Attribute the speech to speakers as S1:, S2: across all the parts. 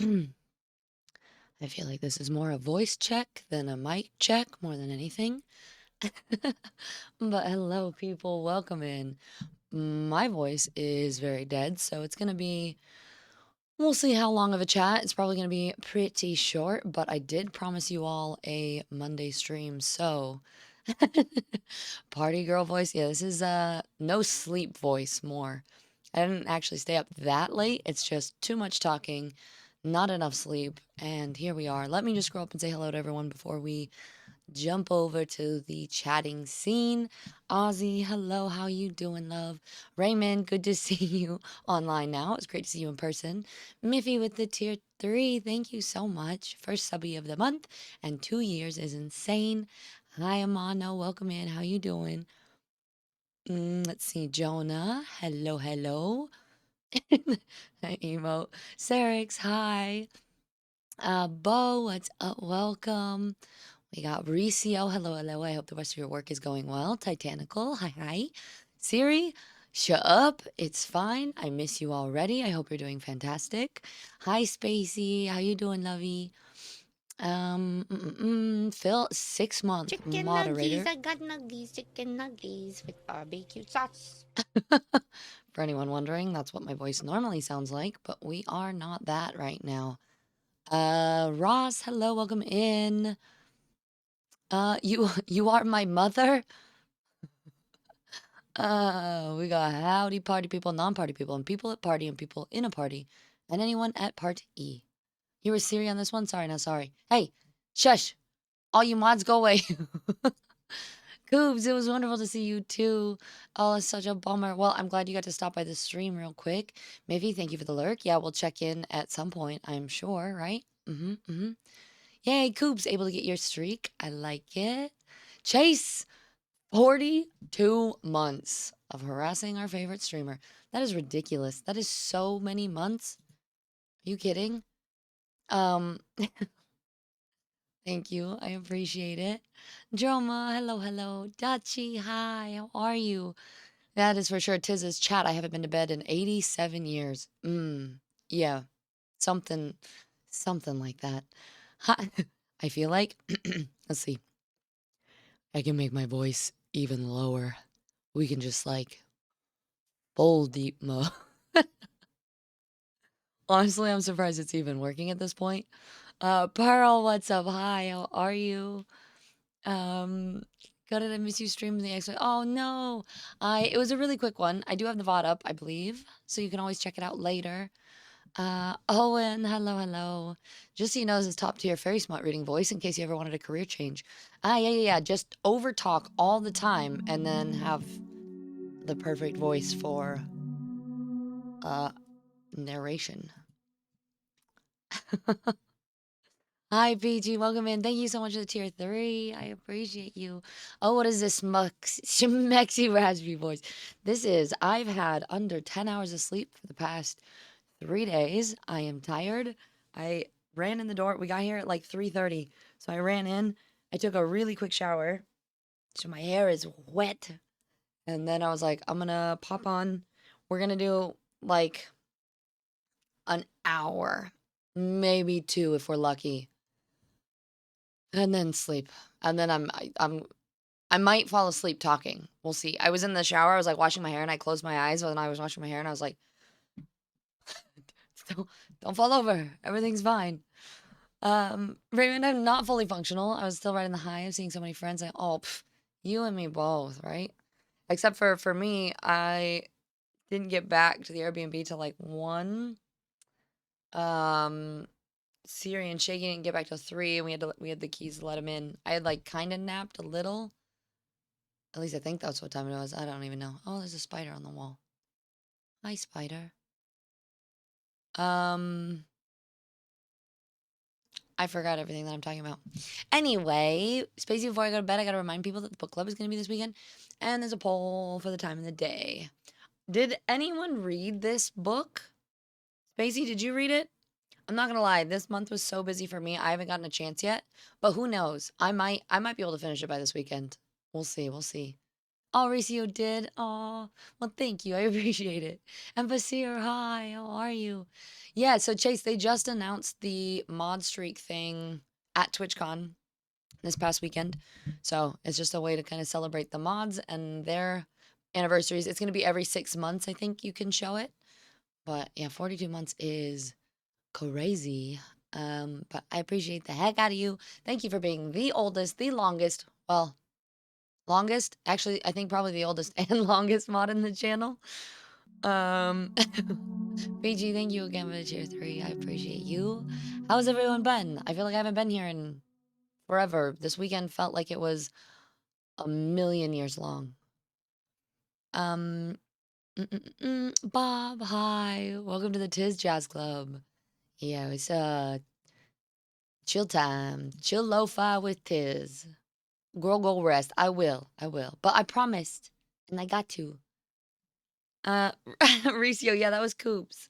S1: I feel like this is more a voice check than a mic check, more than anything. But hello, people. Welcome in. My voice is very dead, so it's going to be, we'll see how long of a chat. It's probably going to be pretty short, but I did promise you all a Monday stream, so party girl voice. Yeah, this is no sleep voice more. I didn't actually stay up that late. It's just too much talking, not enough sleep, and here we are. Let me just scroll up and say hello to everyone before we jump over to the chatting scene. Ozzy, hello, how you doing, love? Raymond, good to see you online now. It's great to see you in person. Miffy with the tier 3, thank you so much. First subby of the month, and 2 years is insane. Hi, Amano, welcome in. How you doing? Let's see, Jonah, hello, hello. Hi, emote. Sarix, hi. Bo, what's up? Welcome. We got Mauricio. Hello, hello. I hope the rest of your work is going well. Titanical. Hi, hi. Siri, shut up. It's fine. I miss you already. I hope you're doing fantastic. Hi, Spacey. How you doing, lovey? Phil, 6 month
S2: Chicken nuggies.
S1: moderator.
S2: I got nuggies. Chicken nuggies with barbecue sauce.
S1: For anyone wondering, that's what my voice normally sounds like, but we are not that right now. Ross, hello, welcome in. You are my mother? We got howdy party people, non-party people, and people at party and people in a party, and anyone at part E. You were Siri on this one? Sorry, not sorry. Hey, shush! All you mods, go away. Coobs, it was wonderful to see you too. Oh, it's such a bummer. Well, I'm glad you got to stop by the stream real quick. Maybe thank you for the lurk. Yeah, we'll check in at some point, I'm sure, right? Yay, Coobs, able to get your streak. I like it. Chase, 42 months of harassing our favorite streamer. That is ridiculous. That is so many months. Are you kidding? Um, thank you. I appreciate it. Droma, hello, hello. Dachi, hi. How are you? That is for sure. Tiz's chat. I haven't been to bed in 87 years. Yeah. Something, something like that. Hi. I feel like, let's see. I can make my voice even lower. We can just like full deep mode. Honestly, I'm surprised it's even working at this point. Pearl, what's up? Hi, how are you? Um, got it. I miss you streaming the X. Oh no, it was a really quick one. I do have the VOD up, I believe, so you can always check it out later. Owen, hello, hello. Just so you know, this is top tier, very smart reading voice in case you ever wanted a career change. Yeah. Just over talk all the time and then have the perfect voice for uh narration. Hi, PG. Welcome in. Thank you so much for the tier 3. I appreciate you. Oh, what is this schmexy raspy voice? This is, I've had under 10 hours of sleep for the past 3 days. I am tired. I ran in the door. We got here at like 3:30. So I ran in. I took a really quick shower. So my hair is wet. And then I was like, I'm gonna pop on. We're gonna do like an hour, maybe two if we're lucky, and then sleep. And then I might fall asleep talking. We'll see. I was in the shower. I was like washing my hair, and I closed my eyes when I was washing my hair, and I was like, "Don't, don't fall over. Everything's fine." Raymond, I'm not fully functional. I was still riding the high of seeing so many friends. Like, oh, you and me both, right? Except for me, I didn't get back to the Airbnb till like 1. Um, Siri and Shaky didn't get back till 3, and we had the keys to let him in. I had like kind of napped a little. At least I think that's what time it was. I don't even know. Oh, there's a spider on the wall. Hi, spider. Um, I forgot everything that I'm talking about. Anyway, Spacey, before I go to bed, I gotta remind people that the book club is gonna be this weekend, and there's a poll for the time of the day. Did anyone read this book? Spacey, did you read it? I'm not gonna lie, this month was so busy for me. I haven't gotten a chance yet, but who knows? I might be able to finish it by this weekend. We'll see. We'll see. Oh, Mauricio did. Oh, well, thank you. I appreciate it. And Basir, hi. How are you? Yeah. So Chase, they just announced the mod streak thing at TwitchCon this past weekend. So it's just a way to kind of celebrate the mods and their anniversaries. It's going to be every 6 months, I think you can show it. But yeah, 42 months is crazy. But I appreciate the heck out of you. Thank you for being the oldest, the longest, well, longest, actually, I think probably the oldest and longest mod in the channel. Um, BG, thank you again for the tier 3. I appreciate you. How's everyone been? I feel like I haven't been here in forever. This weekend felt like it was a million years long. Um, Bob, hi. Welcome to the Tiz Jazz Club. Yeah, it's chill time. Chill lo-fi with Tiz. Girl, go rest. I will. I will. But I promised. And I got to. Uh, Ricio, yeah, that was Coops.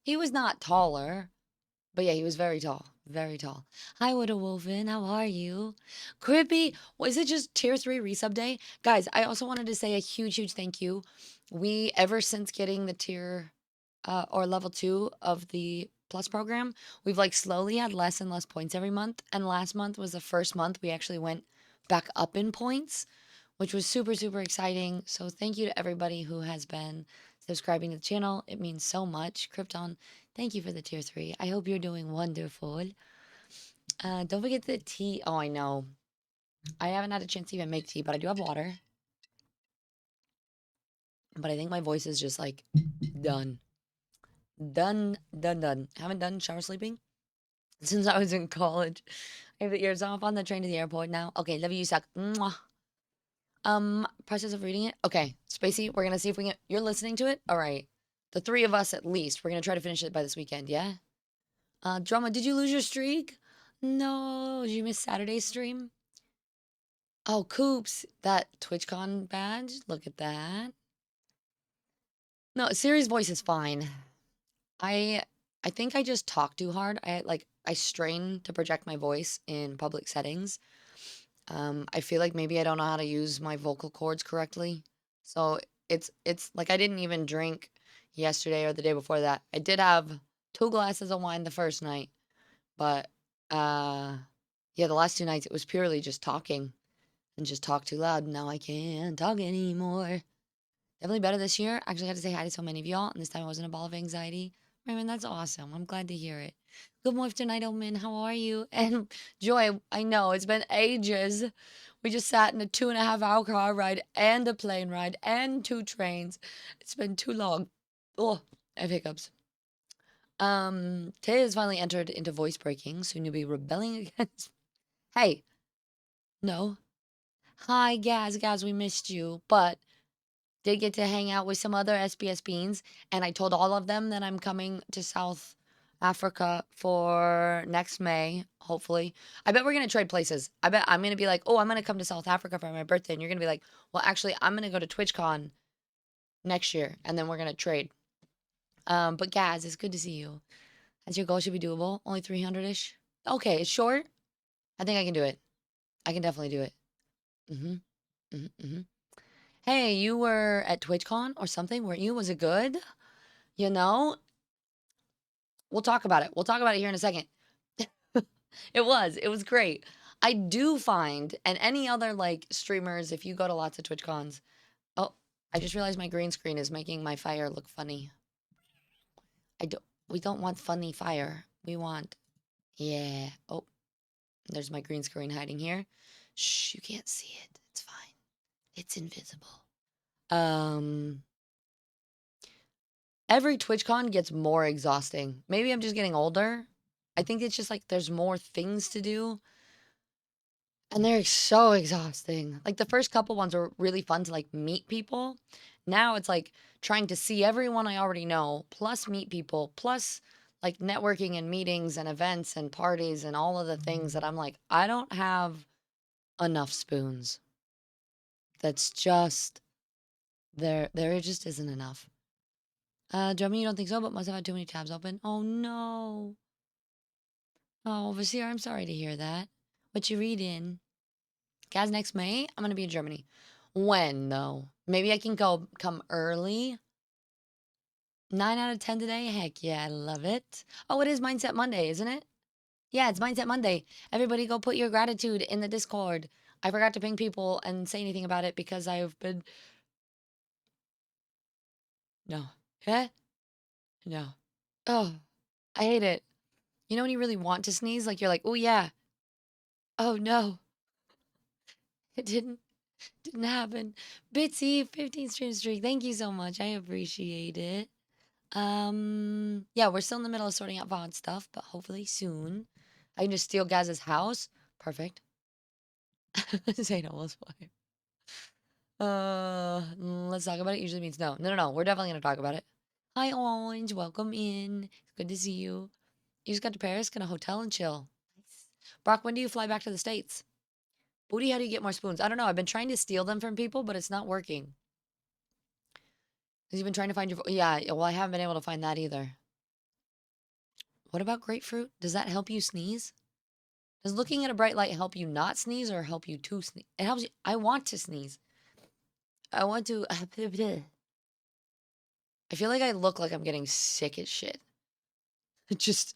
S1: He was not taller, but yeah, he was very tall. Very tall. Hi, Widow Wolfen. How are you? Crippy, was it just tier 3 resub day? Guys, I also wanted to say a huge, huge thank you. We, ever since getting the tier or level 2 of the plus program, we've like slowly had less and less points every month. And last month was the first month we actually went back up in points, which was super, super exciting. So thank you to everybody who has been subscribing to the channel. It means so much. Krypton, thank you for the tier 3. I hope you're doing wonderful. Don't forget the tea. Oh, I know. I haven't had a chance to even make tea, but I do have water. But I think my voice is just like done. Done, done, done. Haven't done shower sleeping since I was in college. I have the ears off on the train to the airport now. Okay, love you, suck. Mwah. Process of reading it. Okay, Spacey, we're gonna see if we can. You're listening to it? All right. The three of us at least. We're gonna try to finish it by this weekend, yeah? Drama, did you lose your streak? No, did you miss Saturday's stream? Oh, Coops, that TwitchCon badge. Look at that. No, Siri's voice is fine. I I think I just talk too hard. I strain to project my voice in public settings. I feel like maybe I don't know how to use my vocal cords correctly. So it's like I didn't even drink yesterday or the day before that. I did have 2 glasses of wine the first night, but uh yeah, the last 2 nights it was purely just talking and just talk too loud. Now I can't talk anymore. Definitely better this year. Actually, I got to say hi to so many of y'all, and this time I wasn't a ball of anxiety. Raymond, that's awesome. I'm glad to hear it. Good morning tonight, Omen. How are you? And Joy, I know it's been ages. We just sat in a 2.5 hour car ride and a plane ride and 2 trains. It's been too long. Oh, I have hiccups. Tay has finally entered into voice breaking. Soon you'll be rebelling against. Hey, no. Hi, Gaz, we missed you, but did get to hang out with some other SBS beans, and I told all of them that I'm coming to South Africa for next May, hopefully. I bet we're gonna trade places. I bet I'm gonna be like, oh, I'm gonna come to South Africa for my birthday, and you're gonna be like, well, actually, I'm gonna go to TwitchCon next year, and then we're gonna trade. But Gaz, it's good to see you. As your goal should be doable, only 300-ish. Okay, it's short. I think I can do it. I can definitely do it. Mm-hmm. Mm-hmm. Mm-hmm. Hey, you were at TwitchCon or something, weren't you? Was it good? You know, we'll talk about it. We'll talk about it here in a second. It was great. I do find, and any other like streamers, if you go to lots of Twitch cons, oh, I just realized my green screen is making my fire look funny. I don't, we don't want funny fire. We want, yeah. Oh, there's my green screen hiding here. Shh, you can't see it. It's fine. It's invisible. Um, every TwitchCon gets more exhausting. Maybe I'm just getting older. I think it's just like there's more things to do. And they're so exhausting. Like the first couple ones were really fun to like meet people. Now it's like trying to see everyone I already know, plus meet people, plus like networking and meetings and events and parties and all of the things that I'm like, I don't have enough spoons. That's just there just isn't enough. Jeremy, you don't think so, but must have had too many tabs open. Oh no. Oh, Vasir, I'm sorry to hear that. What you reading? Guys, next May, I'm gonna be in Germany. When, though? Maybe I can come early? 9 out of 10 today? Heck yeah, I love it. Oh, it is Mindset Monday, isn't it? Yeah, it's Mindset Monday. Everybody go put your gratitude in the Discord. I forgot to ping people and say anything about it because I've been. No. Eh? No. Oh, I hate it. You know when you really want to sneeze? Like you're like, oh yeah. Oh no. It didn't happen. Bitsy, 15 streak. Thank you so much. I appreciate it. Yeah, we're still in the middle of sorting out VOD stuff, but hopefully soon. I can just steal Gaz's house. Perfect. Say almost fine. Let's talk about it. Usually means no. No. We're definitely gonna talk about it. Hi, Orange. Welcome in. It's good to see you. You just got to Paris, get a hotel and chill. Nice. Brock, when do you fly back to the States? Booty, how do you get more spoons? I don't know. I've been trying to steal them from people, but it's not working. Because you've been trying to find your. Yeah, well, I haven't been able to find that either. What about grapefruit? Does that help you sneeze? Does looking at a bright light help you not sneeze or help you to sneeze? It helps you. I want to sneeze. I want to. I feel like I look like I'm getting sick as shit. Just.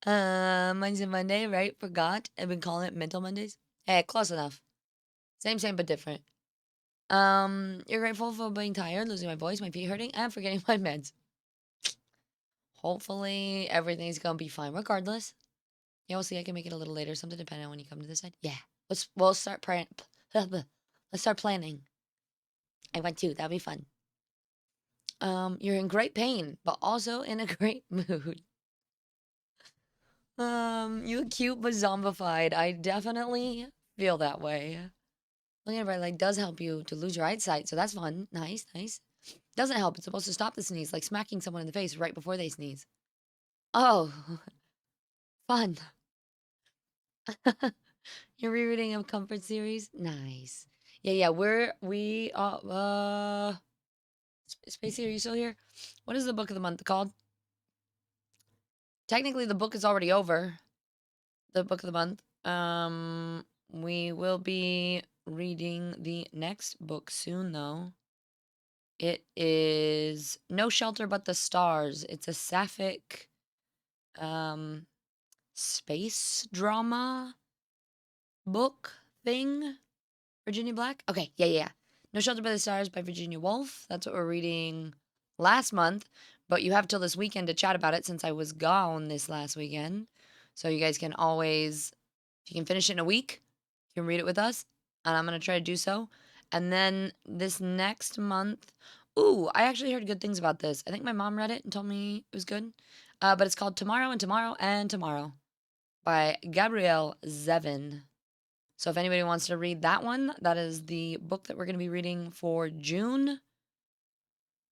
S1: Uh, mine's a Monday, right? Forgot. I've been calling it Mental Mondays. Hey, close enough. Same, but different. You're grateful for being tired, losing my voice, my feet hurting, and forgetting my meds. Hopefully, everything's gonna be fine regardless. Yeah, we'll see. I can make it a little later, something depending on when you come to this side. Yeah, we'll start praying. Let's start planning. I want to. That'll be fun. You're in great pain, but also in a great mood. You look cute but zombified. I definitely feel that way. Looking at bright light does help you to lose your eyesight, so that's fun. Nice. Doesn't help. It's supposed to stop the sneeze, like smacking someone in the face right before they sneeze. Oh, fun. You're rereading a comfort series? Nice. Yeah. Spacey, are you still here? What is the book of the month called? Technically, the book is already over. The book of the month. We will be reading the next book soon, though. It is No Shelter But the Stars. It's a sapphic, um, space drama book thing. Virginia Black? Okay, yeah. No Shelter by the Stars by Virginia Woolf. That's what we're reading last month. But you have till this weekend to chat about it since I was gone this last weekend. So you guys can always, if you can finish it in a week, you can read it with us. And I'm going to try to do so. And then this next month, ooh, I actually heard good things about this. I think my mom read it and told me it was good. But it's called Tomorrow and Tomorrow and Tomorrow by Gabrielle Zevin. So if anybody wants to read that one, that is the book that we're going to be reading for June.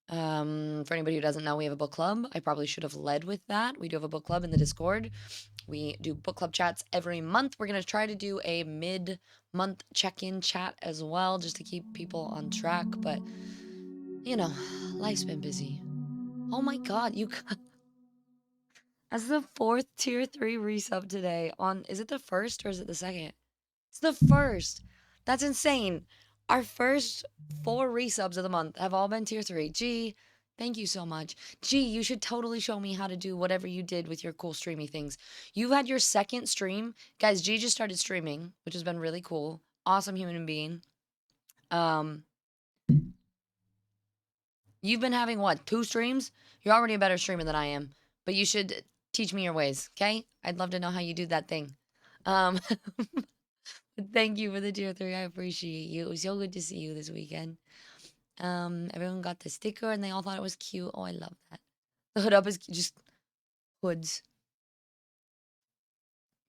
S1: For anybody who doesn't know, we have a book club. I probably should have led with that. We do have a book club in the Discord. We do book club chats every month. We're going to try to do a mid-month check-in chat as well, just to keep people on track. But, you know, life's been busy. Oh my God, you got... That's the fourth tier 3 resub today on... Is it the first or is it the second? It's the first. That's insane. Our first 4 resubs of the month have all been tier 3. Gee, thank you so much. Gee, you should totally show me how to do whatever you did with your cool streamy things. You've had your second stream. Guys, G just started streaming, which has been really cool. Awesome human being. Um, you've been having what, 2 streams? You're already a better streamer than I am, but you should teach me your ways, okay? I'd love to know how you do that thing. Um, Thank you for the tier 3. I appreciate you. It was so good to see you this weekend. Everyone got the sticker and they all thought it was cute. Oh, I love that. The hood up is just hoods.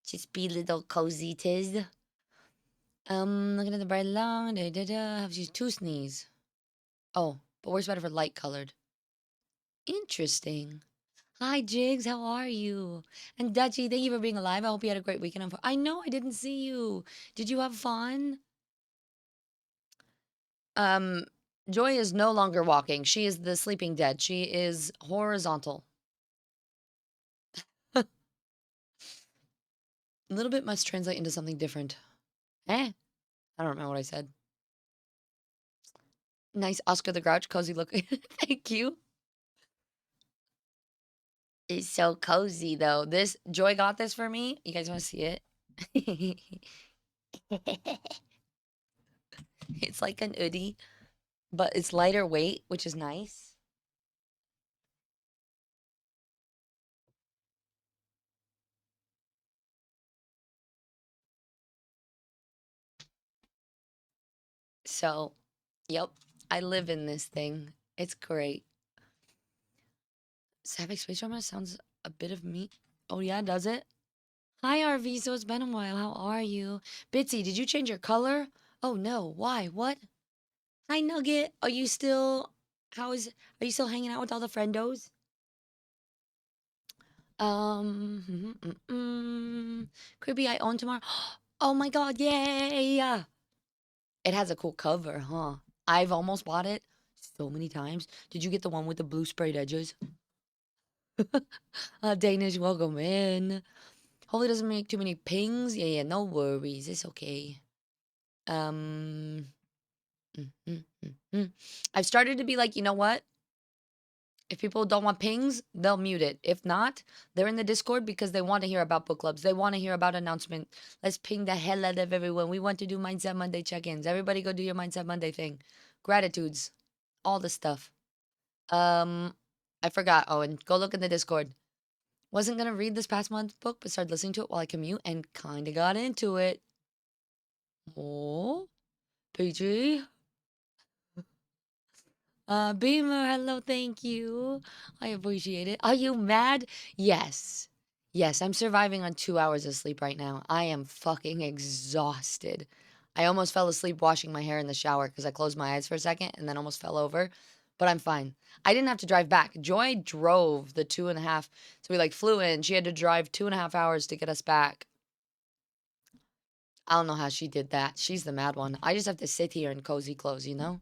S1: Just be little cozy tis. Looking at the bright long. Have you 2 sneeze? Oh, but works better for light colored. Interesting. Hi, Jigs. How are you? And Dutchy, thank you for being alive. I hope you had a great weekend. I know I didn't see you. Did you have fun? Um, Joy is no longer walking. She is the sleeping dead. She is horizontal. A little bit must translate into something different. Eh? I don't remember what I said. Nice Oscar the Grouch cozy look. Thank you. It's so cozy though. This Joy got this for me. You guys want to see it? It's like an hoodie, but it's lighter weight, which is nice. So, yep, I live in this thing. It's great. Sapphic Space Drama sounds a bit of me. Oh yeah, does it? Hi RV, so it's been a while. How are you? Bitsy, did you change your color? Oh no, why? What? Hi Nugget, are you still are you still hanging out with all the friendos? Creepy I own tomorrow. Oh my god, yay! It has a cool cover, huh? I've almost bought it so many times. Did you get the one with the blue sprayed edges? Danish, welcome in. Hopefully it doesn't make too many pings. Yeah, no worries. It's okay. Um, mm, mm, mm, mm. I've started to be like, you know what? If people don't want pings, they'll mute it. If not, they're in the Discord because they want to hear about book clubs. They want to hear about announcement. Let's ping the hell out of everyone. We want to do Mindset Monday check-ins. Everybody go do your Mindset Monday thing. Gratitudes. All the stuff. Um, I forgot. Oh, and go look in the Discord. Wasn't gonna read this past month's book, but started listening to it while I commute and kinda got into it. Oh, PG. Beamer, hello, thank you. I appreciate it. Are you mad? Yes. Yes, I'm surviving on 2 hours of sleep right now. I am fucking exhausted. I almost fell asleep washing my hair in the shower because I closed my eyes for a second and then almost fell over. But I'm fine. I didn't have to drive back. Joy drove the 2.5. So we like flew in. She had to drive 2.5 hours to get us back. I don't know how she did that. She's the mad one. I just have to sit here in cozy clothes, you know?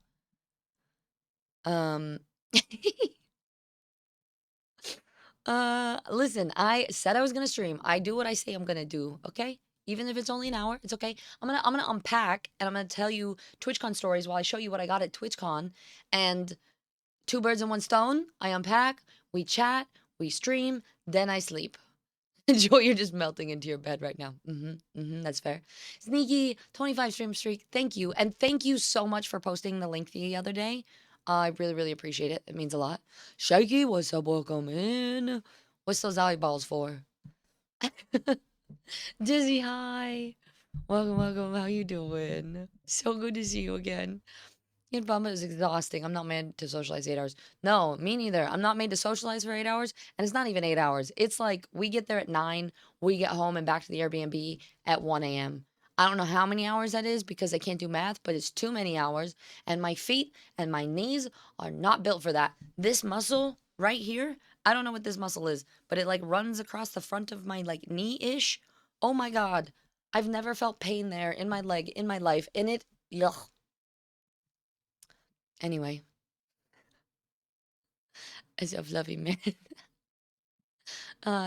S1: Um listen, I said I was gonna stream. I do what I say I'm gonna do, okay? Even if it's only an hour, it's okay. I'm gonna unpack and I'm gonna tell you TwitchCon stories while I show you what I got at TwitchCon. And two birds in one stone. I unpack, we chat, we stream, then I sleep. Joy, you're just melting into your bed right now. That's fair. Sneaky 25 stream streak. Thank you. And thank you so much for posting the link the other day. I really, really appreciate it. It means a lot. Shaky, what's up? Welcome in. What's those eyeballs for? Dizzy, hi. Welcome, welcome. How you doing? So good to see you again. Getting bummed is exhausting. I'm not made to socialize 8 hours. No, me neither. I'm not made to socialize for 8 hours, and it's not even 8 hours. It's like we get there at 9, we get home and back to the Airbnb at 1 a.m. I don't know how many hours that is because I can't do math, but it's too many hours, and my feet and my knees are not built for that. This muscle right here, I don't know what this muscle is, but it like runs across the front of my like knee-ish. Oh my God. I've never felt pain there in my leg in my life, and it, ugh. Anyway, as a fluffy man.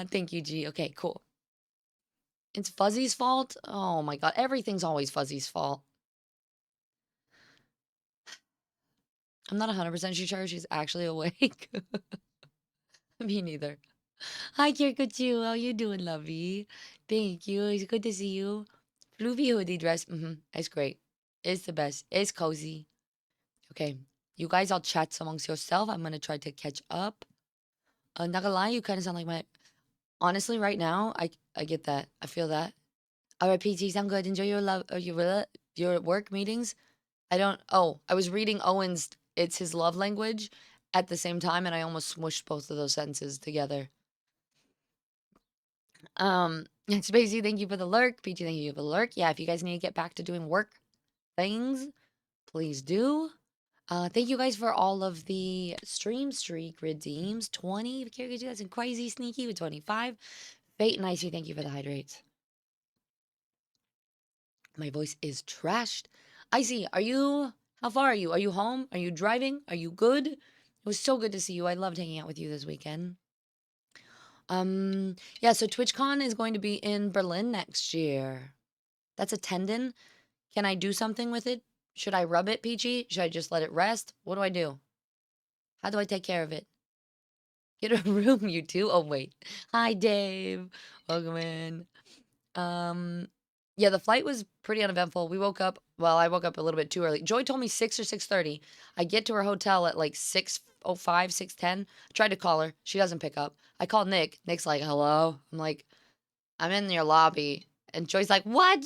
S1: Thank you, G. Okay, cool. It's Fuzzy's fault? Oh my god, everything's always Fuzzy's fault. I'm not 100% sure she's actually awake. Me neither. Hi, Kirkuchu. How you doing, lovey? Thank you. It's good to see you. Floofy hoodie dress. It's great. It's the best. It's cozy. Okay. You guys all chat amongst yourself. I'm gonna try to catch up. Not gonna lie, you kind of sound like my. Honestly, right now, I get that. I feel that. All right, PT, sound good. Enjoy your love, your work meetings. I don't. Oh, I was reading Owen's. It's his love language at the same time, and I almost smushed both of those sentences together. Spacey, thank you for the lurk. PT, thank you for the lurk. Yeah, if you guys need to get back to doing work things, please do. Thank you guys for all of the stream streak redeems. 20 characters, that's crazy sneaky with 25. Fate and Icy, thank you for the hydrates. My voice is trashed. Icy, are you, how far are you? Are you home? Are you driving? Are you good? It was so good to see you. I loved hanging out with you this weekend. Yeah, so TwitchCon is going to be in Berlin next year. That's a tendon. Can I do something with it? Should I rub it, Peachy? Should I just let it rest? What do I do? How do I take care of it? Get a room, you two. Oh, wait. Hi, Dave. Welcome in. Um, yeah, the flight was pretty uneventful. We woke up, well, I woke up a little bit too early. Joy told me 6 or 6:30. I get to her hotel at like 6:05, 6:10. I tried to call her. She doesn't pick up. I called Nick. Nick's like, "Hello." I'm like, "I'm in your lobby." And Joy's like, "What?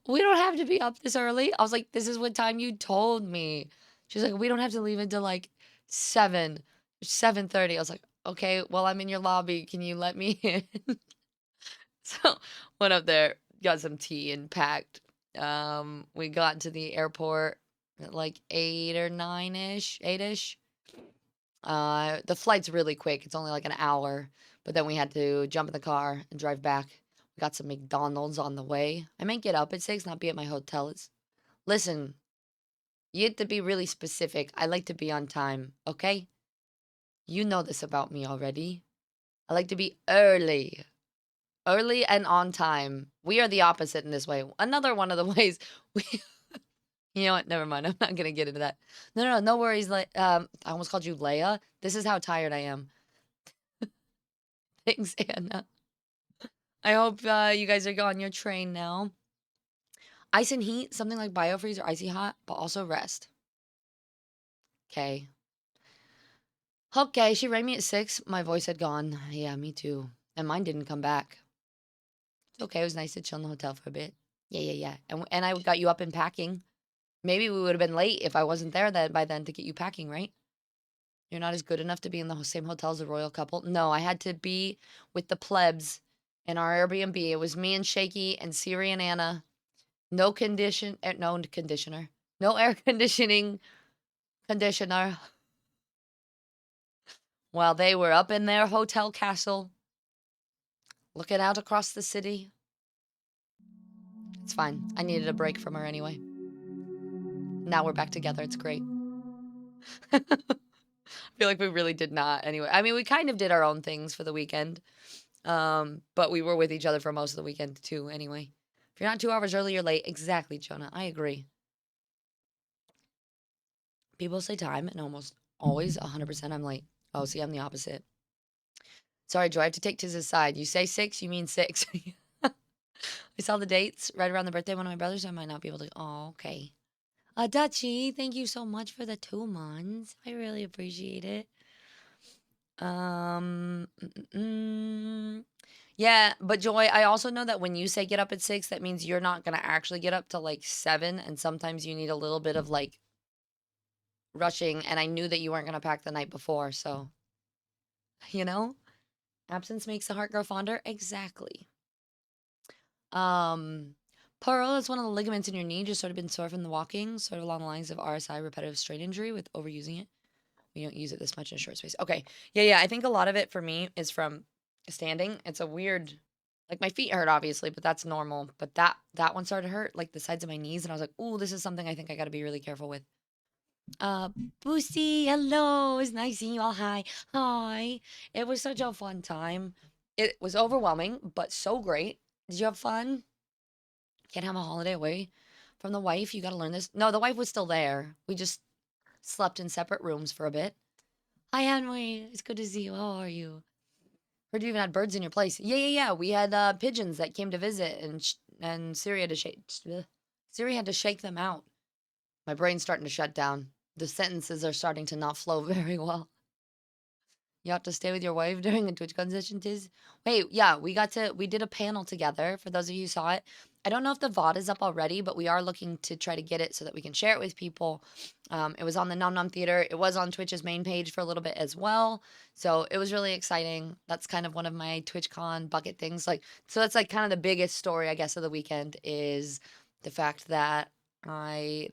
S1: We don't have to be up this early." I was like, "This is what time you told me." She's like, "We don't have to leave until like 7, 7:30." I was like, "Okay, well, I'm in your lobby. Can you let me in?" So went up there, got some tea and packed. We got to the airport at like 8 or 9 ish, 8 ish. The flight's really quick. It's only like an hour, but then we had to jump in the car and drive back. We got some McDonald's on the way. I might get up at 6, not be at my hotel. Listen, you have to be really specific. I like to be on time, okay? You know this about me already. I like to be early. Early and on time. We are the opposite in this way. Another one of the ways we you know what? Never mind. I'm not gonna get into that. No worries. I almost called you Leia. This is how tired I am. Thanks, Anna. I hope you guys are on your train now. Ice and heat, something like biofreeze or icy hot, but also rest. Okay. Okay, she rang me at 6. My voice had gone. Yeah, me too. And mine didn't come back. It's okay. It was nice to chill in the hotel for a bit. Yeah. And I got you up and packing. Maybe we would have been late if I wasn't there then by then to get you packing, right? You're not as good enough to be in the same hotel as a royal couple. No, I had to be with the plebs in our Airbnb. It was me and Shaky and Siri and Anna. No conditioner, no air conditioner. While they were up in their hotel castle, looking out across the city. It's fine. I needed a break from her anyway. Now we're back together. It's great. I feel like we really did not anyway. I mean, we kind of did our own things for the weekend. But we were with each other for most of the weekend too, anyway. If you're not 2 hours early, you're late. Exactly, Jonah. I agree. People say time, and almost always 100% I'm late. Oh, see, I'm the opposite. Sorry, Joy, I have to take Tiz's side. You say 6, you mean 6. I saw the dates right around the birthday of one of my brothers, so I might not be able to. Oh, okay. Dutchie, thank you so much for the 2 months. I really appreciate it. Um, mm, mm, mm. Yeah, but Joy, I also know that when you say get up at 6, that means you're not gonna actually get up till like 7, and sometimes you need a little bit of like rushing. And I knew that you weren't gonna pack the night before, so you know, absence makes the heart grow fonder. Exactly. Um, Pearl is one of the ligaments in your knee, just sort of been sore from the walking, sort of along the lines of RSI, repetitive strain injury, with overusing it. We don't use it this much in a short space. Okay. Yeah. I think a lot of it for me is from standing. It's a weird, like my feet hurt obviously, but that's normal. But that one started to hurt, like the sides of my knees, and I was like, "Oh, this is something I think I got to be really careful with." Uh, Boosie, hello. It's nice seeing you all. Hi, hi. It was such a fun time. It was overwhelming, but so great. Did you have fun? Can't have a holiday away from the wife. You got to learn this. No, the wife was still there. We just slept in separate rooms for a bit. Hi, Henry. It's good to see you. How are you? Heard you even had birds in your place. Yeah. We had pigeons that came to visit, and Siri had to Siri had to shake them out. My brain's starting to shut down. The sentences are starting to not flow very well. You have to stay with your wife during a TwitchCon session, Tiz? Wait, yeah, we did a panel together, for those of you who saw it. I don't know if the VOD is up already, but we are looking to try to get it so that we can share it with people. It was on the Nom Nom Theater. It was on Twitch's main page for a little bit as well. So it was really exciting. That's kind of one of my TwitchCon bucket things. Like, so that's like kind of the biggest story, I guess, of the weekend is the fact that I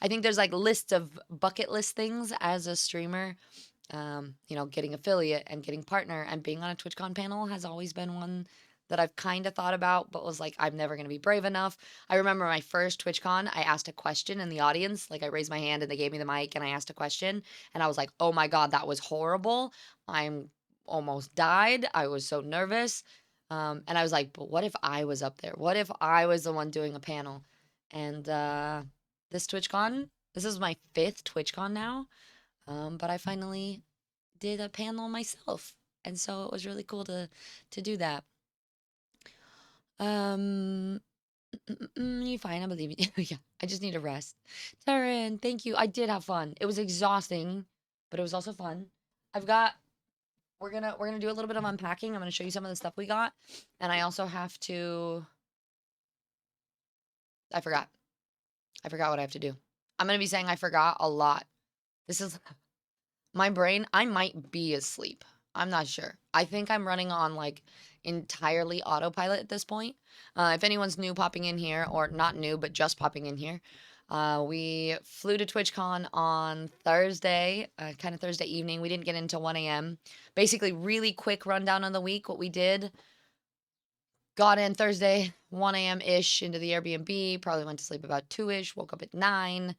S1: think there's like lists of bucket list things as a streamer. Getting affiliate and getting partner and being on a TwitchCon panel has always been one that I've kind of thought about, but was like, I'm never going to be brave enough. I remember my first TwitchCon, I asked a question in the audience. Like, I raised my hand and they gave me the mic and I asked a question. And I was like, oh my God, that was horrible. I'm almost died. I was so nervous. And I was like, but what if I was up there? What if I was the one doing a panel? And this TwitchCon, this is my fifth TwitchCon now. But I finally did a panel myself. And so it was really cool to do that. Um, you fine, I believe in you. Yeah, I just need a rest. Taryn, thank you. I did have fun. It was exhausting, but it was also fun. I've got we're gonna do a little bit of unpacking. I'm gonna show you some of the stuff we got. And I also have to I forgot. I forgot what I have to do. I'm gonna be saying I forgot a lot. This is my brain, I might be asleep. I'm not sure. I think I'm running on like entirely autopilot at this point. If anyone's new popping in here, or not new, but just popping in here, we flew to TwitchCon on Thursday, kind of Thursday evening. We didn't get in until 1 a.m. Basically, really quick rundown on the week, what we did. Got in Thursday, 1 a.m. ish into the Airbnb. Probably went to sleep about 2 ish, woke up at 9.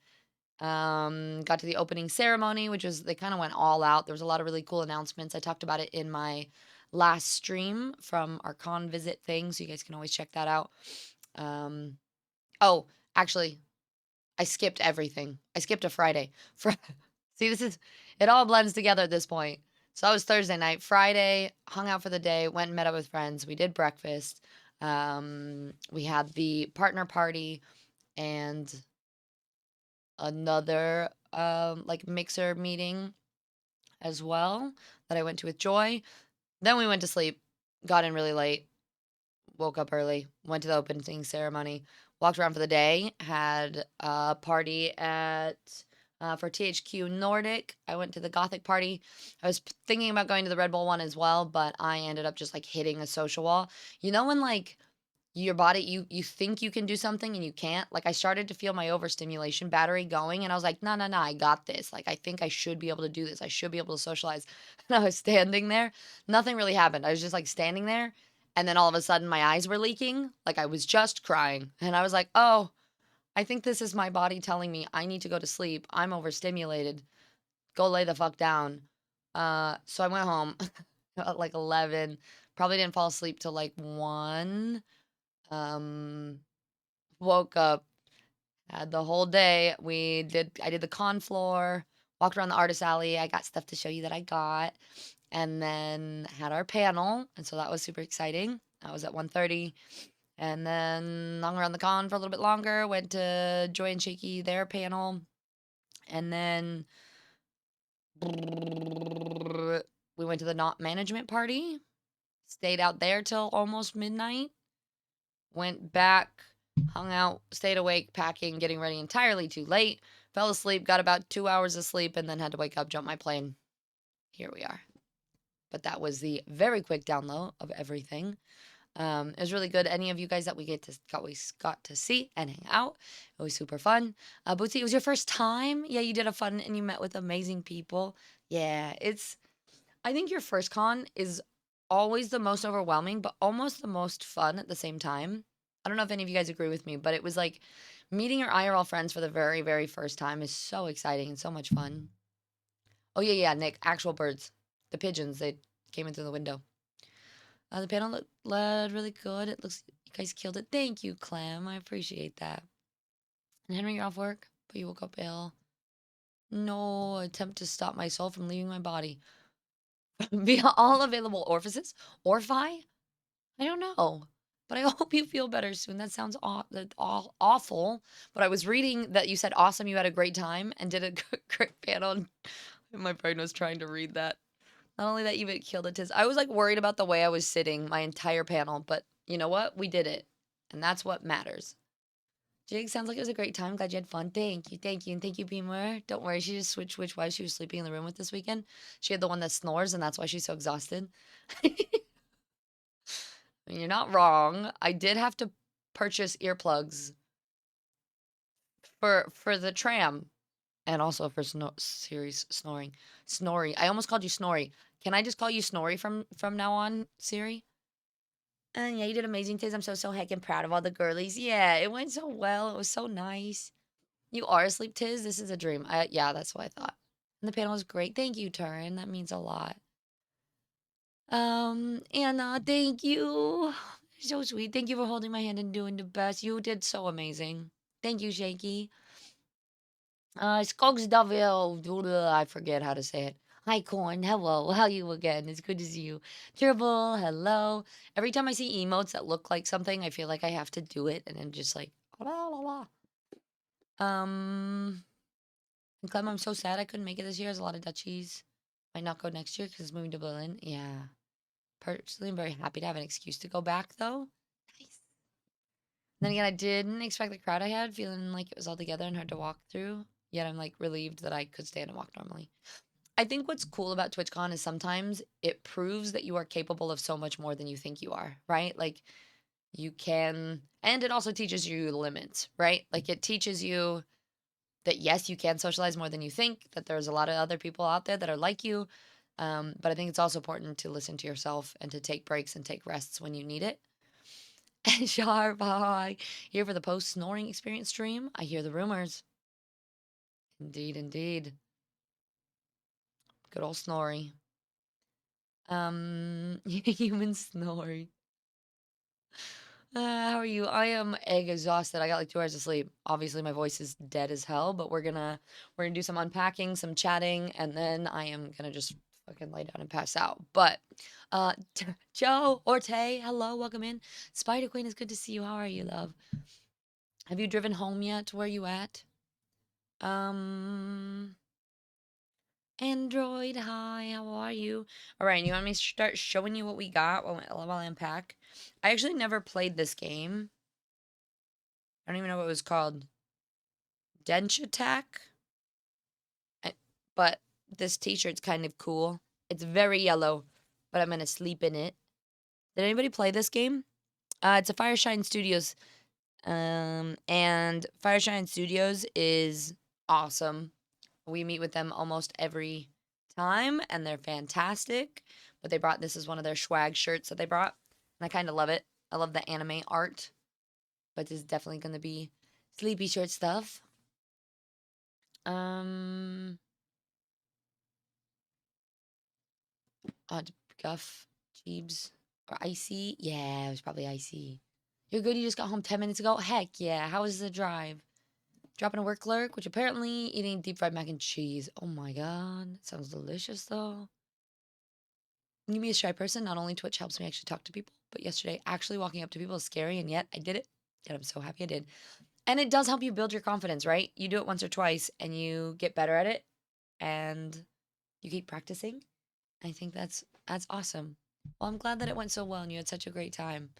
S1: Got to the opening ceremony, which was, they kind of went all out. There was a lot of really cool announcements. I talked about it in my last stream from our con visit thing, so you guys can always check that out. Um, oh, actually, I skipped everything. I skipped a Friday. See, it all blends together at this point. So that was Thursday night. Friday, hung out for the day, went and met up with friends. We did breakfast. We had the partner party and another like mixer meeting as well that I went to with Joy. Then we went to sleep, got in really late, woke up early, went to the opening ceremony, walked around for the day, had a party at for THQ Nordic. I went to the Gothic party. I was thinking about going to the Red Bull one as well, but I ended up just like hitting a social wall. You know when like your body you think you can do something and you can't, like I started to feel my overstimulation battery going and I was like, no, no, no, I got this, like I think I should be able to do this, I should be able to socialize. And I was standing there, nothing really happened, I was just like standing there, and then all of a sudden my eyes were leaking, like I was just crying, and I was like, oh, I think this is my body telling me I need to go to sleep, I'm overstimulated, go lay the fuck down. So I went home at like 11, probably didn't fall asleep till like 1. um, Woke up, had the whole day. I did the con floor, walked around the artist alley. I got stuff to show you that I got, and then had our panel, and so that was super exciting. I was at 1:30, and then hung around the con for a little bit longer. Went to Joy and Shaky their panel, and then we went to the not management party. Stayed out there till almost midnight. Went back, hung out, stayed awake, packing, getting ready entirely too late, fell asleep, got about 2 hours of sleep, and then had to wake up, jump my plane. Here we are. But that was the very quick download of everything. It was really good. Any of you guys that we got to see and hang out, it was super fun. Bootsy, it was your first time. Yeah, you did a fun and you met with amazing people. Yeah, I think your first con is always the most overwhelming, but almost the most fun at the same time. I don't know if any of you guys agree with me, but it was like meeting your IRL friends for the very, very first time is so exciting and so much fun. Oh, yeah, yeah, Nick, actual birds. The pigeons, they came in through the window. The panel led really good. It looks you guys killed it. Thank you, Clem. I appreciate that. And Henry, you're off work, but you woke up ill. No attempt to stop my soul from leaving my body. Via all available orifices? Orphi? I don't know. But I hope you feel better soon. That sounds awful. But I was reading that you said awesome, you had a great time, and did a great panel. And my brain was trying to read that. Not only that, you killed it, Tiz. I was like worried about the way I was sitting my entire panel, but you know what? We did it. And that's what matters. Jig, sounds like it was a great time. Glad you had fun. Thank you, thank you, and thank you, Beamer. Don't worry, she just switched which wife she was sleeping in the room with this weekend. She had the one that snores, and that's why she's so exhausted. You're not wrong. I did have to purchase earplugs for the tram and also for Siri's snoring. Snorri. I almost called you Snorri. Can I just call you Snorri from now on, Siri? And yeah, you did amazing, Tiz. I'm so heckin' proud of all the girlies. Yeah, it went so well. It was so nice. You are asleep, Tiz. This is a dream. Yeah, that's what I thought. And the panel was great. Thank you, Turin. That means a lot. Anna, thank you. So sweet. Thank you for holding my hand and doing the best. You did so amazing. Thank you, Shaky. Skogsdavil. I forget how to say it. Hi, Corn. Hello. How you again? It's good to see you. Triple. Hello. Every time I see emotes that look like something, I feel like I have to do it, and then just like la la la. Um, and Clem, I'm so sad I couldn't make it this year. There's a lot of Dutchies. Might not go next year because it's moving to Berlin. Yeah. Personally, I'm very happy to have an excuse to go back, though. Nice. Then again, I didn't expect the crowd I had, feeling like it was all together and hard to walk through. Yet I'm like relieved that I could stand and walk normally. I think what's cool about TwitchCon is sometimes it proves that you are capable of so much more than you think you are, right? Like you can, and it also teaches you limits, right? Like it teaches you that yes, you can socialize more than you think, that there's a lot of other people out there that are like you. But I think it's also important to listen to yourself and to take breaks and take rests when you need it. And Sharp, hi. Here for the post snoring experience stream. I hear the rumors. Indeed, indeed. Good old Snorri. Human Snorri. How are you? I am exhausted. I got like 2 hours of sleep. Obviously, my voice is dead as hell, but we're gonna do some unpacking, some chatting, and then I am gonna just fucking lay down and pass out. But Joe Orte, hello, welcome in. Spider Queen, it's good to see you. How are you, love? Have you driven home yet? Where are you at? Um, Android, hi, how are you? All right, you want me to start showing you what we got while I unpack? I actually never played this game. I don't even know what it was called. Dench Attack? I- But this t-shirt's kind of cool. It's very yellow, but I'm gonna sleep in it. Did anybody play this game? It's a Fireshine Studios, and Fireshine Studios is awesome. We meet with them almost every time, and they're fantastic. But they brought this as one of their swag shirts that they brought, and I kind of love it. I love the anime art, but this is definitely gonna be sleepy short stuff. Um, odd Guff, Jeebs, or Icy. Yeah, it was probably Icy. You're good. You just got home 10 minutes ago. Heck yeah. How was the drive? Dropping a work clerk, which apparently eating deep fried mac and cheese. Oh my god, sounds delicious though. You be a shy person. Not only Twitch helps me actually talk to people, but yesterday actually walking up to people is scary, and yet I did it, and I'm so happy I did. And it does help you build your confidence, right? You do it once or twice, and you get better at it, and you keep practicing. I think that's awesome. Well, I'm glad that it went so well, and you had such a great time.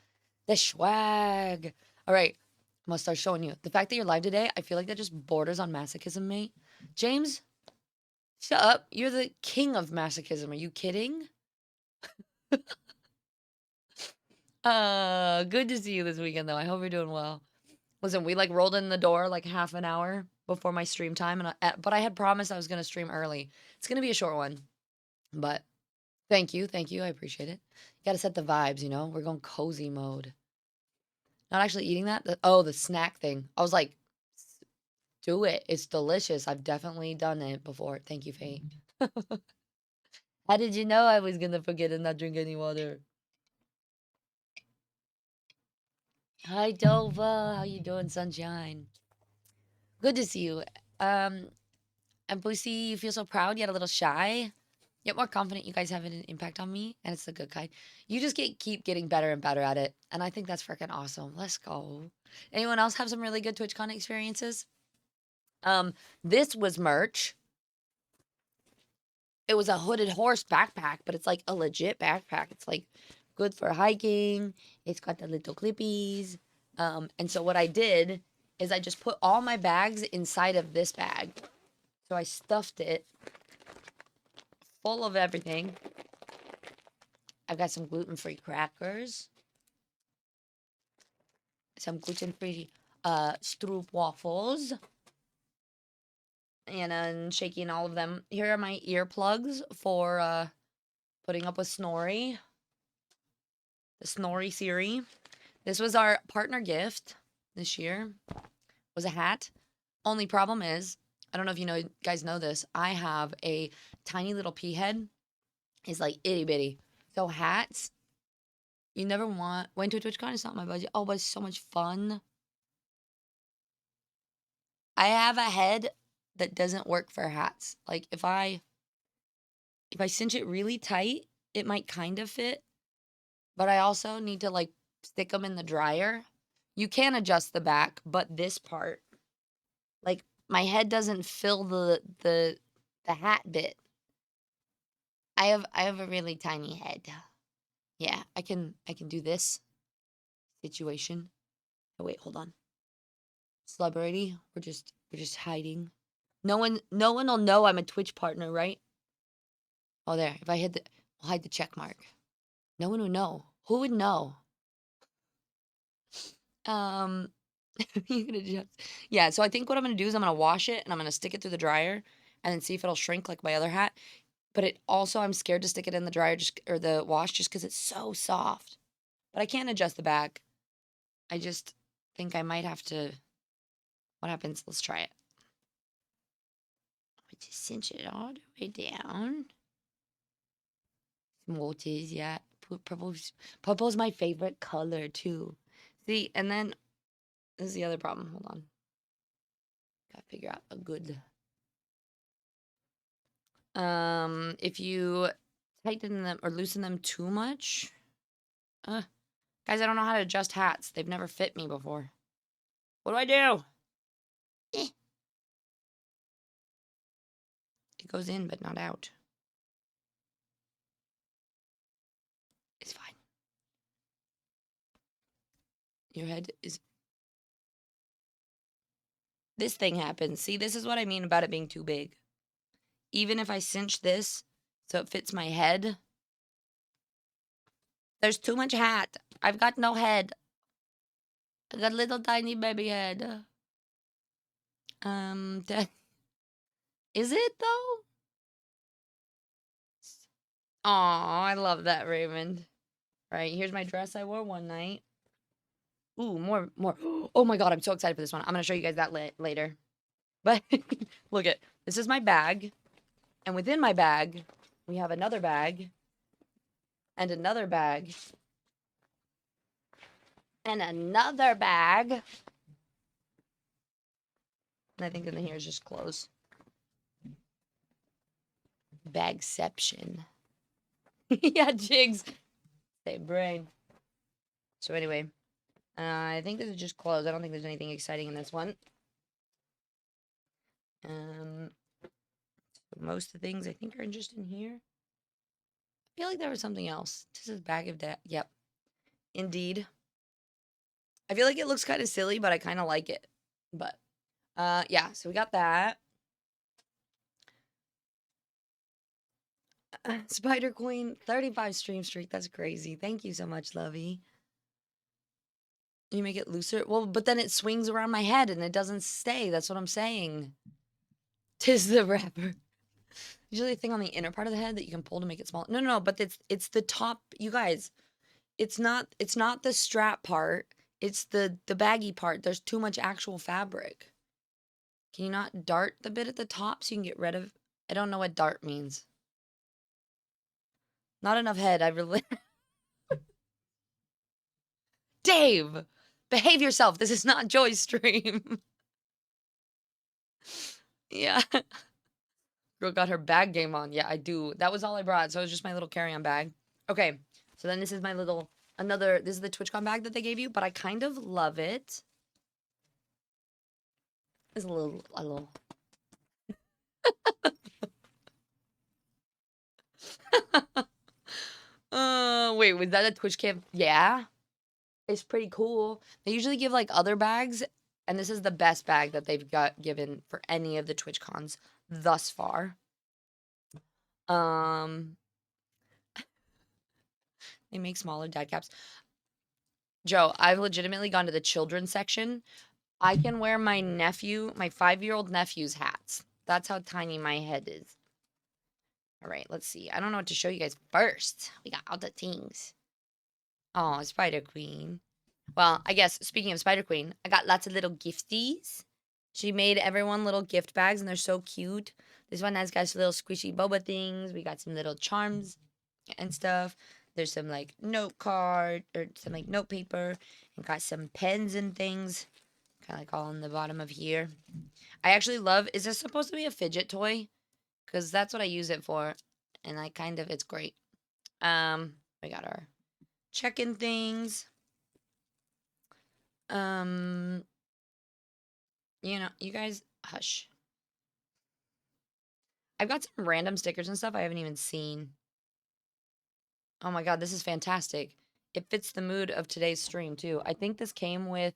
S1: The swag. All right, I'm gonna start showing you. The fact that you're live today, I feel like that just borders on masochism, mate. James, shut up. You're the king of masochism. Are you kidding? Good to see you this weekend, though. I hope you're doing well. Listen, we like rolled in the door like half an hour before my stream time, and but I had promised I was gonna stream early. It's gonna be a short one, but thank you, I appreciate it. You gotta set the vibes, you know. We're going cozy mode. Not actually eating that. The snack thing. I was like, do it. It's delicious. I've definitely done it before. Thank you, Fate. How did you know I was gonna forget and not drink any water? Hi, Dova. How you doing, sunshine? Good to see you. Um, and Pussy, you feel so proud yet a little shy, yet more confident. You guys have an impact on me, and it's the good kind. You just keep getting better and better at it, and I think that's freaking awesome. Let's go. Anyone else have some really good TwitchCon experiences? Um, this was merch. It was a hooded horse backpack, but it's like a legit backpack. It's like good for hiking. It's got the little clippies. And so what I did is I just put all my bags inside of this bag. So I stuffed it full of everything. I've got some gluten-free crackers, some gluten-free stroop waffles, and I'm shaking all of them. Here are my earplugs for putting up with Snorri, the Snorri Siri. This was our partner gift this year. Was a hat. Only problem is, I don't know if guys know this. I have a tiny little pea head. It's like itty bitty. So hats, you never went to a TwitchCon, it's not my budget. Oh, but it's so much fun. I have a head that doesn't work for hats. Like if I cinch it really tight, it might kind of fit, but I also need to like stick them in the dryer. You can adjust the back, but this part, like my head doesn't fill the hat bit. I have a really tiny head. Yeah, I can do this situation. Oh wait, hold on. Celebrity, we're just hiding. No one will know I'm a Twitch partner, right? Oh there. If I hit I'll hide the check mark. No one would know. Who would know? Um you can adjust. Yeah, so I think what I'm gonna do is I'm gonna wash it and I'm gonna stick it through the dryer and then see if it'll shrink like my other hat. But it also I'm scared to stick it in the dryer just or the wash just because it's so soft. But I can't adjust the back. I just think I might have to. What happens? Let's try it. I just cinch it all the way down. Multis, yeah. Purple's my favorite color too. See, and then this is the other problem. Hold on. Gotta figure out a good. If you tighten them or loosen them too much. Uh, guys, I don't know how to adjust hats. They've never fit me before. What do I do? Eh. It goes in, but not out. It's fine. Your head is. This thing happens. See, this is what I mean about it being too big. Even if I cinch this so it fits my head, there's too much hat. I've got no head. I got a little tiny baby head. That, is it though? Aw, I love that, Raymond. Right, here's my dress I wore one night. Ooh, more. Oh my god, I'm so excited for this one. I'm gonna show you guys that later. But look at this is my bag, and within my bag, we have another bag, and another bag, and another bag. And I think in here is just clothes. Bagception. Yeah, jigs. Same brain. So anyway, I think this is just clothes. I don't think there's anything exciting in this one. Most of the things I think are just in here. I feel like there was something else. This is bag of that. Yep. Indeed. I feel like it looks kind of silly, but I kind of like it. But yeah, so we got that. Spider Queen, 35 stream streak. That's crazy. Thank you so much, Lovey. You make it looser. Well, but then it swings around my head and it doesn't stay. That's what I'm saying. Tis the wrapper. Usually a thing on the inner part of the head that you can pull to make it small. No, no, no, but it's the top, you guys. It's not the strap part. It's the baggy part. There's too much actual fabric. Can you not dart the bit at the top so you can get rid of? I don't know what dart means. Not enough head. I really. Dave, behave yourself. This is not Joy's stream. Yeah. Girl got her bag game on. Yeah, I do. That was all I brought. So it was just my little carry-on bag. Okay. So then this is my little this is the TwitchCon bag that they gave you, but I kind of love it. It's a little. Wait, was that a Twitch camp? Yeah. It's pretty cool. They usually give like other bags, and this is the best bag that they've got given for any of the Twitch cons thus far. Um, they make smaller dad caps. Joe, I've legitimately gone to the children's section. I can wear my 5-year-old nephew's hats. That's how tiny my head is. All right, let's see. I don't know what to show you guys first. We got all the things. Oh, Spider Queen. Well, I guess speaking of Spider Queen, I got lots of little gifties. She made everyone little gift bags, and they're so cute. This one has got some little squishy boba things. We got some little charms and stuff.
S2: There's some like note card or some like note paper and got some pens and things. Kind of like all on the bottom of here. I actually love, is this supposed to be a fidget toy? Because that's what I use it for. And I kind of, it's great. We got our check-in things. Um, you guys, hush. I've got some random stickers and stuff I haven't even seen. Oh my god, this is fantastic. It fits the mood of today's stream too. I think this came with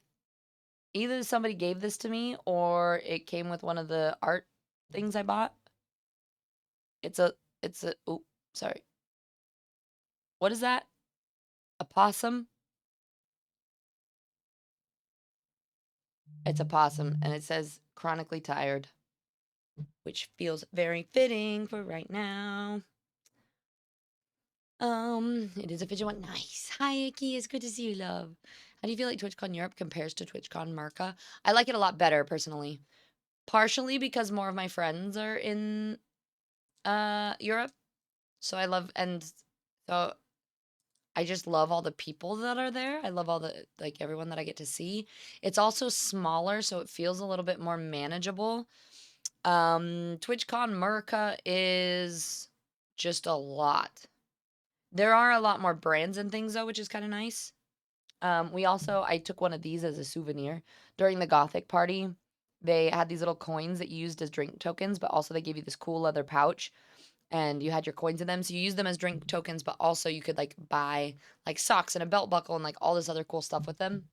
S2: either somebody gave this to me or it came with one of the art things I bought. It's a oh, sorry. What is that? A possum? It's a possum and it says chronically tired, which feels very fitting for right now. It is a fidget one. Nice. Hi, Icky. It's good to see you, love. How do you feel like TwitchCon Europe compares to TwitchCon America? I like it a lot better, personally. Partially because more of my friends are in Europe. So I love, and so I just love all the people that are there. I love all the, like, everyone that I get to see. It's also smaller, so it feels a little bit more manageable. TwitchCon America is just a lot. There are a lot more brands and things though, which is kind of nice. I took one of these as a souvenir during the Gothic party. They had these little coins that you used as drink tokens, but also they gave you this cool leather pouch and you had your coins in them. So you use them as drink tokens, but also you could like buy like socks and a belt buckle and like all this other cool stuff with them.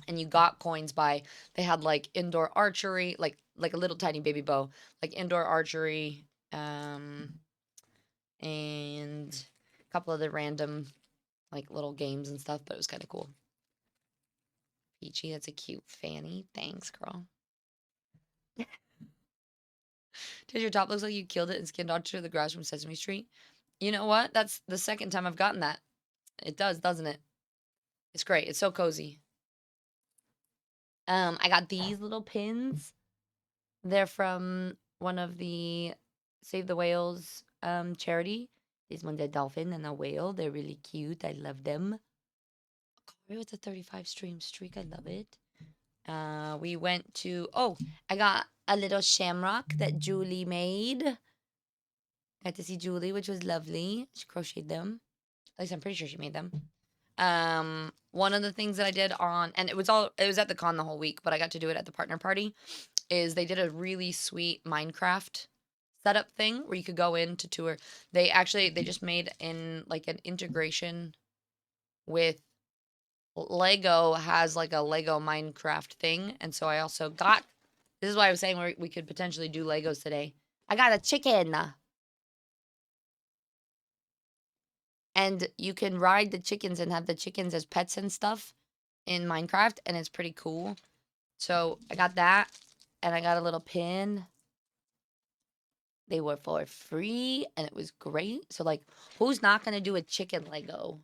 S2: And you got coins by, they had like indoor archery, like a little tiny baby bow, like indoor archery, and a couple of the random like little games and stuff, but it was kind of cool. Peachy, that's a cute fanny. Thanks, girl. Did your top looks like you killed it and skinned onto the grass from Sesame Street? You know what? That's the second time I've gotten that. It does, doesn't it? It's great. It's so cozy. I got these little pins. They're from one of the Save the Whales charity. This one's a dolphin and a whale. They're really cute. I love them. Corey with the 35 stream streak. I love it. We went to, oh, I got a little shamrock that Julie made. Got to see Julie, which was lovely. She crocheted them. At least I'm pretty sure she made them. One of the things that I did on, and it was at the con the whole week, but I got to do it at the partner party, is they did a really sweet Minecraft setup thing where you could go in to tour. They just made in like an integration with Lego has like a Lego Minecraft thing. And so I also got, this is why I was saying we could potentially do Legos today. I got a chicken. And you can ride the chickens and have the chickens as pets and stuff in Minecraft. And it's pretty cool. So I got that. And I got a little pin. They were for free. And it was great. So, like, who's not going to do a chicken Lego?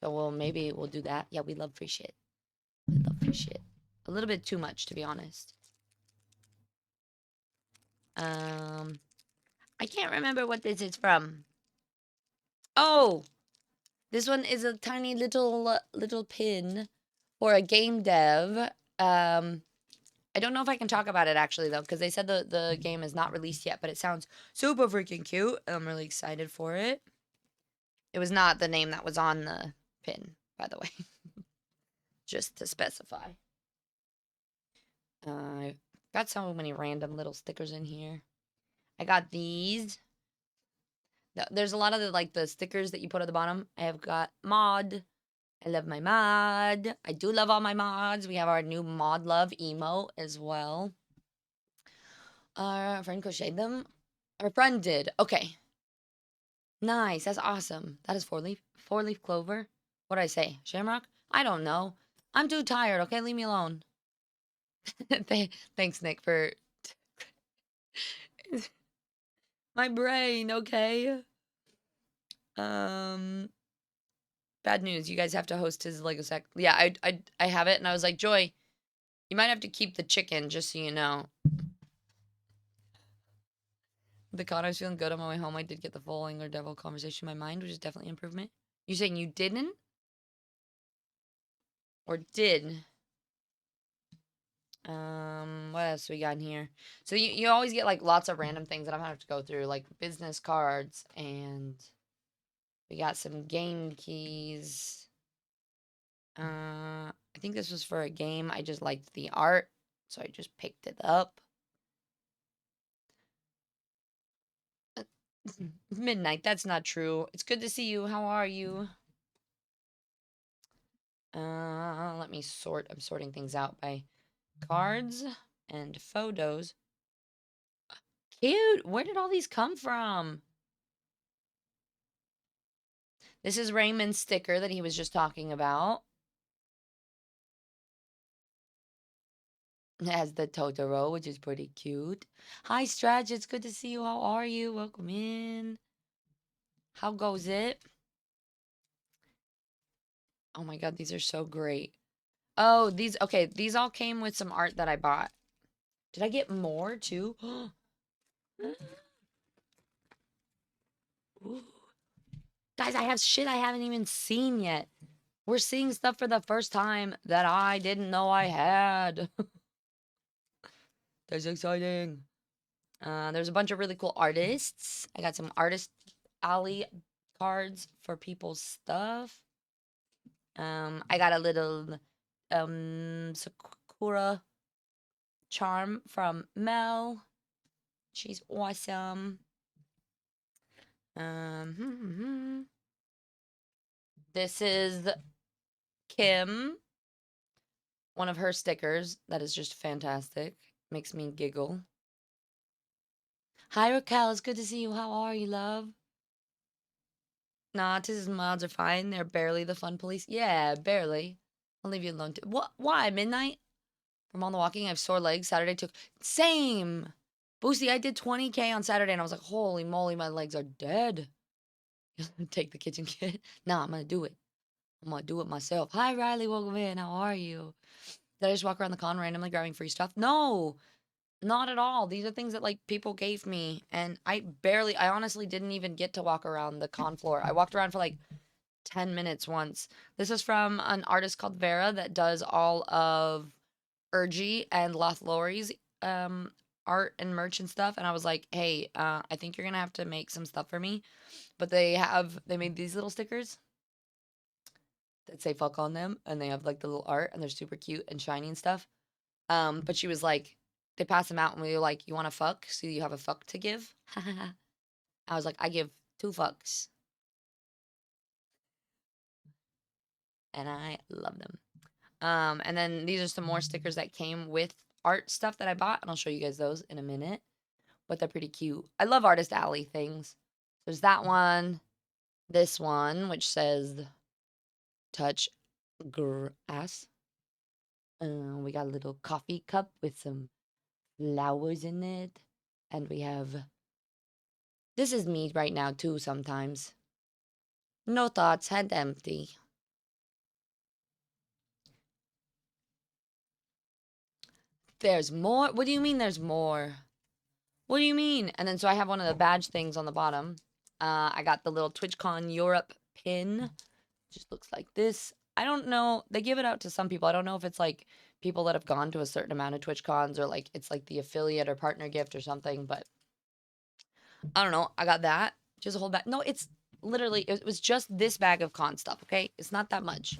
S2: So, maybe we'll do that. Yeah, we love free shit. We love free shit. A little bit too much, to be honest. I can't remember what this is from. Oh, this one is a tiny little pin for a game dev. I don't know if I can talk about it actually though, because they said the game is not released yet, but it sounds super freaking cute. I'm really excited for it. It was not the name that was on the pin, by the way. Just to specify. I got so many random little stickers in here. I got these. There's a lot of the stickers that you put at the bottom. I have got mod. I love my mod. I do love all my mods. We have our new mod love emo as well. Our friend crocheted them. Our friend did. Okay. Nice. That's awesome. That is four leaf clover. What did I say? Shamrock? I don't know. I'm too tired. Okay, leave me alone. Thanks, Nick, for my brain. Okay. Um, Bad news. You guys have to host his Lego set. Yeah, I have it, and I was like, Joy, you might have to keep the chicken, just so you know. The con I was feeling good on my way home. I did get the full Angler Devil conversation in my mind, which is definitely improvement. You saying you didn't or did? What else we got in here? So you always get like lots of random things that I'm gonna have to go through, like business cards, and we got some game keys. I think this was for a game. I just liked the art, so I just picked it up. Midnight, that's not true. It's good to see you. How are you? Let me sort. I'm sorting things out by cards and photos. Cute. Where did all these come from? This is Raymond's sticker that he was just talking about. It has the Totoro, which is pretty cute. Hi, Stretch. It's good to see you. How are you? Welcome in. How goes it? Oh my God, these are so great. Oh, okay, these all came with some art that I bought. Did I get more too? Ooh. Guys, I have shit I haven't even seen yet. We're seeing stuff for the first time that I didn't know I had. That's exciting. There's a bunch of really cool artists. I got some artist alley cards for people's stuff. I got a little Sakura charm from Mel. She's awesome. Um, this is Kim, one of her stickers that is just fantastic. Makes me giggle. Hi Raquel, it's good to see you. How are you, love? Nah, Tiz's mods are fine. They're barely the fun police. Yeah, barely. I'll leave you alone too. What? Why? Midnight? From on the walking, I have sore legs. Saturday took same. Boosty, I did 20K on Saturday and I was like, holy moly, my legs are dead. Take the kitchen kit. Nah, I'm gonna do it. I'm gonna do it myself. Hi Riley, welcome in. How are you? Did I just walk around the con randomly grabbing free stuff? No, not at all. These are things that like people gave me, and I honestly didn't even get to walk around the con floor. I walked around for like 10 minutes once. This is from an artist called Vera that does all of Urgy and Lothlori's art and merch and stuff. And I was like, hey, I think you're gonna have to make some stuff for me. But they made these little stickers that say fuck on them, and they have like the little art, and they're super cute and shiny and stuff. But she was like, they pass them out, and we were like, you want to fuck? So you have a fuck to give? I was like, I give 2 fucks, and I love them. And then these are some more stickers that came with art stuff that I bought, and I'll show you guys those in a minute. But they're pretty cute. I love Artist Alley things. There's that one, this one, which says touch grass. We got a little coffee cup with some flowers in it. And we have, this is me right now too sometimes. No thoughts, head empty. There's more? What do you mean there's more? What do you mean? And then so I have one of the badge things on the bottom. I got the little TwitchCon Europe pin. Just looks like this. I don't know. They give it out to some people. I don't know if it's like people that have gone to a certain amount of TwitchCons or like it's like the affiliate or partner gift or something, but I don't know. I got that. Just a whole bag. No, it's literally it was just this bag of con stuff, okay? It's not that much.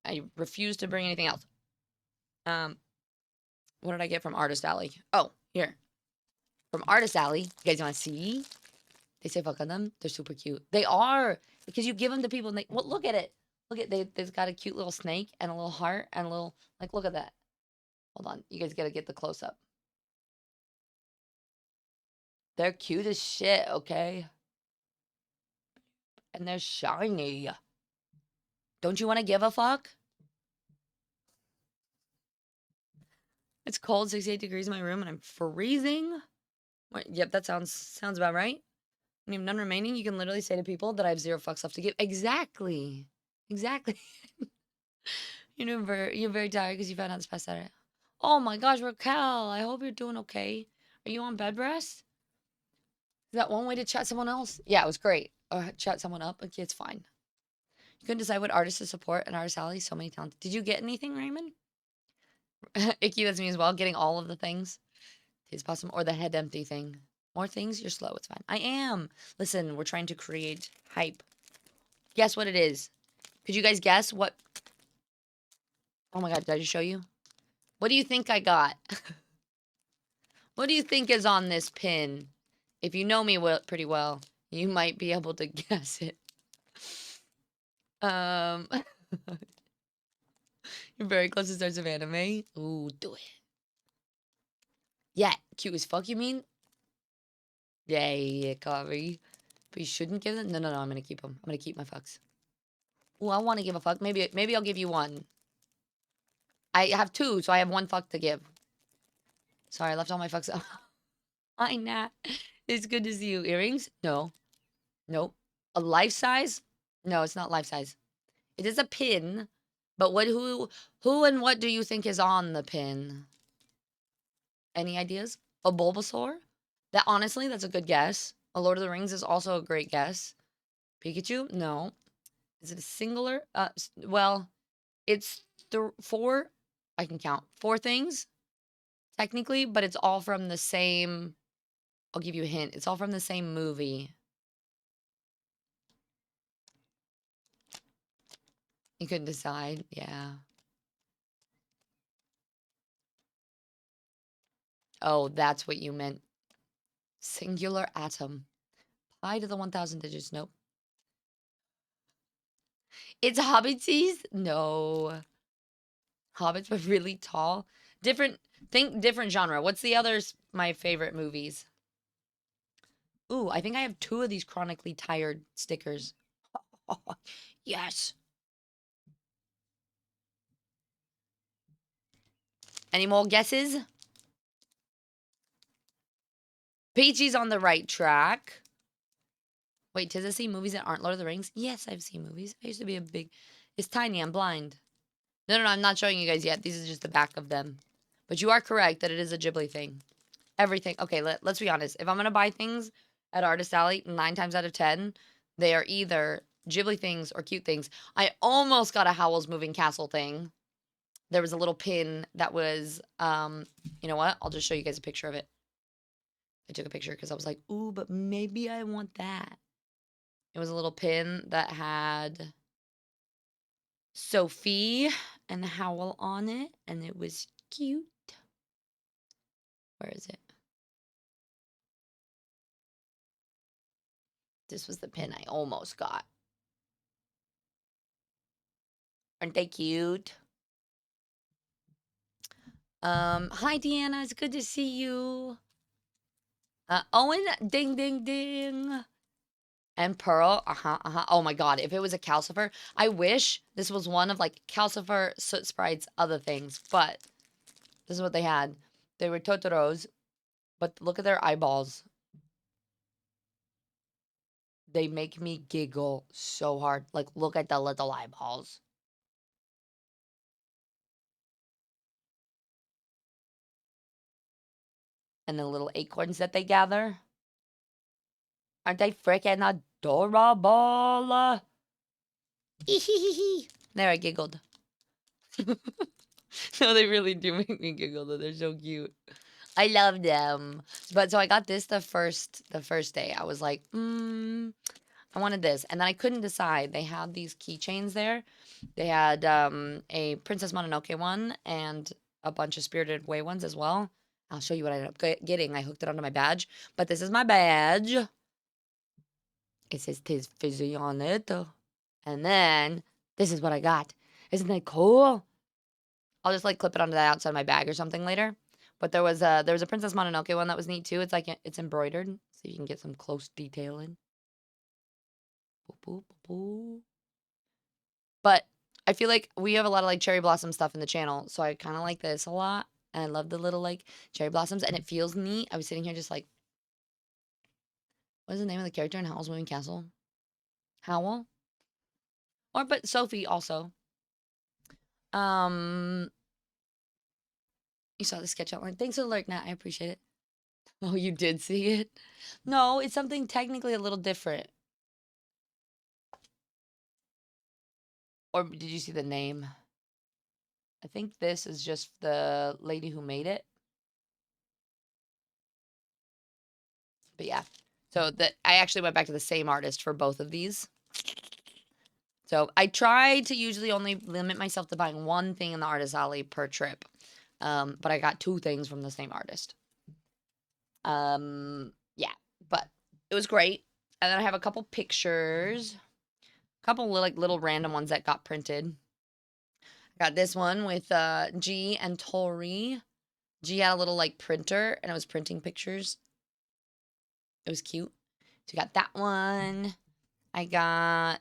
S2: I refuse to bring anything else. Um what did I get from Artist Alley? Oh, here. From Artist Alley. You guys want to see? They say fuck on them. They're super cute. They are because you give them to people and they well look at it. Look at they've got a cute little snake and a little heart and a little like look at that. Hold on, you guys gotta get the close up. They're cute as shit, okay? And they're shiny. Don't you want to give a fuck? It's cold, 68 degrees in my room, and I'm freezing. What? Yep, that sounds about right. And you have none remaining. You can literally say to people that I have 0 fucks left to give. Exactly. Exactly. You're very tired because you found out this past Saturday. Oh my gosh, Raquel, I hope you're doing okay. Are you on bed rest? Is that one way to chat someone else? Yeah, it was great. Chat someone up. Okay, it's fine. You couldn't decide what artist to support and artist alley. So many talents. Did you get anything, Raymond? Icky, that's me as well. Getting all of the things. It's possible. Or the head empty thing. More things? You're slow. It's fine. I am. Listen, we're trying to create hype. Guess what it is? Could you guys guess what? Oh my God, did I just show you? What do you think I got? What do you think is on this pin? If you know me pretty well, you might be able to guess it. Um, you're very close to stars of anime. Ooh, do it. Yeah, cute as fuck, you mean? Yeah, yeah, Kari. But you shouldn't give them? No, no, no, I'm gonna keep them. I'm gonna keep my fucks. Ooh, I want to give a fuck. Maybe I'll give you one. I have two, so I have one fuck to give. Sorry, I left all my fucks out. Hi, Nat. It's good to see you. Earrings? No. Nope. A life size? No, it's not life size. It is a pin, but who and what do you think is on the pin? Any ideas? A Bulbasaur? That honestly, that's a good guess. A Lord of the Rings is also a great guess. Pikachu? No. Is it a singular? Well, it's four. I can count four things technically, but it's all from the same. I'll give you a hint. It's all from the same movie. You couldn't decide. Yeah. Oh, that's what you meant. Singular atom. Pi to the 1,000 digits. Nope. It's Hobbities? No. Hobbits, but really tall. Different, think different genre. What's the others? My favorite movies. Ooh, I think I have two of these chronically tired stickers. Yes. Any more guesses? Peachy's on the right track. Wait, does it see movies that aren't Lord of the Rings? Yes, I've seen movies. I used to be a big. It's tiny. I'm blind. No, no, no. I'm not showing you guys yet. These are just the back of them. But you are correct that it is a Ghibli thing. Everything. Okay, let's be honest. If I'm gonna buy things at Artist Alley, 9 times out of 10, they are either Ghibli things or cute things. I almost got a Howl's Moving Castle thing. There was a little pin that was, you know what? I'll just show you guys a picture of it. I took a picture because I was like, ooh, but maybe I want that. It was a little pin that had Sophie and Howl on it, and it was cute. Where is it? This was the pin I almost got. Aren't they cute? Hi Deanna, it's good to see you. Owen, ding ding ding. And Pearl, uh-huh, uh-huh. Oh my god, if it was a Calcifer, I wish this was one of like Calcifer, Soot Sprite's other things, but this is what they had. They were Totoros, but look at their eyeballs. They make me giggle so hard. Like, look at the little eyeballs. And the little acorns that they gather. Aren't they freaking adorable? There, I giggled. No, they really do make me giggle though. They're so cute. I love them. But so I got this the first day. I was like, I wanted this. And then I couldn't decide. They had these keychains there. They had a Princess Mononoke one and a bunch of Spirited Away ones as well. I'll show you what I ended up getting. I hooked it onto my badge. But this is my badge. It says Tis Fizzy on it. And then this is what I got. Isn't that cool? I'll just like clip it onto the outside of my bag or something later. But there was a Princess Mononoke one that was neat too. It's like it's embroidered, so you can get some close detailing. Boop, boop, boop, boop. But I feel like we have a lot of like cherry blossom stuff in the channel, so I kind of like this a lot. And I love the little like cherry blossoms, and it feels neat. I was sitting here just like, what is the name of the character in Howl's Moving Castle? Howl, or but Sophie also. Um, you saw the sketch outline. Thanks for the alert, Nat. I appreciate it. Oh, you did see it? No, it's something technically a little different. Or did you see the name? I think this is just the lady who made it. But yeah. So that I actually went back to the same artist for both of these. So I try to usually only limit myself to buying one thing in the artist alley per trip. But I got two things from the same artist. Yeah, but it was great. And then I have a couple pictures, a couple like little random ones that got printed. I got this one with G and Tori. G had a little like printer and it was printing pictures. It was cute. So I got that one. I got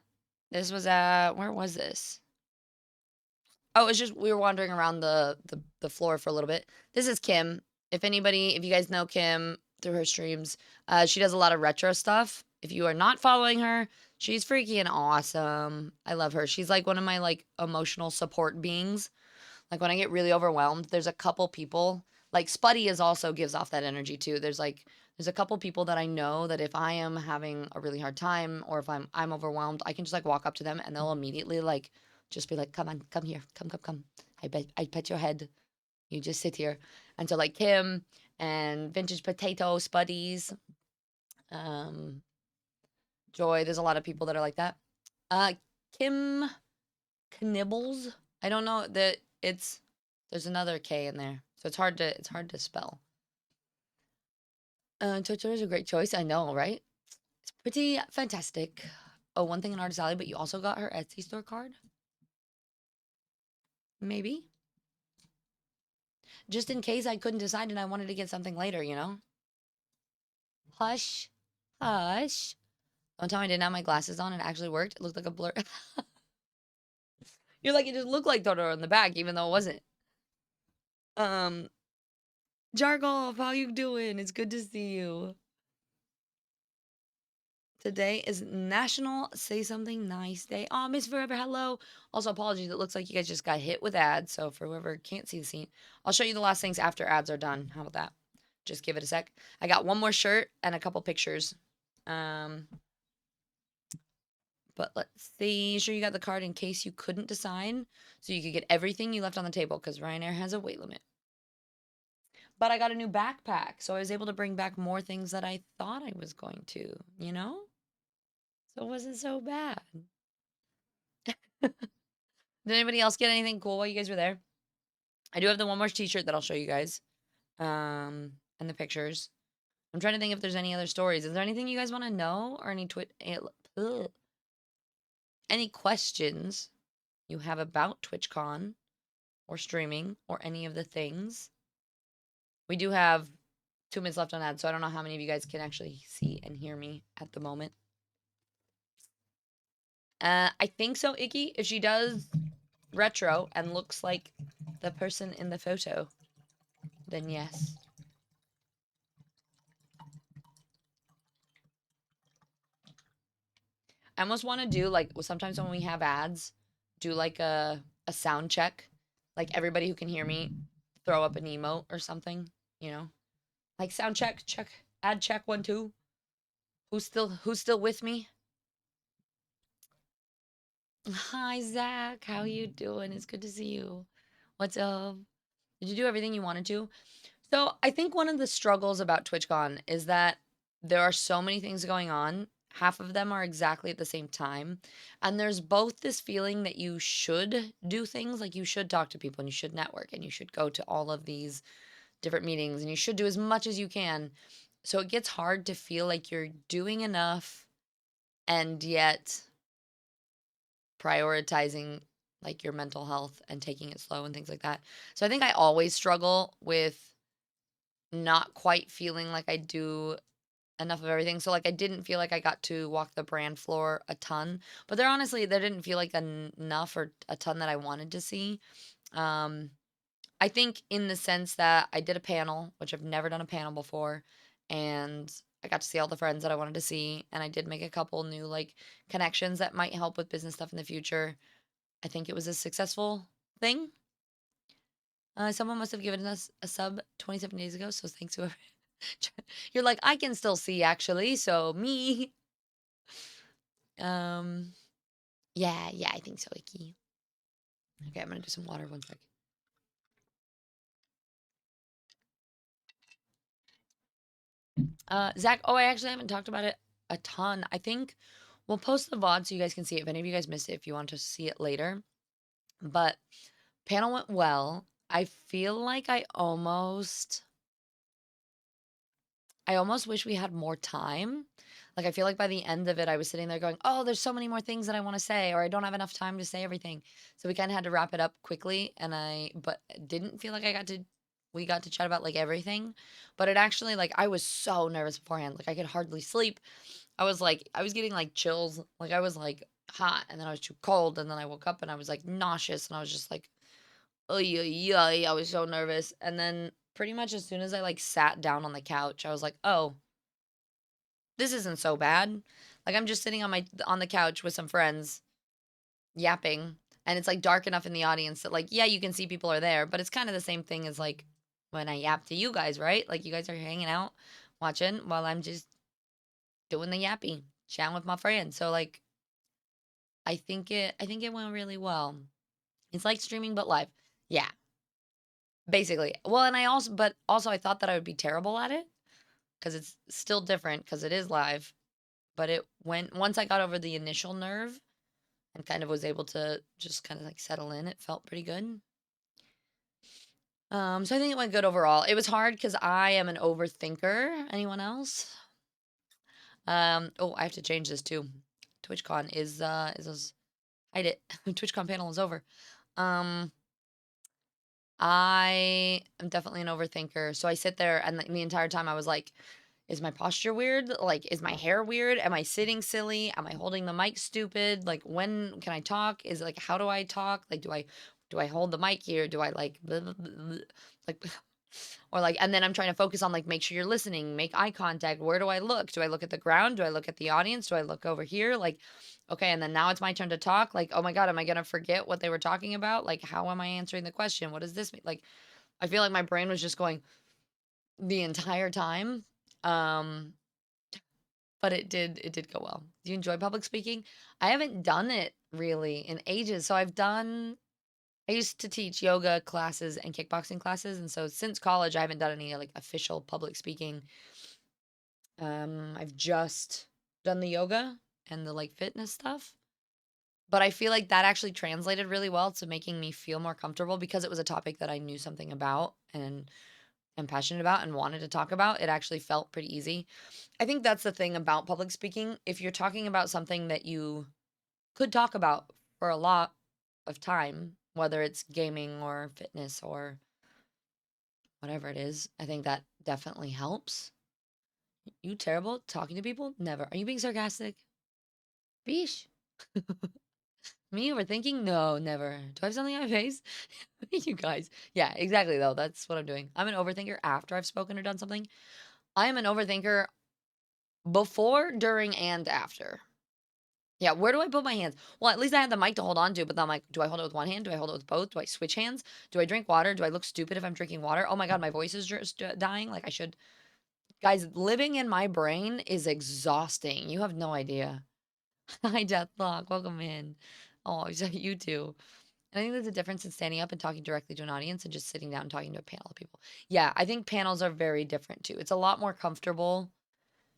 S2: this was at where was this? Oh, it's just we were wandering around the floor for a little bit. This is Kim. If you guys know Kim through her streams, she does a lot of retro stuff. If you are not following her, she's freaking awesome. I love her. She's like one of my like emotional support beings. Like when I get really overwhelmed, there's a couple people like Spuddy is also gives off that energy too. There's a couple people that I know that if I am having a really hard time or if I'm overwhelmed, I can just like walk up to them and they'll immediately like just be like, "Come on, come here. Come. I pet your head. You just sit here." And so like Kim and Vintage Potato Spuddies, um Joy, there's a lot of people that are like that. Uh Kim Knibbles. I don't know that it's there's another K in there. So it's hard to spell. Twitter is a great choice. I know, right? It's pretty fantastic. Oh, one thing in Artist Alley, but you also got her Etsy store card? Maybe. Just in case I couldn't decide and I wanted to get something later, you know? Hush. Hush. One time I didn't have my glasses on and it actually worked. It looked like a blur. You're like, it just looked like Totoro in the back, even though it wasn't. Um, Jargolf, how you doing? It's good to see you. Today is National Say Something Nice Day. Oh, Miss Forever, hello. Also, apologies. It looks like you guys just got hit with ads. So, for whoever can't see the scene, I'll show you the last things after ads are done. How about that? Just give it a sec. I got one more shirt and a couple pictures. Um, but let's see. Sure, you got the card in case you couldn't decide. So, you could get everything you left on the table because Ryanair has a weight limit. But I got a new backpack. So, I was able to bring back more things that I thought I was going to, you know? So, it wasn't so bad. Did anybody else get anything cool while you guys were there? I do have the one more t-shirt that I'll show you guys. And the pictures. I'm trying to think if there's any other stories. Is there anything you guys want to know or any questions you have about TwitchCon or streaming or any of the things? We do have 2 minutes left on ad, so I don't know how many of you guys can actually see and hear me at the moment. I think so, Icky. If she does retro and looks like the person in the photo, then yes. I almost want to do like sometimes when we have ads, do like a sound check, like everybody who can hear me throw up an emote or something, you know, like sound check, check, ad check 1 2. Who's still with me? Hi Zach, how you doing? It's good to see you. What's up? Did you do everything you wanted to? So I think one of the struggles about TwitchCon is that there are so many things going on. Half of them are exactly at the same time. And there's both this feeling that you should do things, like you should talk to people and you should network and you should go to all of these different meetings and you should do as much as you can. So it gets hard to feel like you're doing enough and yet prioritizing like your mental health and taking it slow and things like that. So I think I always struggle with not quite feeling like I do enough of everything. So like I didn't feel like I got to walk the brand floor a ton, but there didn't feel like enough or a ton that I wanted to see. Um I think in the sense that I did a panel, which I've never done a panel before, and I got to see all the friends that I wanted to see, and I did make a couple new like connections that might help with business stuff in the future. I think it was a successful thing. Someone must have given us a sub 27 days ago, so thanks whoever. You're like, I can still see actually, so me. Um, yeah, yeah, I think so, Icky. Okay, I'm gonna do some water one sec. Zach, oh, I actually haven't talked about it a ton. I think we'll post the VOD so you guys can see it if any of you guys missed it, if you want to see it later. But panel went well. I feel like I almost wish we had more time. Like, I feel like by the end of it, I was sitting there going, oh, there's so many more things that I want to say, or I don't have enough time to say everything. So we kind of had to wrap it up quickly. But didn't feel like we got to chat about like everything. But it actually, like, I was so nervous beforehand. Like, I could hardly sleep. I was getting like chills. Like, I was like hot, and then I was too cold. And then I woke up and I was like nauseous. And I was just like, oh, yeah, I was so nervous. And then pretty much as soon as I like sat down on the couch, I was like, oh, this isn't so bad. Like, I'm just sitting on the couch with some friends yapping, and it's like dark enough in the audience that like, yeah, you can see people are there, but it's kind of the same thing as like when I yap to you guys, right? Like, you guys are hanging out watching while I'm just doing the yapping, chatting with my friends. So like, I think it went really well. It's like streaming but live. Yeah, basically. Well, and I thought that I would be terrible at it because it's still different because it is live. But it went once I got over the initial nerve and kind of was able to just kind of like settle in, it felt pretty good. So I think it went good overall. It was hard because I am an overthinker. Anyone else? Oh, I have to change this too. TwitchCon is hide it. TwitchCon panel is over. Um, I am definitely an overthinker. So I sit there and the entire time I was like, is my posture weird? Like, is my hair weird? Am I sitting silly? Am I holding the mic stupid? Like, when can I talk? Is like, how do I talk? Like, do I hold the mic here? Do I like, blah, blah, blah, blah, like, or like, and then I'm trying to focus on like, make sure you're listening, make eye contact. Where do I look? Do I look at the ground? Do I look at the audience? Do I look over here? Like, okay, and then now it's my turn to talk. Like, oh my God, am I gonna forget what they were talking about? Like, how am I answering the question? What does this mean? Like, I feel like my brain was just going the entire time. Um, but it did go well. Do you enjoy public speaking? I haven't done it really in ages. So I used to teach yoga classes and kickboxing classes, and so since college I haven't done any like official public speaking. I've just done the yoga and the like fitness stuff. But I feel like that actually translated really well to making me feel more comfortable because it was a topic that I knew something about and am passionate about and wanted to talk about. It actually felt pretty easy. I think that's the thing about public speaking. If you're talking about something that you could talk about for a lot of time, whether it's gaming or fitness or whatever it is, I think that definitely helps. You terrible talking to people? Never. Are you being sarcastic? Beesh. Me overthinking? No, never. Do I have something on my face? You guys. Yeah, exactly though. That's what I'm doing. I'm an overthinker after I've spoken or done something. I am an overthinker before, during, and after. Yeah, where do I put my hands? Well, at least I had the mic to hold on to, but then I'm like, do I hold it with one hand? Do I hold it with both? Do I switch hands? Do I drink water? Do I look stupid if I'm drinking water? Oh my God, my voice is just dying. Like, I should. Guys, living in my brain is exhausting. You have no idea. Hi, Deathlock. Welcome in. Oh, you too. And I think there's a difference in standing up and talking directly to an audience and just sitting down and talking to a panel of people. Yeah, I think panels are very different too. It's a lot more comfortable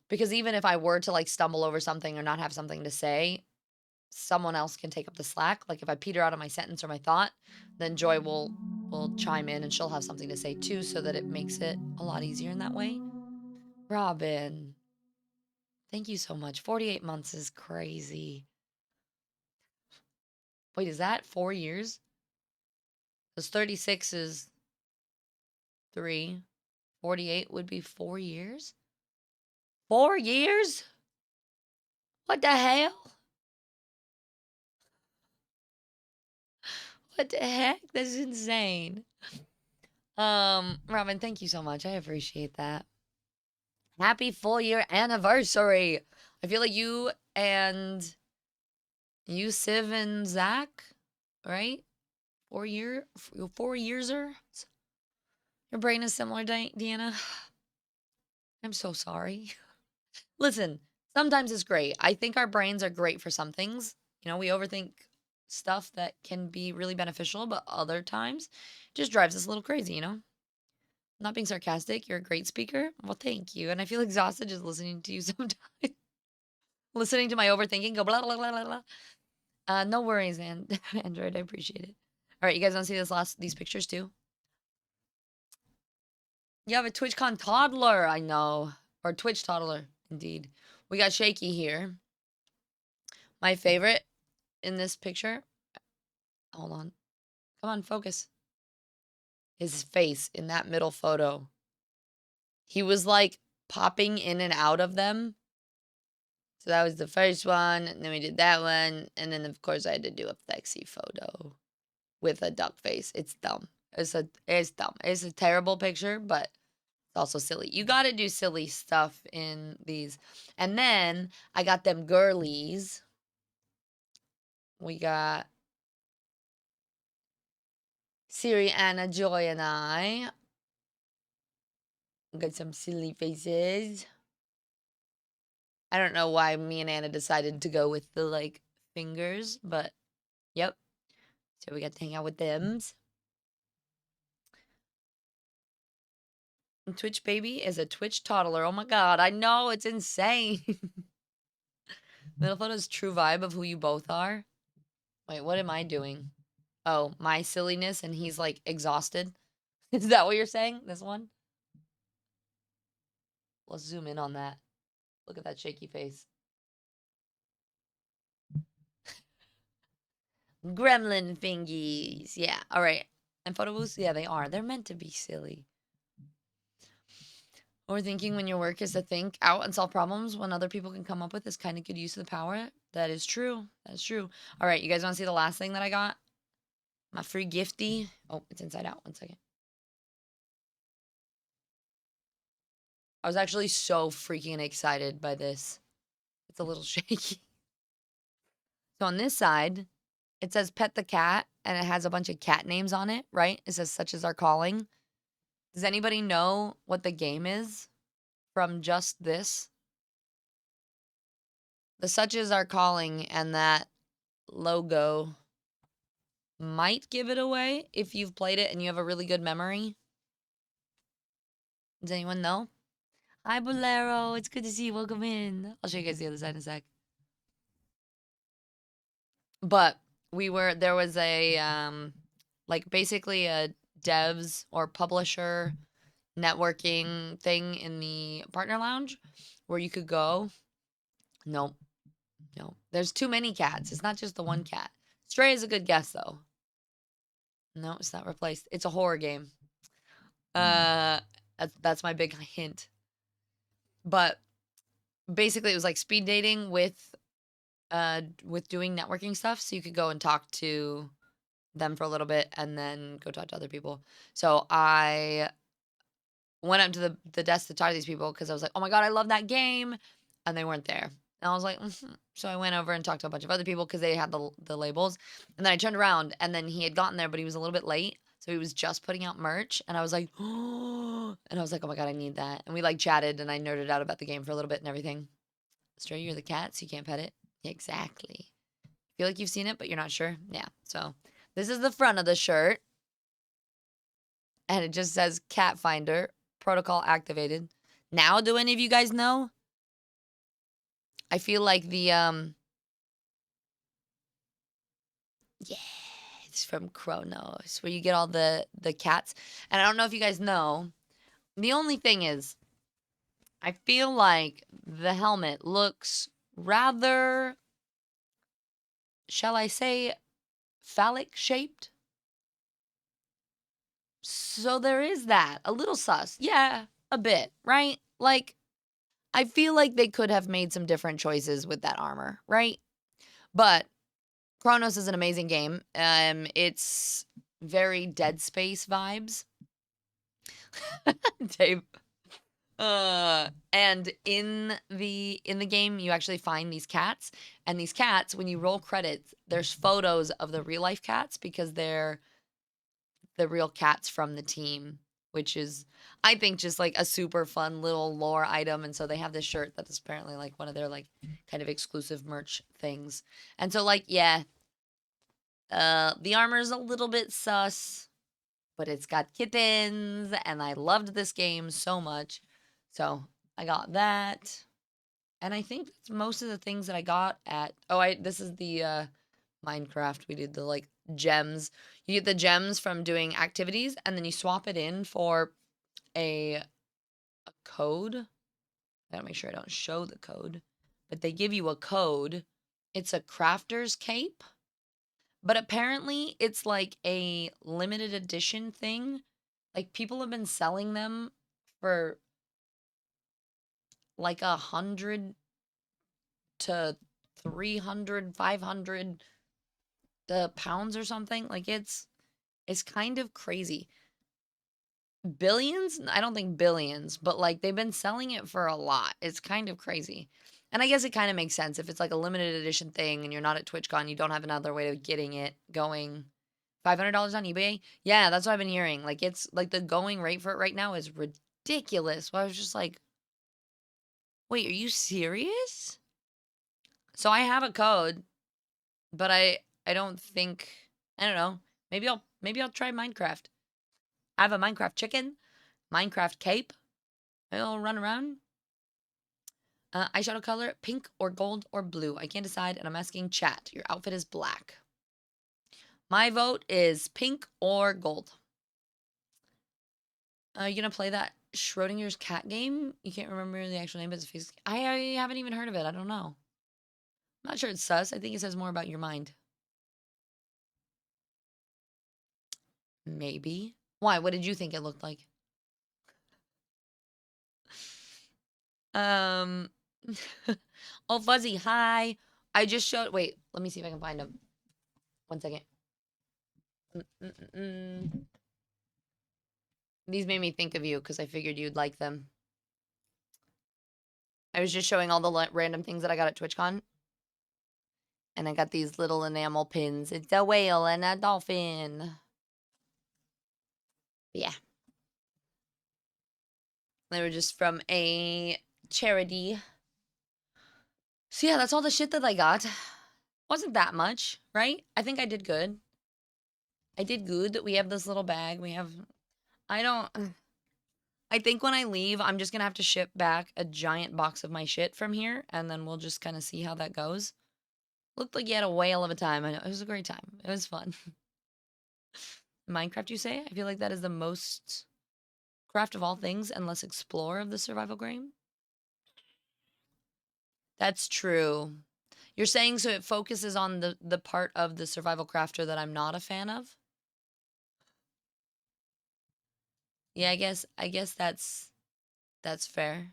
S2: because even if I were to like stumble over something or not have something to say, someone else can take up the slack. Like, if I peter out on my sentence or my thought, then Joy will chime in and she'll have something to say too, so that it makes it a lot easier in that way. Robin, thank you so much. 48 months is crazy. Wait, is that 4 years? Because 36 is 3. 48 would be 4 years? 4 years? What the hell? What the heck? That's insane. Robin, thank you so much. I appreciate that. Happy 4 year anniversary. I feel like you, Siv, and Zach, right? 4 yearser. Your brain is similar, Deanna. I'm so sorry. Listen, sometimes it's great. I think our brains are great for some things. You know, we overthink stuff that can be really beneficial, but other times just drives us a little crazy, you know? Not being sarcastic, you're a great speaker. Well, thank you. And I feel exhausted just listening to you sometimes. Listening to my overthinking go blah blah blah blah blah. No worries, and Android, I appreciate it. All right, you guys want to see these pictures too? You have a TwitchCon toddler, I know, or Twitch toddler, indeed. We got Shaky here. My favorite in this picture. Hold on, come on, focus. His face in that middle photo. He was like popping in and out of them. So that was the first one, and then we did that one, and then of course I had to do a sexy photo with a duck face. It's dumb. It's dumb. It's a terrible picture, but it's also silly. You got to do silly stuff in these. And then I got them girlies. We got Siri, Anna, Joy, and I. We got some silly faces. I don't know why me and Anna decided to go with the like fingers, but yep. So we got to hang out with them. And Twitch baby is a Twitch toddler. Oh my god, I know, it's insane. Middle photo's true vibe of who you both are. Wait, what am I doing? Oh, my silliness, and he's like exhausted. Is that what you're saying? This one? Let's zoom in on that. Look at that shaky face. Gremlin fingies. Yeah. All right. And photo booths, yeah, they are. They're meant to be silly. Overthinking when your work is to think out and solve problems when other people can come up with is kind of good use of the power. That is true. That's true. All right, you guys want to see the last thing that I got? My free gifty. Oh, it's inside out. One second. I was actually so freaking excited by this. It's a little shaky. So on this side, it says pet the cat and it has a bunch of cat names on it, right? It says such as our calling. Does anybody know what the game is from just this? The such as our calling and that logo might give it away if you've played it and you have a really good memory. Does anyone know? Hi, Bolero. It's good to see you. Welcome in. I'll show you guys the other side in a sec. But there was a, like basically a devs or publisher networking thing in the partner lounge where you could go. Nope. No. There's too many cats. It's not just the one cat. Stray is a good guess though. No, it's not replaced. It's a horror game. That's my big hint. But basically it was like speed dating with doing networking stuff, so you could go and talk to them for a little bit and then go talk to other people. So I went up to the desk to talk to these people because I was like, "Oh my god, I love that game," and they weren't there. And I was like, So I went over and talked to a bunch of other people because they had the labels. And then I turned around and then he had gotten there, but he was a little bit late. So he was just putting out merch. And I was like, oh, and I was like, oh my God, I need that. And we like chatted and I nerded out about the game for a little bit and everything. Stray, you're the cat, so you can't pet it. Exactly. Feel like you've seen it, but you're not sure. Yeah. So this is the front of the shirt. And it just says cat finder, protocol activated. Now, do any of you guys know? I feel like yeah, it's from Kronos, where you get all the cats. And I don't know if you guys know. The only thing is, I feel like the helmet looks rather, shall I say, phallic shaped. So there is that. A little sus. Yeah, a bit, right? Like, I feel like they could have made some different choices with that armor, right? But Chronos is an amazing game. It's very Dead Space vibes. Dave. And in the game, you actually find these cats, and these cats, when you roll credits, there's photos of the real life cats because they're the real cats from the team. which is, I think, just like a super fun little lore item. And so they have this shirt that is apparently like one of their like kind of exclusive merch things. And so like, yeah, the armor's a little bit sus, but it's got kittens, and I loved this game so much. So I got that. And I think that's most of the things that I got at, oh, I this is the Minecraft. We did the like gems. You get the gems from doing activities, and then you swap it in for a code. I gotta make sure I don't show the code, but they give you a code. It's a crafter's cape, but apparently it's like a limited edition thing. Like people have been selling them for like 100 to 300, 500 pounds or something. Like it's kind of crazy. Billions? I don't think billions, but like they've been selling it for a lot. It's kind of crazy. And I guess it kind of makes sense if it's like a limited edition thing and you're not at TwitchCon, you don't have another way of getting it going. $500 on eBay? Yeah, that's what I've been hearing. Like it's like the going rate for it right now is ridiculous. Well, I was just like, "Wait, are you serious?" So I have a code, but I don't think, I don't know. Maybe I'll try Minecraft. I have a Minecraft chicken, Minecraft cape. I'll run around. Eyeshadow color, pink or gold or blue. I can't decide, and I'm asking chat. Your outfit is black. My vote is pink or gold. You gonna play that Schrodinger's cat game? You can't remember the actual name, but it's I haven't even heard of it. I don't know. I'm not sure it's sus. I think it says more about your mind. Maybe. Why? What did you think it looked like? Um. Oh, Fuzzy, hi. I just showed. Wait, let me see if I can find him. One second. Mm-mm-mm. These made me think of you because I figured you'd like them. I was just showing all the random things that I got at TwitchCon, and I got these little enamel pins. It's a whale and a dolphin. Yeah, they were just from a charity. So yeah, that's all the shit that I got. Wasn't that much, right? I think I did good. I did good. We have this little bag. We have. I don't. I think when I leave, I'm just gonna have to ship back a giant box of my shit from here, and then we'll just kind of see how that goes. Looked like you had a whale of a time. I know it was a great time. It was fun. Minecraft, you say? I feel like that is the most craft of all things and less explore of the survival game. That's true. You're saying so it focuses on the part of the survival crafter that I'm not a fan of? Yeah, I guess that's fair.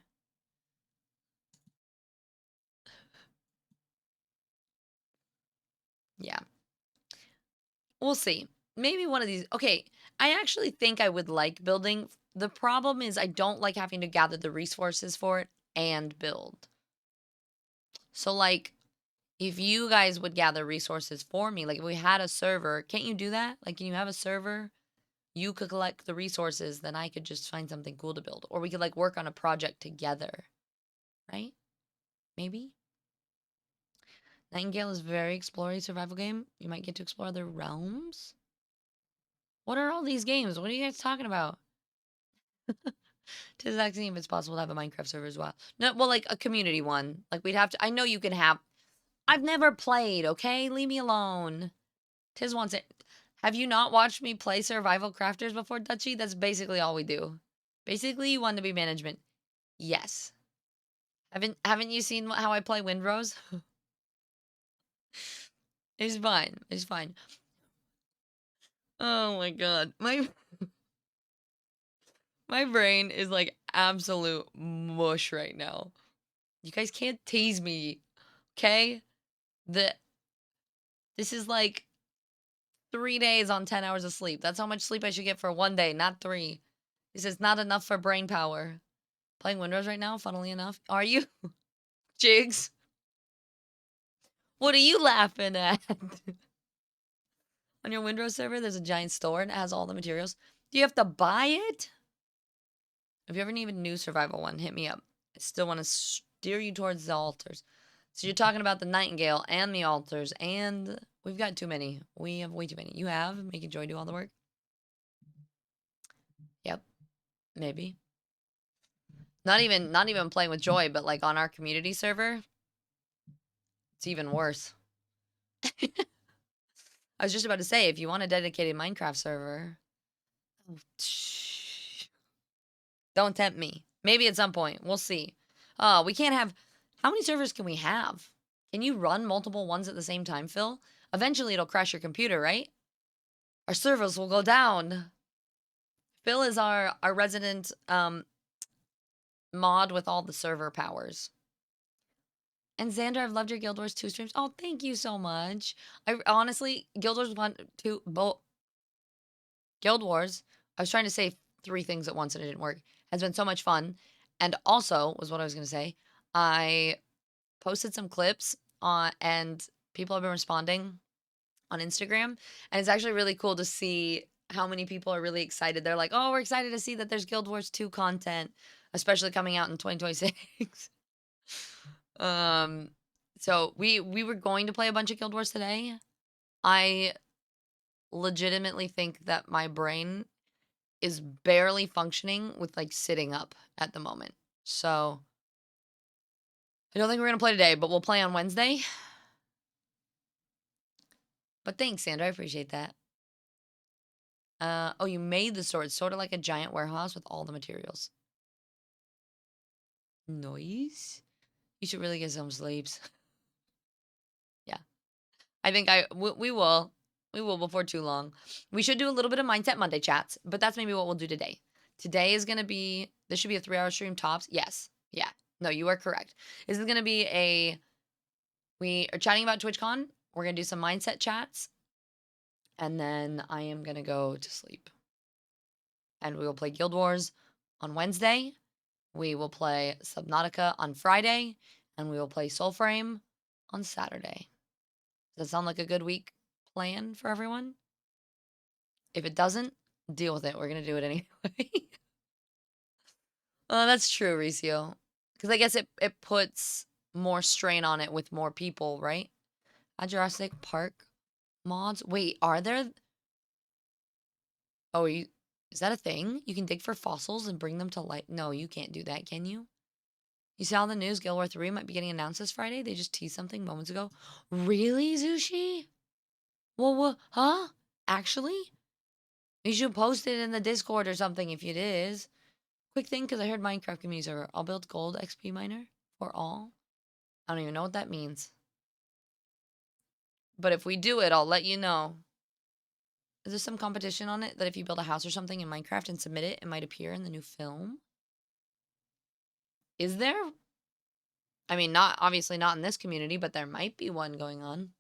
S2: Yeah. We'll see. Maybe one of these. Okay, I actually think I would like building. The problem is I don't like having to gather the resources for it and build. So like if you guys would gather resources for me, like if we had a server, can't you do that? Like, can you have a server? You could collect the resources, then I could just find something cool to build. Or we could like work on a project together, right? Maybe? Nightingale is a very exploring survival game. You might get to explore other realms. What are all these games? What are you guys talking about? Tis asking if it's possible to have a Minecraft server as well. No, well, like a community one. Like we'd have to. I know you can have. I've never played. Okay, leave me alone. Tiz wants it. Have you not watched me play Survival Crafters before, Dutchy? That's basically all we do. Basically, you want to be management. Yes. Haven't you seen how I play Windrose? It's fine. It's fine. Oh my god. My brain is like absolute mush right now. You guys can't tease me. Okay? The This is like 3 days on 10 hours of sleep. That's how much sleep I should get for one day, not three. This is not enough for brain power. Playing Windows right now, funnily enough. Are you? Jigs? What are you laughing at? On your Windows server, there's a giant store and it has all the materials. Do you have to buy it? If you ever need a new survival one, hit me up. I still want to steer you towards the altars. So you're talking about the Nightingale and the altars, and we've got too many. We have way too many. You have making Joy do all the work? Yep, maybe. Not even playing with Joy, but like on our community server, it's even worse. I was just about to say, if you want a dedicated Minecraft server, don't tempt me. Maybe at some point. We'll see. We can't have. How many servers can we have? Can you run multiple ones at the same time, Phil? Eventually it'll crash your computer, right? Our servers will go down. Phil is our resident mod with all the server powers. And Xander, I've loved your Guild Wars 2 streams. Oh, thank you so much. I honestly, Guild Wars 1, 2, both. Guild Wars, I was trying to say 3 things at once and it didn't work. Has been so much fun. And also, was what I was going to say, I posted some clips and people have been responding on Instagram. And it's actually really cool to see how many people are really excited. They're like, oh, we're excited to see that there's Guild Wars 2 content, especially coming out in 2026. So we were going to play a bunch of Guild Wars today. I legitimately think that my brain is barely functioning with like sitting up at the moment. So I don't think we're gonna play today, but we'll play on Wednesday. But thanks, Sandra. I appreciate that. Oh, you made the store. It's sort of like a giant warehouse with all the materials. Nice. You should really get some sleeps. Yeah. I think we will. We will before too long. We should do a little bit of Mindset Monday chats, but that's maybe what we'll do today. Today is going to be, this should be a 3-hour stream tops. Yes. Yeah. No, you are correct. This is going to be we are chatting about TwitchCon. We're going to do some mindset chats. And then I am going to go to sleep. And we will play Guild Wars on Wednesday. We will play Subnautica on Friday. And we will play Soulframe on Saturday. Does that sound like a good week plan for everyone? If it doesn't, deal with it. We're going to do it anyway. That's true, Ricio. Because I guess it puts more strain on it with more people, right? A Jurassic Park mods. Wait, are there? Oh, is that a thing? You can dig for fossils and bring them to life? No, you can't do that, can you? You saw the news Guild Wars 3 might be getting announced this Friday? They just teased something moments ago. Really, Zushi? Well, what? Huh? Actually? You should post it in the Discord or something if it is. Quick thing, because I heard Minecraft community server. I'll build gold XP miner for all. I don't even know what that means. But if we do it, I'll let you know. Is there some competition on it that if you build a house or something in Minecraft and submit it, it might appear in the new film? Is there? I mean, obviously not in this community, but there might be one going on.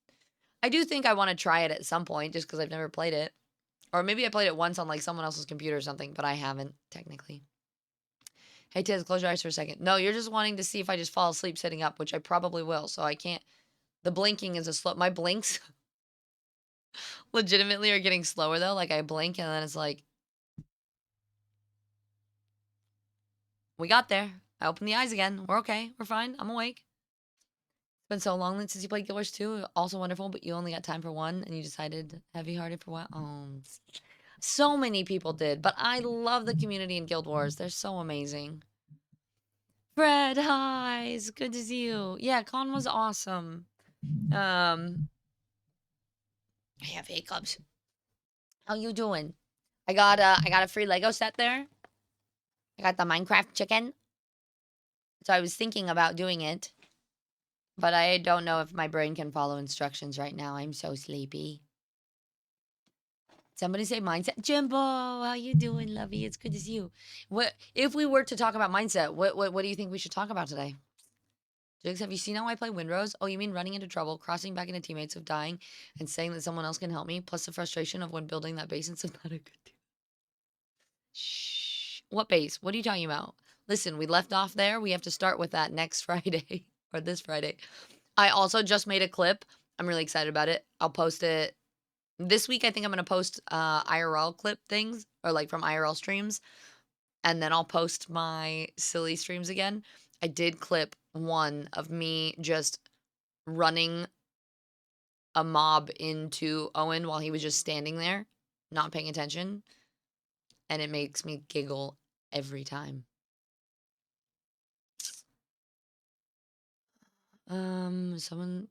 S2: I do think I want to try it at some point just because I've never played it. Or maybe I played it once on like someone else's computer or something, but I haven't technically. Hey, Tiz, close your eyes for a second. No, you're just wanting to see if I just fall asleep sitting up, which I probably will. So I can't. The blinking is a slow. My blinks legitimately are getting slower though. Like I blink and then it's like, we got there. I opened the eyes again. We're okay. We're fine. I'm awake. It's been so long since you played Guild Wars 2. Also wonderful, but you only got time for one and you decided heavy-hearted for what? Oh, so many people did, but I love the community in Guild Wars. They're so amazing. Fred, hi. It's good to see you. Yeah, con was awesome. I have hiccups. How you doing? I got a free Lego set there. I got the Minecraft chicken. So I was thinking about doing it, but I don't know if my brain can follow instructions right now. I'm so sleepy. Somebody say mindset. Jimbo, how you doing, lovey? It's good to see you. What if we were to talk about mindset? What do you think we should talk about today? Jigs, have you seen how I play Windrose? Oh, you mean running into trouble, crossing back into teammates of dying, and saying that someone else can help me, plus the frustration of when building that base and not a good deal. Shh. What base? What are you talking about? Listen, we left off there. We have to start with that next Friday or this Friday. I also just made a clip. I'm really excited about it. I'll post it this week. I think I'm going to post IRL clip things or like from IRL streams. and then I'll post my silly streams again. I did clip one of me just running a mob into Owen while he was just standing there, not paying attention, and it makes me giggle every time. Someone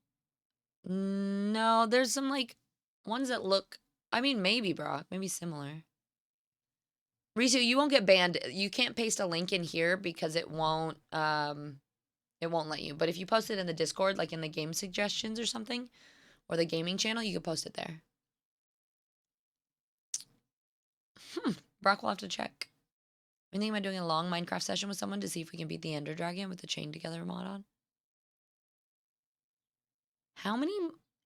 S2: no, there's some like ones that look I mean maybe, bro, maybe similar. Risu, you won't get banned. You can't paste a link in here because it won't let you. But if you post it in the Discord, like in the game suggestions or something, or the gaming channel, you can post it there. Brock will have to check. I'm thinking about doing a long Minecraft session with someone to see if we can beat the Ender Dragon with the chain together mod on. How many?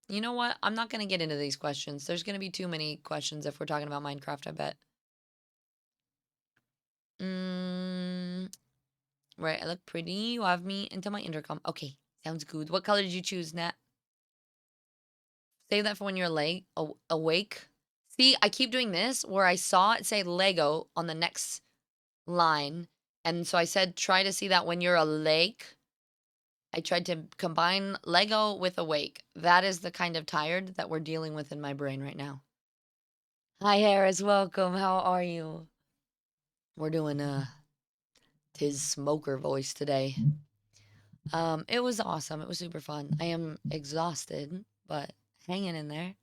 S2: You know what? I'm not going to get into these questions. There's going to be too many questions if we're talking about Minecraft, I bet. Right, I look pretty. You have me into my intercom. Okay, sounds good. What color did you choose, Nat? Save that for when you're awake. See, I keep doing this where I saw it say Lego on the next line. And so I said, try to see that when you're awake. I tried to combine Lego with awake. That is the kind of tired that we're dealing with in my brain right now. Hi, Harris. Welcome. How are you? We're doing Tis Smoker voice today. It was awesome. It was super fun. I am exhausted, but hanging in there.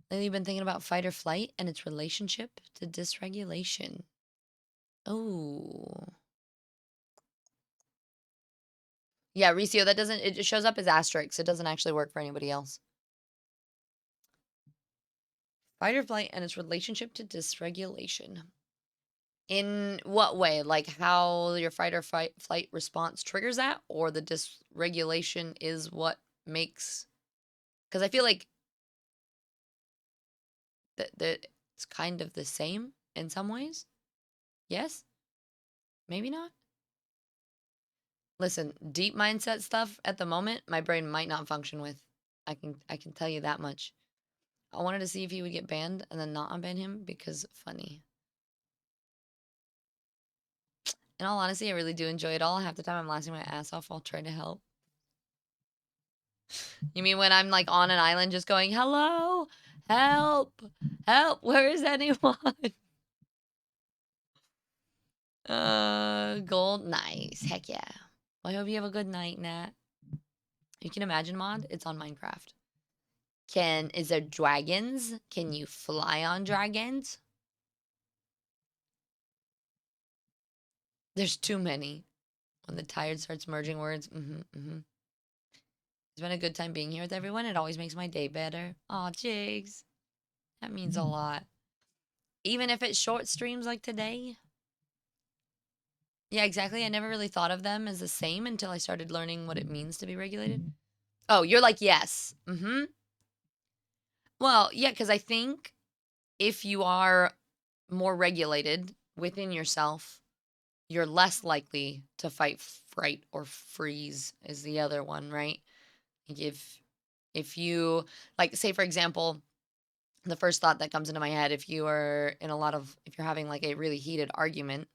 S2: Lately, you've been thinking about fight or flight and its relationship to dysregulation. Oh. Yeah, Ricio, that doesn't, it just shows up as asterisks. It doesn't actually work for anybody else. Fight or flight and its relationship to dysregulation. In what way? Like how your fight or flight response triggers that, or the dysregulation is what makes. Because I feel like that it's kind of the same in some ways. Yes? Maybe not? Listen, deep mindset stuff at the moment, my brain might not function with. I can tell you that much. I wanted to see if he would get banned and then not unban him because funny. In all honesty, I really do enjoy it all. Half the time I'm laughing my ass off while trying to help. You mean when I'm like on an island just going, hello, help, help, where is anyone? Gold, nice, heck yeah. Well, I hope you have a good night, Nat. You can imagine mod, it's on Minecraft. Is there dragons? Can you fly on dragons? There's too many. When the tired starts merging words, It's been a good time being here with everyone. It always makes my day better. Aw, Jigs. That means a lot. Even if it's short streams like today. Yeah, exactly. I never really thought of them as the same until I started learning what it means to be regulated. Oh, you're like, yes. Well, yeah, because I think if you are more regulated within yourself, you're less likely to fight, fright, or freeze is the other one, right? If you like, say for example, the first thought that comes into my head, if you're having like a really heated argument,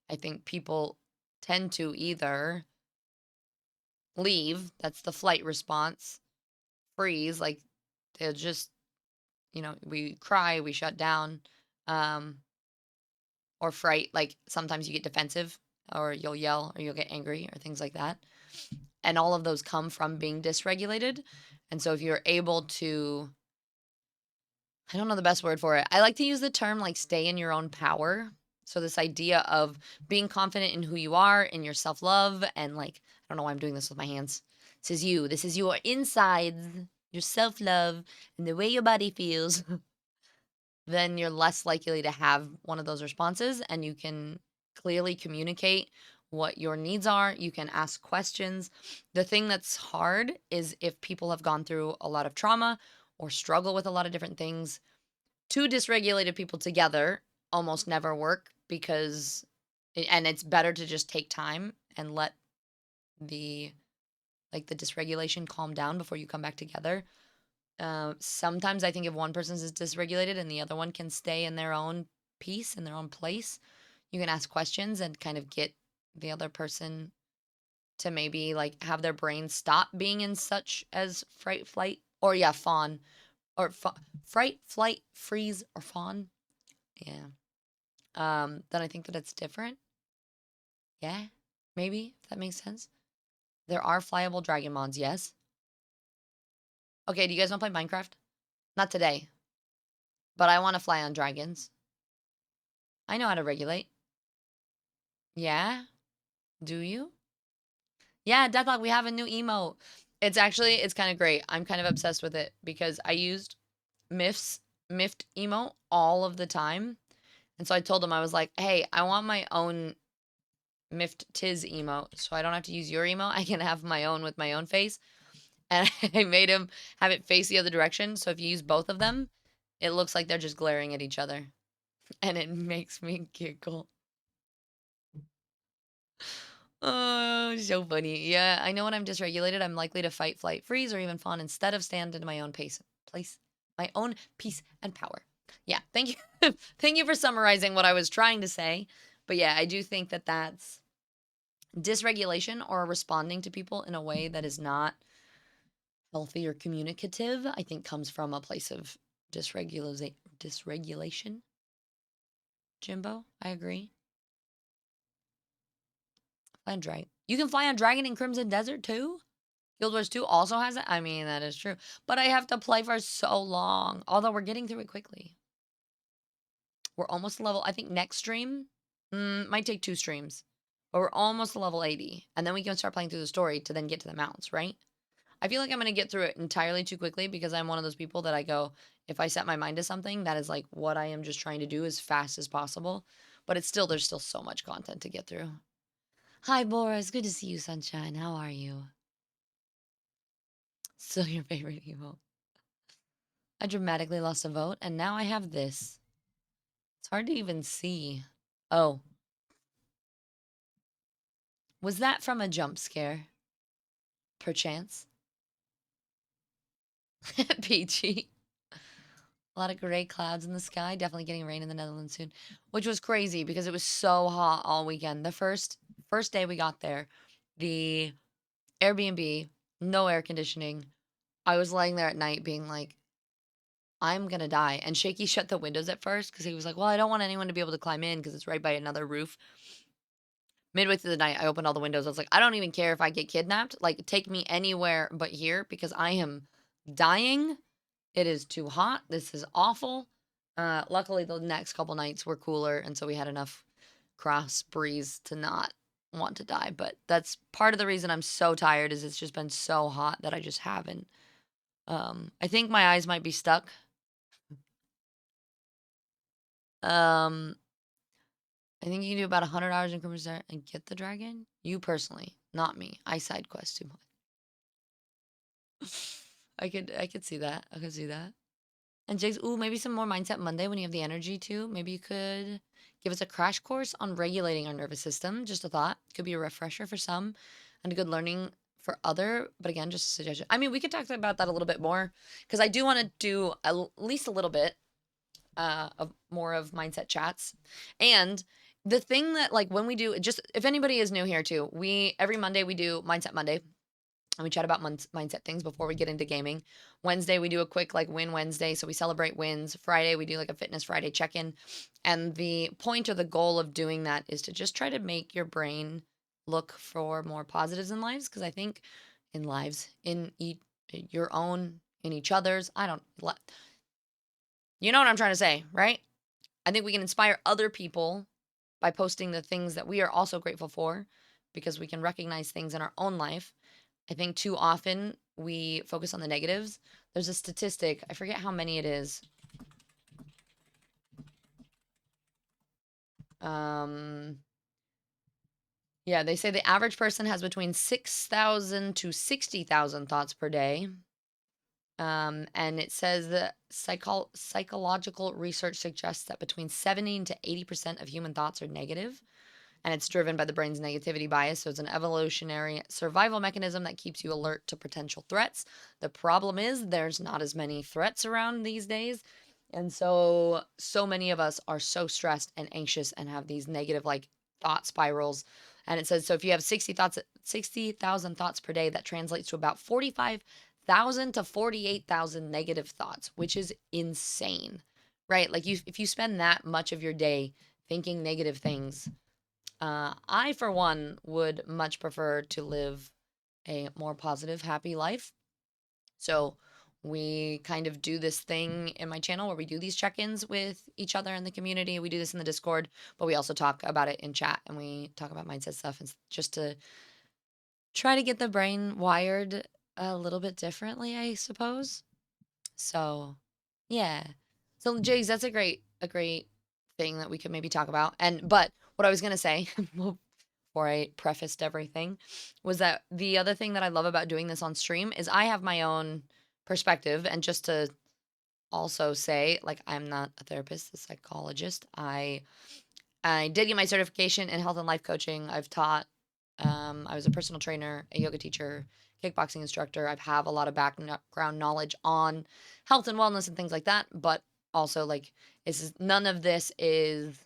S2: I think people tend to either leave, that's the flight response, freeze, like they'll just, we cry, we shut down, um, or fright, like sometimes you get defensive or you'll yell or you'll get angry or things like that. And all of those come from being dysregulated. And so if you're able to, I don't know the best word for it. I like to use the term like stay in your own power. So this idea of being confident in who you are, in your self-love, and like, I don't know why I'm doing this with my hands. This is your insides, your self-love, and the way your body feels. Then you're less likely to have one of those responses and you can clearly communicate what your needs are. You can ask questions. The thing that's hard is if people have gone through a lot of trauma or struggle with a lot of different things. Two dysregulated people together almost never work and it's better to just take time and let the the dysregulation calm down before you come back together. Sometimes I think if one person is dysregulated and the other one can stay in their own peace, in their own place, You can ask questions and kind of get the other person to maybe like have their brain stop being in such as fright, flight, or yeah, fawn, or fright, flight, freeze, or fawn. Yeah. Then I think that it's different. Yeah, maybe if that makes sense. There are flyable dragon mods, yes. Okay, do you guys want to play Minecraft? Not today, but I want to fly on dragons. I know how to regulate. Yeah, do you? Yeah, Deathlock, we have a new emote. It's kind of great. I'm kind of obsessed with it because I used Miff's Miffed emote all of the time. And so I told him, I was like, hey, I want my own Miffed Tiz emote. So I don't have to use your emote. I can have my own with my own face. And I made him have it face the other direction. So if you use both of them, it looks like they're just glaring at each other. And it makes me giggle. Oh, so funny. Yeah, I know when I'm dysregulated, I'm likely to fight, flight, freeze, or even fawn instead of stand into my own place, my own peace and power. Yeah, thank you. Thank you for summarizing what I was trying to say. But yeah, I do think that that's dysregulation or responding to people in a way that is not healthy or communicative. I think comes from a place of dysregulation. Jimbo, I agree. Fly on dragon. You can fly on dragon in Crimson Desert too. Guild Wars 2 also has it. I mean, that is true. But I have to play for so long. Although we're getting through it quickly. We're almost level. I think next stream might take 2 streams. But we're almost to level 80. And then we can start playing through the story to then get to the mounts, right? I feel like I'm going to get through it entirely too quickly because I'm one of those people that I go, if I set my mind to something, that is like what I am just trying to do as fast as possible. But there's still so much content to get through. Hi, Boris. Good to see you, Sunshine. How are you? Still your favorite emo. I dramatically lost a vote, and now I have this. It's hard to even see. Oh, was that from a jump scare? Perchance? Peachy. A lot of gray clouds in the sky. Definitely getting rain in the Netherlands soon. Which was crazy because it was so hot all weekend. The first day we got there, the Airbnb, no air conditioning. I was laying there at night being like, I'm gonna die. And Shaky shut the windows at first because he was like, well, I don't want anyone to be able to climb in because it's right by another roof. Midway through the night, I opened all the windows. I was like, I don't even care if I get kidnapped. Like, take me anywhere but here because I am dying. It is too hot. This is awful. Luckily, the next couple nights were cooler, and so we had enough cross breeze to not want to die. But that's part of the reason I'm so tired is it's just been so hot that I just haven't. I think my eyes might be stuck. Um, I think you can do about 100 hours in Crimson Desert and get the dragon. You personally, not me. I side quest too much. I could see that. I could see that. And Jake's, ooh, maybe some more Mindset Monday when you have the energy too. Maybe you could give us a crash course on regulating our nervous system. Just a thought. Could be a refresher for some and a good learning for other. But again, just a suggestion. I mean, we could talk about that a little bit more because I do want to do at least a little bit of more of mindset chats. And the thing that like when we do just if anybody is new here too, we every Monday we do Mindset Monday and we chat about mindset things before we get into gaming. Wednesday we do a quick like win Wednesday, so we celebrate wins. Friday we do like a fitness Friday check-in. And the point or the goal of doing that is to just try to make your brain look for more positives in lives because I think in lives in your own in each other's, I don't you know what I'm trying to say, right? I think we can inspire other people by posting the things that we are also grateful for because we can recognize things in our own life. I think too often we focus on the negatives. There's a statistic, I forget how many it is. Um, yeah, they say the average person has between 6,000 to 60,000 thoughts per day. And it says that psychological research suggests that between 70 to 80% of human thoughts are negative, and it's driven by the brain's negativity bias. So it's an evolutionary survival mechanism that keeps you alert to potential threats. The problem is there's not as many threats around these days. And so many of us are so stressed and anxious and have these negative like thought spirals. And it says so if you have 60,000 thoughts per day, that translates to about 45,000 to 48,000 negative thoughts, which is insane. Right? Like you if you spend that much of your day thinking negative things, I for one would much prefer to live a more positive, happy life. So we kind of do this thing in my channel where we do these check-ins with each other in the community. We do this in the Discord, but we also talk about it in chat and we talk about mindset stuff and just to try to get the brain wired a little bit differently, I suppose. So, yeah. So, Jigs, that's a great thing that we could maybe talk about. And but what I was gonna say before I prefaced everything was that the other thing that I love about doing this on stream is I have my own perspective, and just to also say, like, I'm not a therapist, a psychologist. I did get my certification in health and life coaching. I've taught. I was a personal trainer, a yoga teacher, kickboxing instructor. I have a lot of background knowledge on health and wellness and things like that. But also, like, none of this is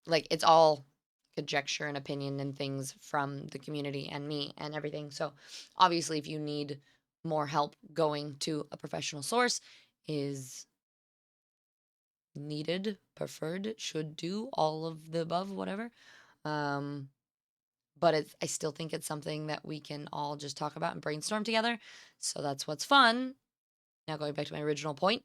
S2: like it's all conjecture and opinion and things from the community and me and everything. So, obviously, if you need more help, going to a professional source is needed, preferred, should do all of the above, whatever. Um, but I still think it's something that we can all just talk about and brainstorm together. So that's what's fun. Now, going back to my original point,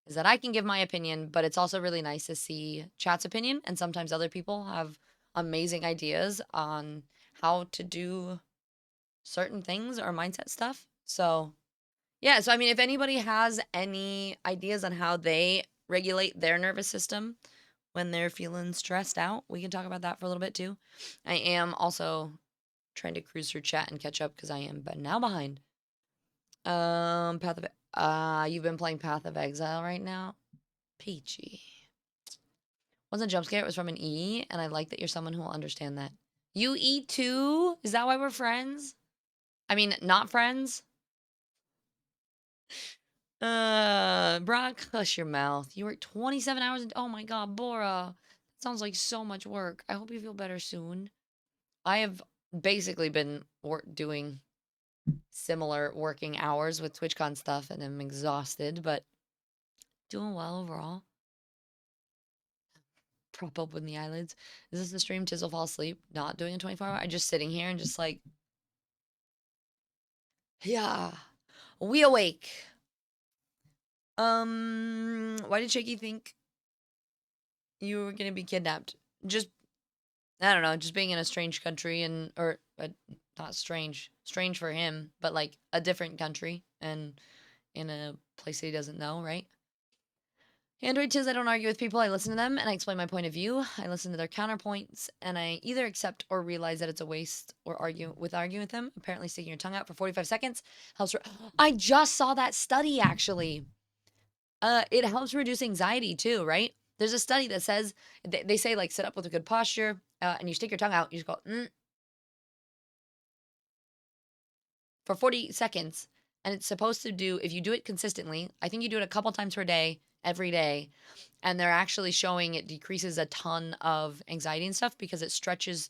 S2: is that I can give my opinion, but it's also really nice to see chat's opinion. And sometimes other people have amazing ideas on how to do certain things or mindset stuff. So, yeah. So, I mean, if anybody has any ideas on how they regulate their nervous system when they're feeling stressed out, we can talk about that for a little bit too. I am also trying to cruise through chat and catch up because I am but now behind. Path of you've been playing Path of Exile right now? Peachy. Wasn't a jump scare, it was from an E, and I like that you're someone who will understand that. You E too? Is that why we're friends? I mean, not friends? Brock, hush your mouth. You work 27 hours and oh my god, Bora. That sounds like so much work. I hope you feel better soon. I have basically been doing similar working hours with TwitchCon stuff and I'm exhausted, but doing well overall. Prop open the eyelids. Is this the stream? Tizzle fall asleep? Not doing a 24-hour? I'm just sitting here and just like, yeah, we awake. Why did Shaky think you were gonna be kidnapped? Just, I don't know, just being in a strange country and, or, not strange, strange for him, but like a different country and in a place that he doesn't know, right? Android says I don't argue with people, I listen to them and I explain my point of view. I listen to their counterpoints and I either accept or realize that it's a waste or arguing with them. Apparently sticking your tongue out for 45 seconds helps I just saw that study actually. It helps reduce anxiety too, right? There's a study that says they say like sit up with a good posture, and you stick your tongue out, you just go for 40 seconds and it's supposed to do if you do it consistently. I think you do it a couple times per day, every day, and they're actually showing it decreases a ton of anxiety and stuff because it stretches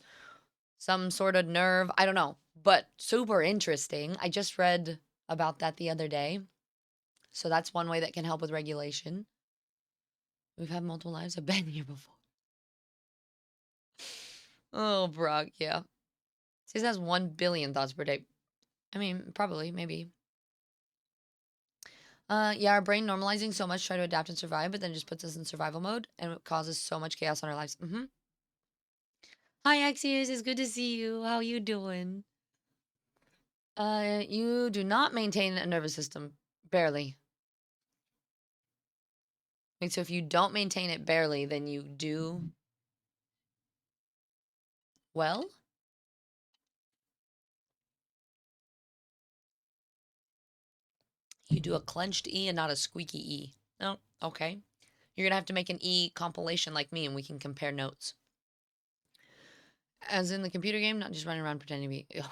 S2: some sort of nerve. I don't know, but super interesting. I just read about that the other day. So that's one way that can help with regulation. We've had multiple lives. I've been here before. Oh, Brock, yeah. Says has 1 billion thoughts per day. I mean, probably, maybe. Yeah, our brain normalizing so much, try to adapt and survive, but then just puts us in survival mode and it causes so much chaos in our lives. Hi, Axios. It's good to see you. How you doing? You do not maintain a nervous system. Barely. Wait, so if you don't maintain it barely, then you do well? You do a clenched E and not a squeaky E. No, okay. You're gonna have to make an E compilation like me and we can compare notes. As in the computer game, not just running around pretending to be. Ugh.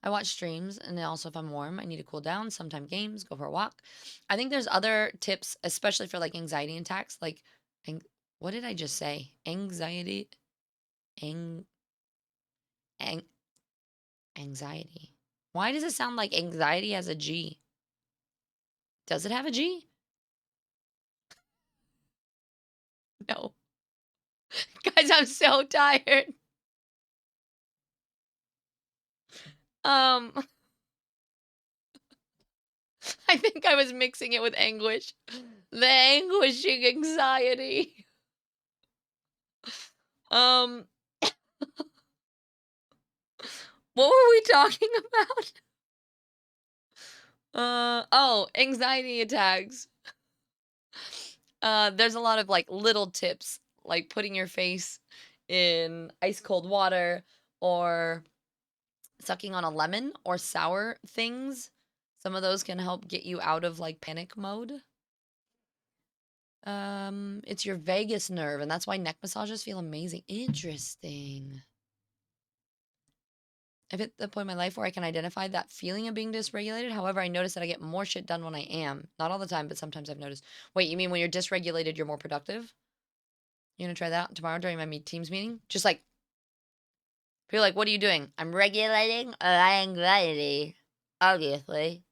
S2: I watch streams, and then also if I'm warm, I need to cool down. Sometime games, go for a walk. I think there's other tips, especially for like anxiety attacks. Like, ang- what did I just say? Anxiety, ang, ang, anxiety. Why does it sound like anxiety has a G? Does it have a G? No. Guys, I'm so tired. Um, I think I was mixing it with anguish. The anguishing anxiety. Um, what were we talking about? Oh, anxiety attacks. There's a lot of like little tips, like putting your face in ice cold water or sucking on a lemon or sour things. Some of those can help get you out of like panic mode. It's your vagus nerve, and that's why neck massages feel amazing. Interesting. I've hit the point in my life where I can identify that feeling of being dysregulated. However, I notice that I get more shit done when I am. Not all the time, but sometimes I've noticed. Wait, you mean when you're dysregulated, you're more productive? You gonna try that tomorrow during my Teams meeting? Just like, people like, what are you doing? I'm regulating anxiety, obviously.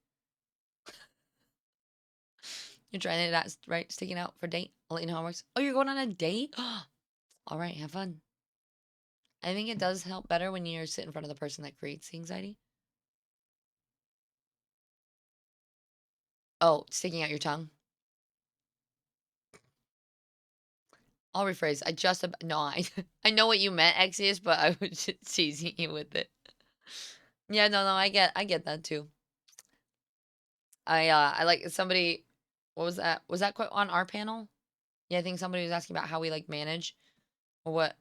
S2: You're trying it out, right? Sticking out for date. I'll let you know how it works. Oh, you're going on a date? All right, have fun. I think it does help better when you're sitting in front of the person that creates the anxiety. Oh, sticking out your tongue. I'll rephrase. I just no, I I know what you meant, Exius, but I was just teasing you with it. Yeah, no, I get that too. I like somebody. What was that? Was that quite on our panel? Yeah, I think somebody was asking about how we like manage or what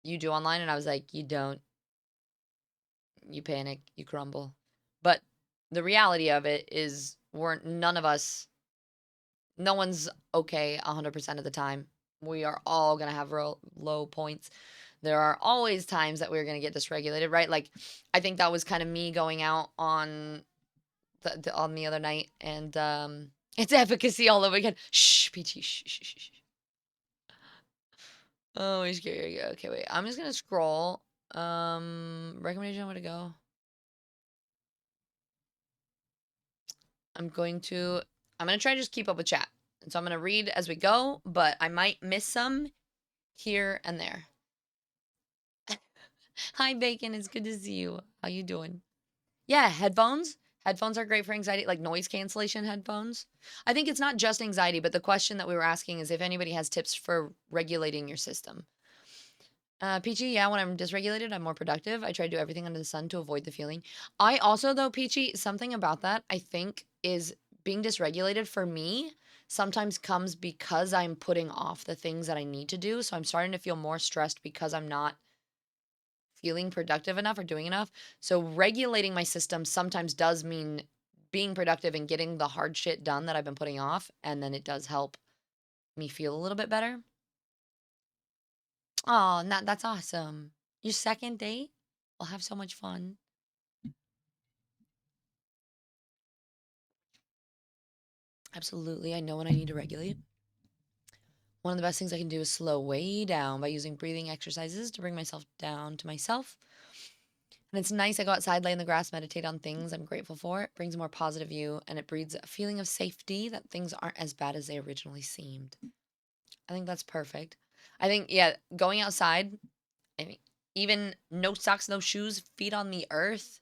S2: you do online, and I was like, you don't. You panic, you crumble. But the reality of it is, we're none of us. No one's okay 100% of the time. We are all gonna have real low points. There are always times that we're gonna get dysregulated, right? Like, I think that was kind of me going out on on the other night, and it's efficacy all over again. Shh, PT. Shh, shh, shh, shh. Oh, he's scary. Okay, wait. I'm just gonna scroll. Recommendation where to go. I'm going to. I'm gonna try to just keep up with chat, and so I'm gonna read as we go, but I might miss some here and there. Hi, Bacon. It's good to see you. How you doing? Yeah, headphones. Headphones are great for anxiety, like noise cancellation headphones. I think it's not just anxiety, but the question that we were asking is if anybody has tips for regulating your system. Peachy, yeah, when I'm dysregulated, I'm more productive. I try to do everything under the sun to avoid the feeling. I also, though, Peachy, something about that I think is being dysregulated for me sometimes comes because I'm putting off the things that I need to do. So I'm starting to feel more stressed because I'm not feeling productive enough or doing enough. So regulating my system sometimes does mean being productive and getting the hard shit done that I've been putting off. And then it does help me feel a little bit better. Oh, that's awesome. Your second date? We'll have so much fun. Absolutely. I know when I need to regulate. One of the best things I can do is slow way down by using breathing exercises to bring myself down to myself. And it's nice. I go outside, lay in the grass, meditate on things I'm grateful for. It brings a more positive view and it breeds a feeling of safety that things aren't as bad as they originally seemed. I think that's perfect. I think, yeah, going outside, I mean, even no socks, no shoes, feet on the earth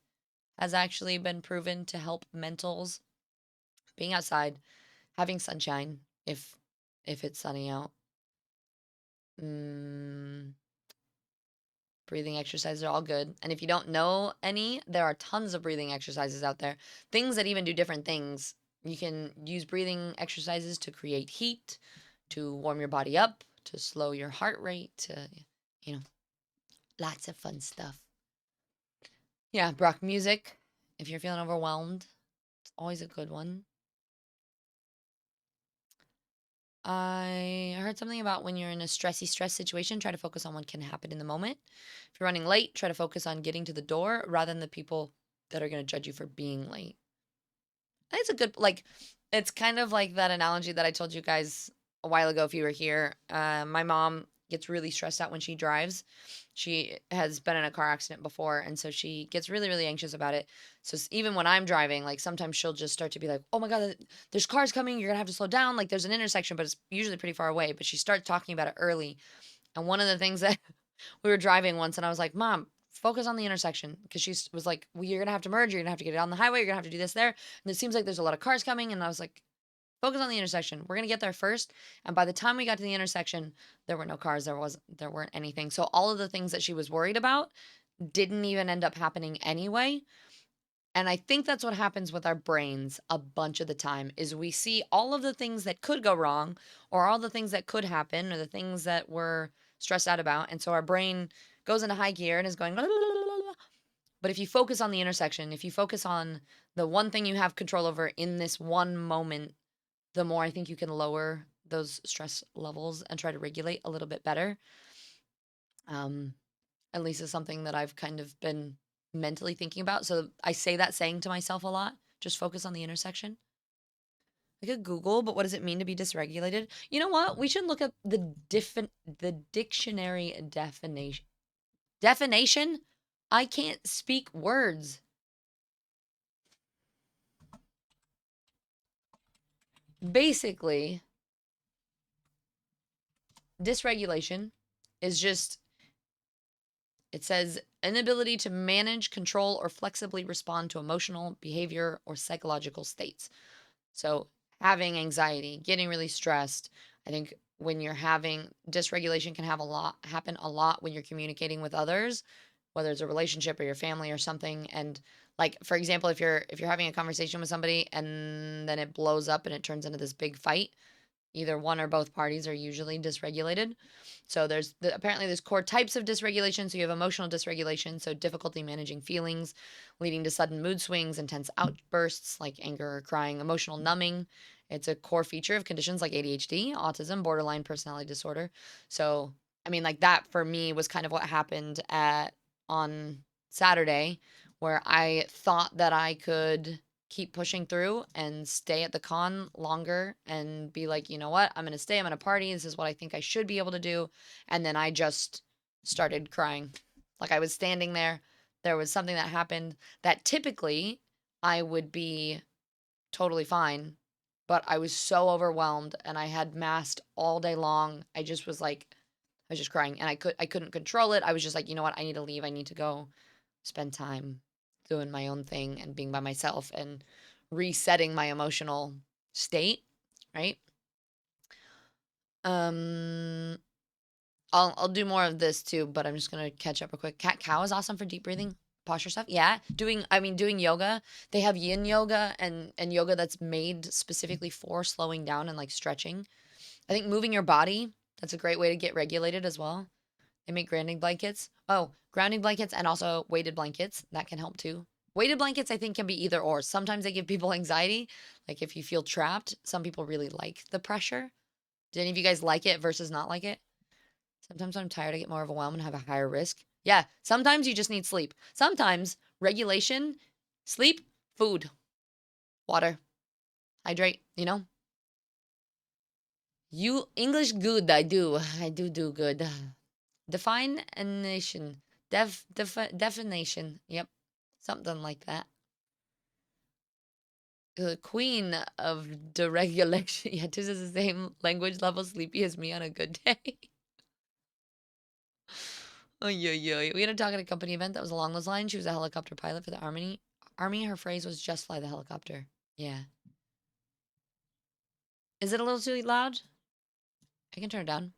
S2: has actually been proven to help mentals. Being outside, having sunshine if it's sunny out. Mm, breathing exercises are all good. And if you don't know any, there are tons of breathing exercises out there. Things that even do different things. You can use breathing exercises to create heat, to warm your body up, to slow your heart rate, to, you know, lots of fun stuff. Yeah, rock music. If you're feeling overwhelmed, it's always a good one. I heard something about when you're in a stress situation, try to focus on what can happen in the moment. If you're running late, try to focus on getting to the door rather than the people. that are going to judge you for being late. It's a good, like, it's kind of like that analogy that I told you guys a while ago if you were here. My mom gets really stressed out when she drives. She has been in a car accident before, and so she gets really, really anxious about it. So even when I'm driving, like sometimes she'll just start to be like, "Oh my God, there's cars coming. You're gonna have to slow down. Like there's an intersection, but it's usually pretty far away." But she starts talking about it early. And one of the things that we were driving once, and I was like, "Mom, focus on the intersection," because she was like, "Well, you're gonna have to merge. You're gonna have to get it on the highway. You're gonna have to do this there." And it seems like there's a lot of cars coming. And I was like, "Focus on the intersection. We're gonna get there first." And by the time we got to the intersection, there were no cars. There weren't anything. So all of the things that she was worried about didn't even end up happening anyway. And I think that's what happens with our brains a bunch of the time is we see all of the things that could go wrong or all the things that could happen or the things that we're stressed out about. And so our brain goes into high gear and is going, "La, la, la, la, la." But if you focus on the intersection, if you focus on the one thing you have control over in this one moment, the more I think you can lower those stress levels and try to regulate a little bit better. Um, at least is something that I've kind of been mentally thinking about. So I say that saying to myself a lot, just focus on the intersection. I could Google, but what does it mean to be dysregulated? You know what? We should look up the dictionary definition. Definition? I can't speak words. Basically, dysregulation is just it says inability to manage, control, or flexibly respond to emotional, behavior, or psychological states. So, having anxiety, getting really stressed, I think when you're having dysregulation can have a lot happen a lot when you're communicating with others, whether it's a relationship or your family or something. And like for example, if you're having a conversation with somebody and then it blows up and it turns into this big fight, either one or both parties are usually dysregulated. So apparently there's core types of dysregulation. So you have emotional dysregulation, so difficulty managing feelings, leading to sudden mood swings, intense outbursts like anger or crying, emotional numbing. It's a core feature of conditions like ADHD, autism, borderline personality disorder. So I mean, like that for me was kind of what happened at on Saturday, where I thought that I could keep pushing through and stay at the con longer and be like, you know what? I'm going to stay. I'm going to party. This is what I think I should be able to do. And then I just started crying. Like I was standing there. There was something that happened that typically I would be totally fine, but I was so overwhelmed and I had masked all day long. I just was like, I was just crying and I couldn't control it. I was just like, you know what? I need to leave. I need to go spend time doing my own thing and being by myself and resetting my emotional state, right? Um I'll do more of this too, but I'm just gonna catch up real quick. Cat cow is awesome for deep breathing, posture stuff. Yeah. Doing yoga. They have yin yoga and yoga that's made specifically for slowing down and like stretching. I think moving your body, that's a great way to get regulated as well. They make grounding blankets. Oh, grounding blankets and also weighted blankets. That can help too. Weighted blankets, I think, can be either or. Sometimes they give people anxiety. Like if you feel trapped, some people really like the pressure. Do any of you guys like it versus not like it? Sometimes when I'm tired, I get more overwhelmed and have a higher risk. Yeah, sometimes you just need sleep. Sometimes regulation, sleep, food, water, hydrate, you know? You English good, I do. I do good. Define a nation. Definition. Yep. Something like that. The queen of deregulation. Yeah, this is the same language level sleepy as me on a good day. Oh, yeah, yeah. We had a talk at a company event that was along those lines. She was a helicopter pilot for the Army. Army, her phrase was just fly the helicopter. Yeah. Is it a little too loud? I can turn it down.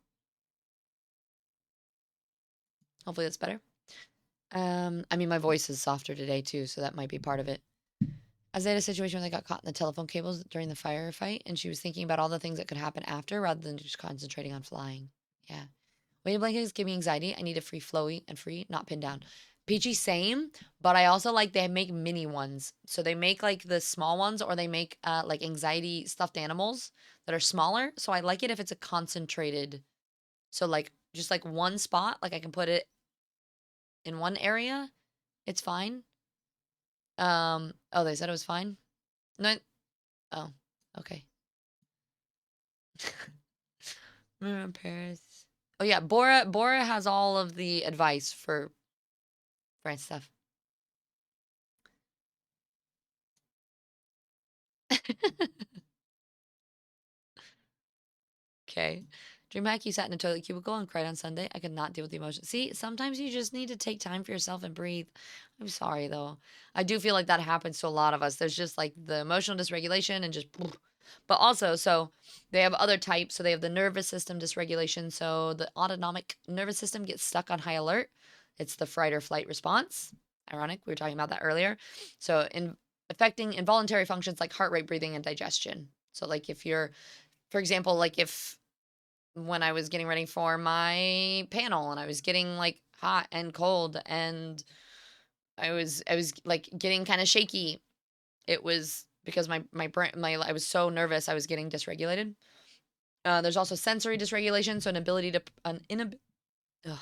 S2: Hopefully that's better. I mean, my voice is softer today too, so that might be part of it. As they had a situation where they got caught in the telephone cables during the firefight, and she was thinking about all the things that could happen after rather than just concentrating on flying. Yeah. Weighted blankets give me anxiety. I need a free flowy and free, not pinned down. Peachy, same, but I also like they make mini ones. So they make like the small ones or they make like anxiety stuffed animals that are smaller. So I like it if it's a concentrated. So like just like one spot, like I can put it in one area, it's fine. Oh, they said it was fine? No. Oh, okay. Remember Paris. Oh yeah, Bora has all of the advice for France stuff. Okay. DreamHack, you sat in a toilet cubicle and cried on Sunday. I could not deal with the emotion. See, sometimes you just need to take time for yourself and breathe. I'm sorry though. I do feel like that happens to a lot of us. There's just like the emotional dysregulation and just but also so they have other types. So they have the nervous system dysregulation. So the autonomic nervous system gets stuck on high alert. It's the fright or flight response. Ironic, we were talking about that earlier. So in affecting involuntary functions like heart rate, breathing, and digestion. So like if you're for example, like if when I was getting ready for my panel and I was getting like hot and cold and I was like getting kind of shaky. It was because my brain my I was so nervous I was getting dysregulated. There's also sensory dysregulation, so ugh,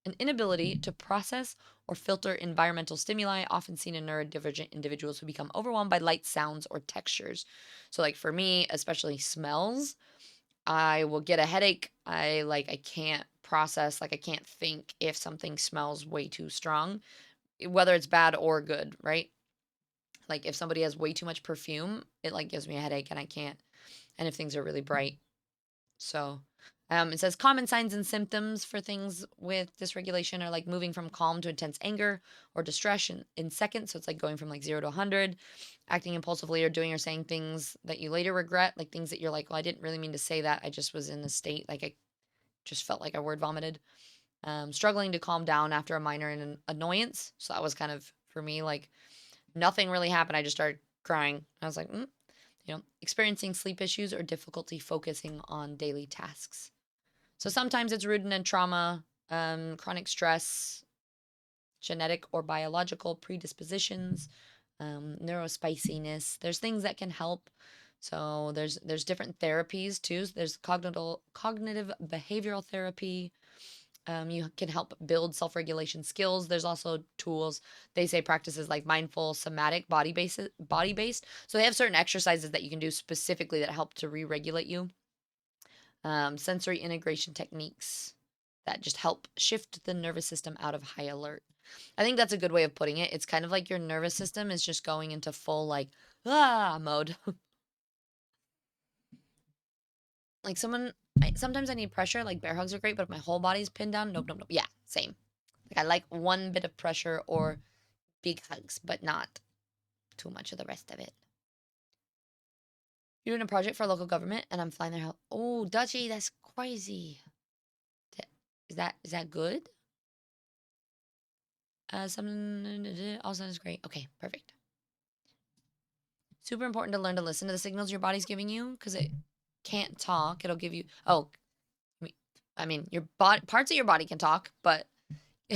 S2: an inability to process or filter environmental stimuli, often seen in neurodivergent individuals who become overwhelmed by light, sounds, or textures. So, like for me, especially smells, I will get a headache. I can't process, like I can't think if something smells way too strong, whether it's bad or good, right? Like if somebody has way too much perfume, it like gives me a headache and I can't. And if things are really bright. So, it says common signs and symptoms for things with dysregulation are like moving from calm to intense anger or distress in seconds. So it's like going from like 0 to 100, acting impulsively or doing or saying things that you later regret, like things that you're like, well, I didn't really mean to say that. I just was in a state like I just felt like I word vomited. Struggling to calm down after a minor annoyance. So that was kind of for me like nothing really happened. I just started crying. I was like, experiencing sleep issues or difficulty focusing on daily tasks. So sometimes it's rooted in trauma, chronic stress, genetic or biological predispositions, neurospiciness. There's things that can help. So there's different therapies too. There's cognitive behavioral therapy. You can help build self-regulation skills. There's also tools. They say practices like mindful, somatic, body based. So they have certain exercises that you can do specifically that help to re-regulate you. Sensory integration techniques that just help shift the nervous system out of high alert. I think that's a good way of putting it. It's kind of like your nervous system is just going into full like mode. Like sometimes I need pressure. Like bear hugs are great, but if my whole body's pinned down, nope, nope, nope. Yeah, same. Like I like one bit of pressure or big hugs, but not too much of the rest of it. You're doing a project for a local government, and I'm flying their help. Oh, Dutchy, that's crazy. Is that good? Something all sounds great. Okay, perfect. Super important to learn to listen to the signals your body's giving you because it can't talk. It'll give you. Oh, I mean, your body parts of your body can talk, but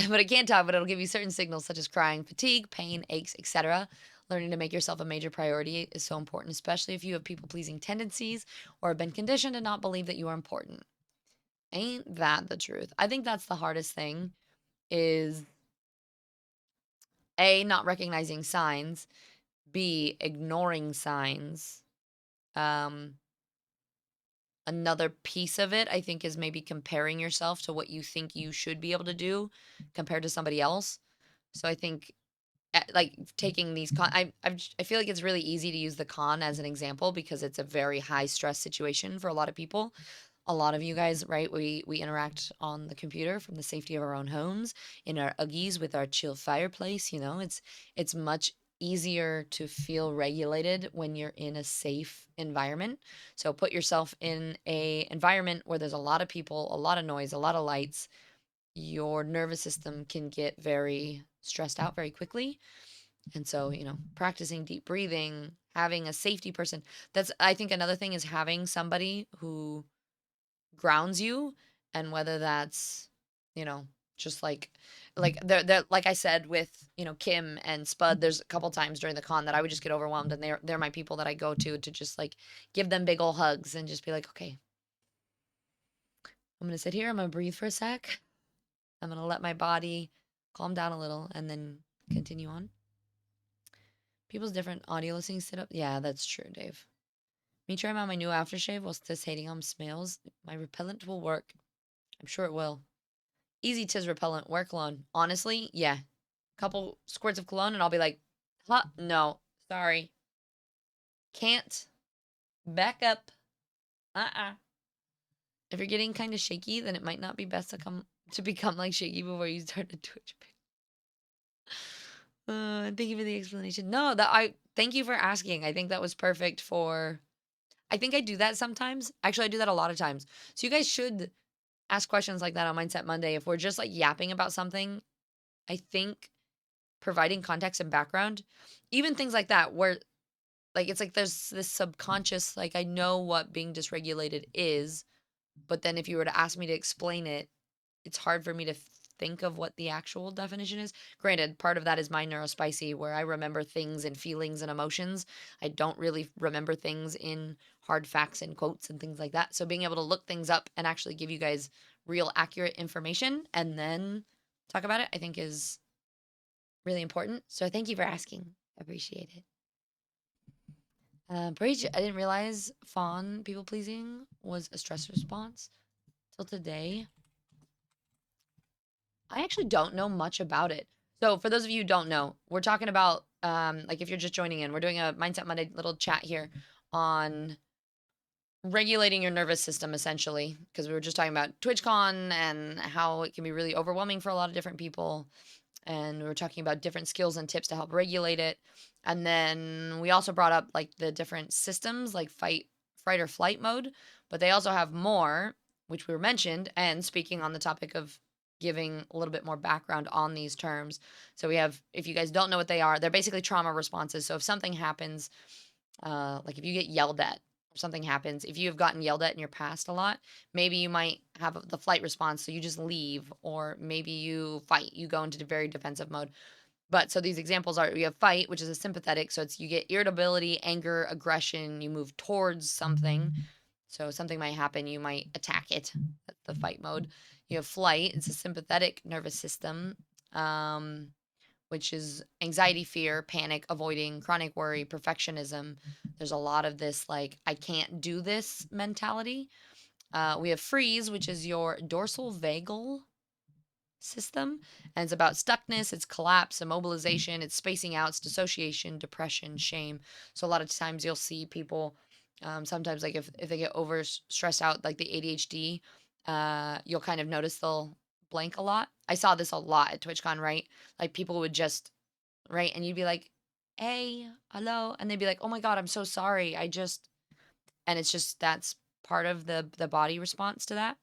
S2: but it can't talk. But it'll give you certain signals such as crying, fatigue, pain, aches, etc. Learning to make yourself a major priority is so important, especially if you have people pleasing tendencies or have been conditioned to not believe that you are important. Ain't that the truth? I think that's the hardest thing is A, not recognizing signs, B, ignoring signs. Um, Another piece of it, I think, is maybe comparing yourself to what you think you should be able to do compared to somebody else. So I think like taking these I feel like it's really easy to use the con as an example because it's a very high stress situation for a lot of people. A lot of you guys, right? We interact on the computer from the safety of our own homes in our Uggies with our chill fireplace. It's much easier to feel regulated when you're in a safe environment. So put yourself in a environment where there's a lot of people, a lot of noise, a lot of lights. Your nervous system can get very stressed out very quickly. And so, practicing deep breathing, having a safety person. That's I think another thing is having somebody who grounds you, and whether that's you know just like they're like I said with Kim and Spud, there's a couple times during the con that I would just get overwhelmed, and they're my people that I go to just like give them big old hugs and just be like, okay, I'm gonna sit here, I'm gonna breathe for a sec, I'm gonna let my body calm down a little and then continue on. People's different audio listening setup. Yeah, that's true, Dave. Me trying out my new aftershave while still hating on smells. My repellent will work. I'm sure it will. Easy tis repellent. Wear cologne. Honestly, yeah. Couple squirts of cologne and I'll be like, huh, no, sorry. Can't. Back up. Uh-uh. If you're getting kind of shaky, then it might not be best to become like shaky before you start a Twitch. Thank you for the explanation. No, that I thank you for asking. I think that was perfect for. I think I do that sometimes. Actually, I do that a lot of times. So you guys should ask questions like that on Mindset Monday. If we're just like yapping about something, I think providing context and background, even things like that, where like it's like there's this subconscious, like I know what being dysregulated is, but then if you were to ask me to explain it, it's hard for me to think of what the actual definition is. Granted, part of that is my neurospicy, where I remember things and feelings and emotions. I don't really remember things in hard facts and quotes and things like that. So being able to look things up and actually give you guys real accurate information and then talk about it, I think is really important. So thank you for asking. I appreciate it. Preach, I didn't realize fawn people pleasing was a stress response till today. I actually don't know much about it. So for those of you who don't know, we're talking about like if you're just joining in, we're doing a Mindset Monday little chat here on regulating your nervous system essentially because we were just talking about TwitchCon and how it can be really overwhelming for a lot of different people and we were talking about different skills and tips to help regulate it. And then we also brought up like the different systems like fright or flight mode, but they also have more, which we were mentioned. And speaking on the topic of giving a little bit more background on these terms. So we have, if you guys don't know what they are, they're basically trauma responses. So if something happens, like if you get yelled at or something happens, if you have gotten yelled at in your past a lot, maybe you might have the flight response, so you just leave, or maybe you fight, you go into the very defensive mode. But so these examples are you have fight, which is a sympathetic, so it's you get irritability, anger, aggression, you move towards something. So something might happen, you might attack it. That's the fight mode. You have flight, it's a sympathetic nervous system. Which is anxiety, fear, panic, avoiding, chronic worry, perfectionism. There's a lot of this, like, I can't do this mentality. We have freeze, which is your dorsal vagal system. And it's about stuckness, it's collapse, immobilization, it's spacing out, it's dissociation, depression, shame. So a lot of times you'll see people, sometimes like if they get over stressed out, like the ADHD, you'll kind of notice they'll blank a lot. I saw this a lot at TwitchCon, right? Like people would just, right? And you'd be like, hey, hello. And they'd be like, oh my God, I'm so sorry. And it's just, that's part of the body response to that.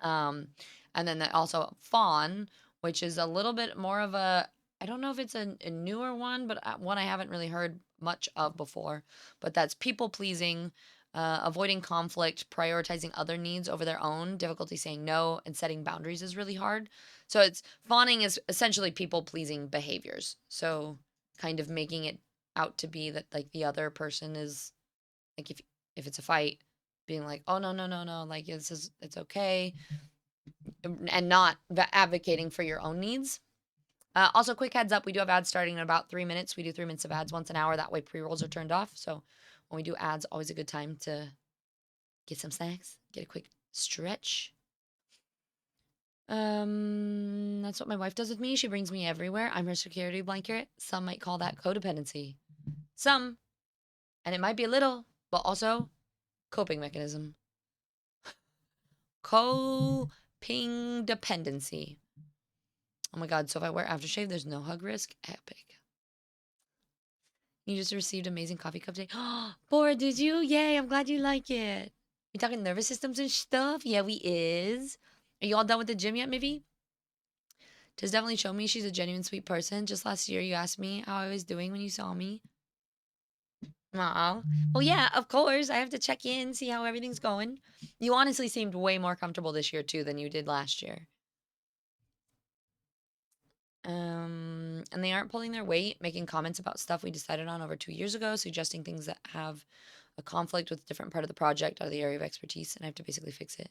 S2: Um, and then also fawn, which is a little bit more of a, I don't know if it's a newer one, but one I haven't really heard much of before. But that's people pleasing, avoiding conflict, prioritizing other needs over their own, difficulty saying no, and setting boundaries is really hard. So it's fawning is essentially people pleasing behaviors. So kind of making it out to be that like the other person is like if it's a fight, being like, oh no no no no, like it's okay and not advocating for your own needs. Also, quick heads up, we do have ads starting in about 3 minutes. We do 3 minutes of ads once an hour. That way pre-rolls are turned off. So when we do ads, always a good time to get some snacks, get a quick stretch. That's what my wife does with me. She brings me everywhere. I'm her security blanket. Some might call that codependency. Some, and it might be a little, but also coping mechanism. Coping dependency. Oh my God. So if I wear aftershave, there's no hug risk. Epic. You just received amazing coffee cup today. Bora, did you? Yay, I'm glad you like it. We talking nervous systems and stuff? Yeah, we is. Are you all done with the gym yet, maybe? Just definitely show me she's a genuine sweet person. Just last year you asked me how I was doing when you saw me. Aw. Well, yeah, of course. I have to check in, see how everything's going. You honestly seemed way more comfortable this year too than you did last year. And they aren't pulling their weight, making comments about stuff we decided on over 2 years ago, suggesting things that have a conflict with a different part of the project out of the area of expertise, and I have to basically fix it.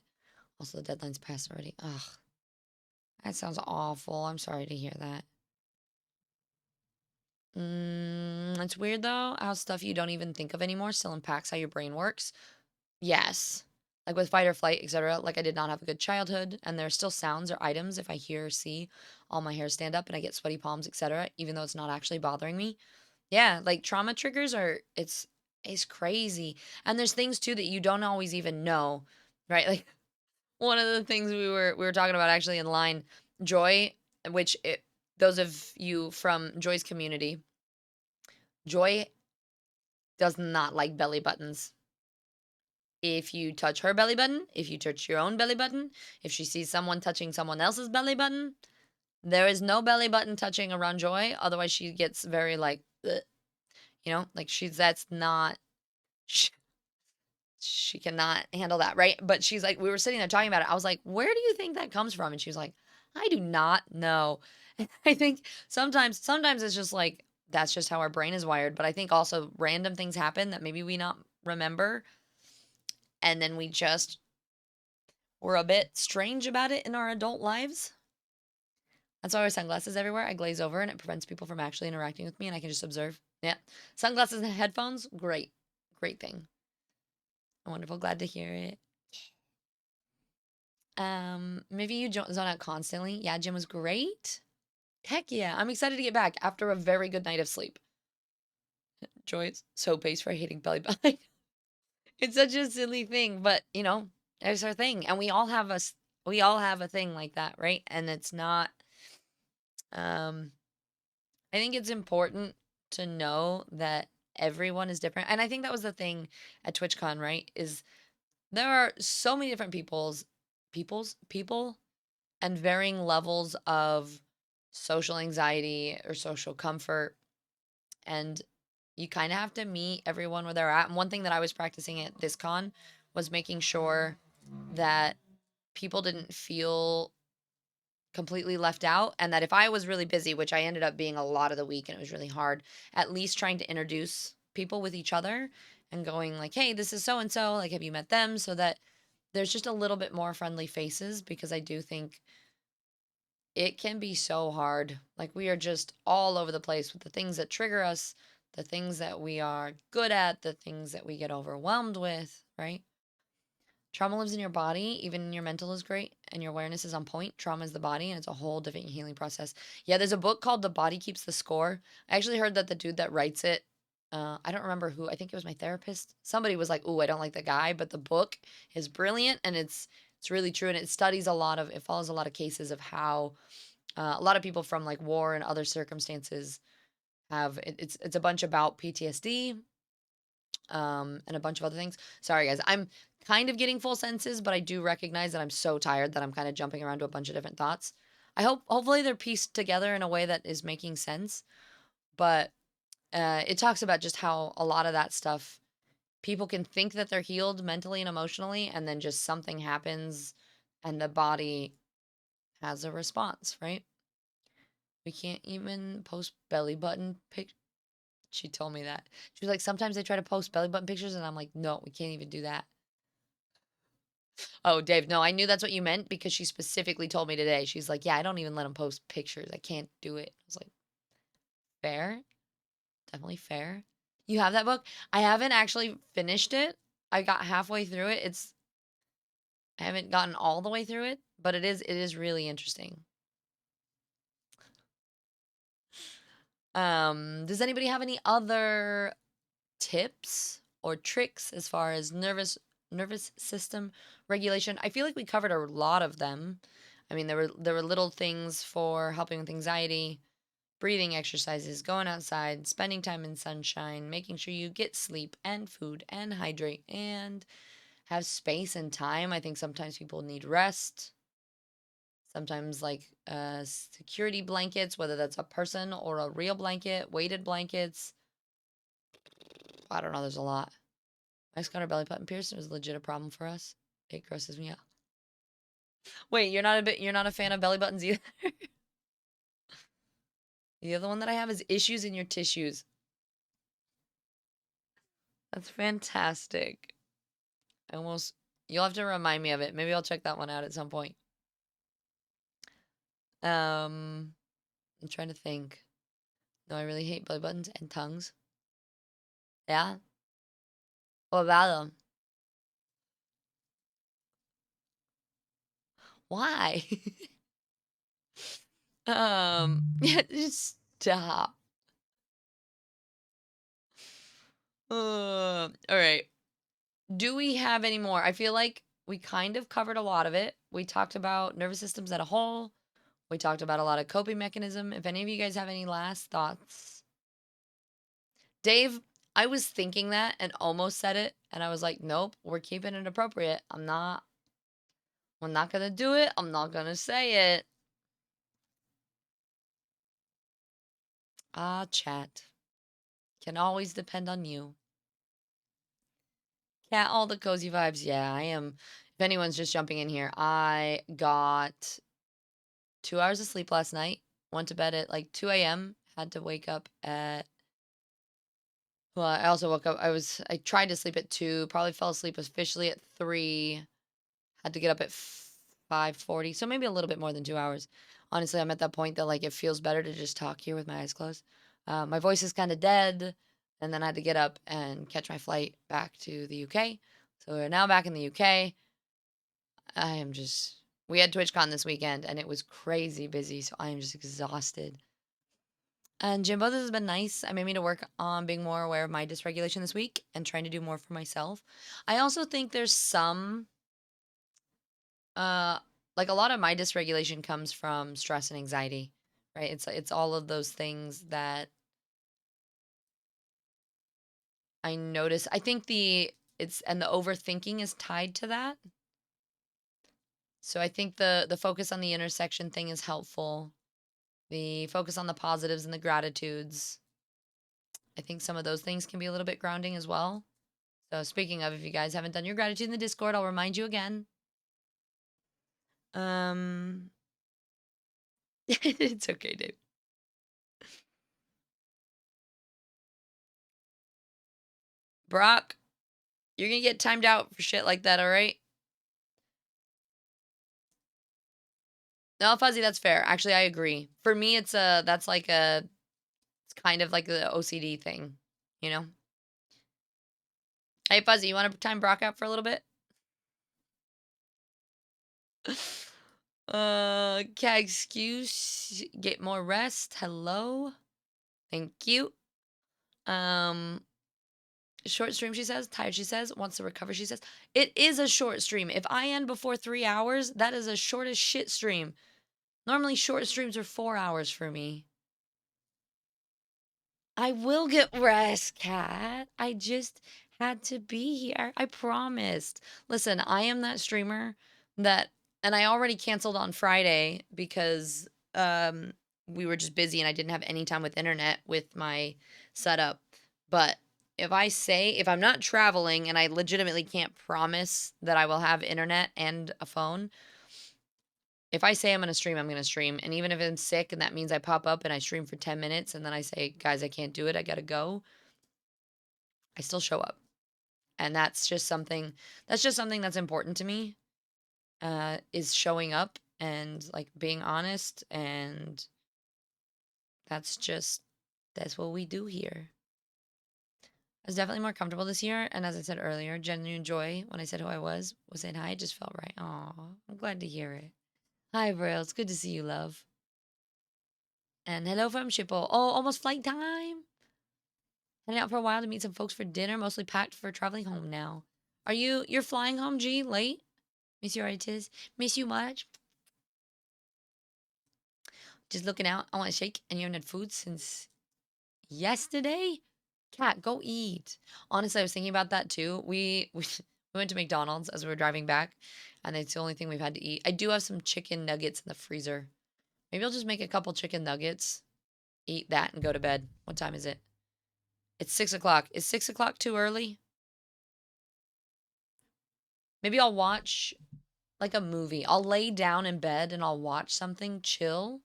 S2: Also, the deadline's passed already. Ugh, that sounds awful. I'm sorry to hear that. It's weird though how stuff you don't even think of anymore still impacts how your brain works. Yes. Like with fight or flight, etc. Like I did not have a good childhood, and there are still sounds or items if I hear or see all my hairs stand up and I get sweaty palms, etc., even though it's not actually bothering me. Yeah, like trauma triggers are it's crazy. And there's things too that you don't always even know, right? Like one of the things we were talking about actually in line, Joy, which those of you from Joy's community, Joy does not like belly buttons. If you touch her belly button, if you touch your own belly button, if she sees someone touching someone else's belly button, there is no belly button touching around Joy. Otherwise, she gets very like, "Ugh," like that's not, she, she cannot handle that, right? But she's like, we were sitting there talking about it. I was like, where do you think that comes from? And she was like, I do not know. And I think sometimes it's just like, that's just how our brain is wired. But I think also random things happen that maybe we not remember. And then we just were a bit strange about it in our adult lives. That's why I wear sunglasses everywhere. I glaze over and it prevents people from actually interacting with me and I can just observe. Yeah. Sunglasses and headphones, great. Great thing. Wonderful. Glad to hear it. Maybe you zone out constantly. Yeah, gym was great. Heck yeah. I'm excited to get back after a very good night of sleep. Joy's so based for hating belly button. It's such a silly thing, but it's our thing. And we all have a thing like that, right? And it's not um I think it's important to know that everyone is different. And I think that was the thing at TwitchCon, right? Is there are so many different people and varying levels of social anxiety or social comfort. And you kind of have to meet everyone where they're at. And one thing that I was practicing at this con was making sure that people didn't feel completely left out, and that if I was really busy, which I ended up being a lot of the week and it was really hard, at least trying to introduce people with each other and going like, "Hey, this is so and so, like have you met them?" so that there's just a little bit more friendly faces, because I do think it can be so hard. Like we are just all over the place with the things that trigger us, the things that we are good at, the things that we get overwhelmed with, right? Trauma lives in your body, even your mental is great and your awareness is on point. Trauma is the body and it's a whole different healing process. Yeah, there's a book called The Body Keeps the Score. I actually heard that the dude that writes it, I don't remember who, I think it was my therapist. Somebody was like, "Ooh, I don't like the guy," but the book is brilliant and it's really true, and it studies a lot of, it follows a lot of cases of how a lot of people from like war and other circumstances have it's a bunch about PTSD, and a bunch of other things. Sorry, guys. I'm kind of getting full senses, but I do recognize that I'm so tired that I'm kind of jumping around to a bunch of different thoughts. Hopefully they're pieced together in a way that is making sense. But it talks about just how a lot of that stuff, people can think that they're healed mentally and emotionally, and then just something happens and the body has a response, right? We can't even post belly button pic. She told me that. She was like, sometimes they try to post belly button pictures, and I'm like, no, we can't even do that. Oh, Dave, no, I knew that's what you meant because she specifically told me today. She's like, yeah, I don't even let them post pictures. I can't do it. I was like, fair, definitely fair. You have that book? I haven't actually finished it. I got halfway through it. I haven't gotten all the way through it, but it is really interesting. Does anybody have any other tips or tricks as far as nervous system regulation? I feel like we covered a lot of them. I mean, there were little things for helping with anxiety, breathing exercises, going outside, spending time in sunshine, making sure you get sleep and food and hydrate and have space and time. I think sometimes people need rest. Sometimes like security blankets, whether that's a person or a real blanket, weighted blankets. I don't know, there's a lot. I just got our belly button pierced. It was legit a problem for us. It grosses me out. Wait, you're not a fan of belly buttons either? The other one that I have is issues in your tissues. That's fantastic. I almost You'll have to remind me of it. Maybe I'll check that one out at some point. I'm trying to think. No, I really hate belly buttons and tongues. Yeah? What about them? Why? Just stop. All right. Do we have any more? I feel like we kind of covered a lot of it. We talked about nervous systems as a whole. We talked about a lot of coping mechanism. If any of you guys have any last thoughts, Dave, I was thinking that and almost said it, and I was like, nope, we're keeping it appropriate. I'm not gonna do it. I'm not gonna say it. Ah, chat. Can always depend on you. Yeah, all the cozy vibes. Yeah, I am. If anyone's just jumping in here, I got 2 hours of sleep last night. Went to bed at like 2 a.m. Had to wake up at. Well, I also woke up. I tried to sleep at 2. Probably fell asleep officially at 3. Had to get up at 5:40. So maybe a little bit more than 2 hours. Honestly, I'm at that point that like it feels better to just talk here with my eyes closed. My voice is kind of dead, and then I had to get up and catch my flight back to the UK. So we're now back in the UK. I am just. We had TwitchCon this weekend, and it was crazy busy. So I am just exhausted. And Jimbo, this has been nice. I made me to work on being more aware of my dysregulation this week and trying to do more for myself. I also think there's some uh like a lot of my dysregulation comes from stress and anxiety, right? It's all of those things that I notice. I think the overthinking is tied to that. So I think the focus on the intersection thing is helpful. The focus on the positives and the gratitudes. I think some of those things can be a little bit grounding as well. So speaking of, if you guys haven't done your gratitude in the Discord, I'll remind you again. Um it's okay, Dave. Brock, you're gonna get timed out for shit like that, all right? No, Fuzzy, that's fair. Actually, I agree. For me, it's kind of like the OCD thing, you know? Hey, Fuzzy, you want to time Brock out for a little bit? Cat excuse, get more rest. Hello. Thank you. Um, Short stream, she says. Tired, she says. Wants to recover, she says. It is a short stream. If I end before 3 hours, that is a short as shit stream. Normally, short streams are 4 hours for me. I will get rest, Cat. I just had to be here. I promised. Listen, I am that streamer that, and I already canceled on Friday because we were just busy and I didn't have any time with internet with my setup. But if I'm not traveling and I legitimately can't promise that I will have internet and a phone, if I say I'm gonna stream, I'm gonna stream. And even if I'm sick and that means I pop up and I stream for 10 minutes and then I say, guys, I can't do it, I gotta go, I still show up. And that's just something that's important to me, is showing up and like being honest. And that's just, that's what we do here. I was definitely more comfortable this year. And as I said earlier, genuine joy when I said who I was saying hi. It just felt right. Aw, I'm glad to hear it. Hi, Braille. It's good to see you, love. And hello from Shippo. Oh, almost flight time. Heading out for a while to meet some folks for dinner, mostly packed for traveling home now. You're flying home, G, late? Miss you already, tis. Miss you much? Just looking out. I want to shake, and you haven't had food since yesterday? Cat, go eat. Honestly, I was thinking about that too. We went to McDonald's as we were driving back, and it's the only thing we've had to eat. I do have some chicken nuggets in the freezer. Maybe I'll just make a couple chicken nuggets, eat that, and go to bed. What time is it? It's 6 o'clock. Is 6 o'clock too early? Maybe I'll watch like a movie. I'll lay down in bed and I'll watch something chill,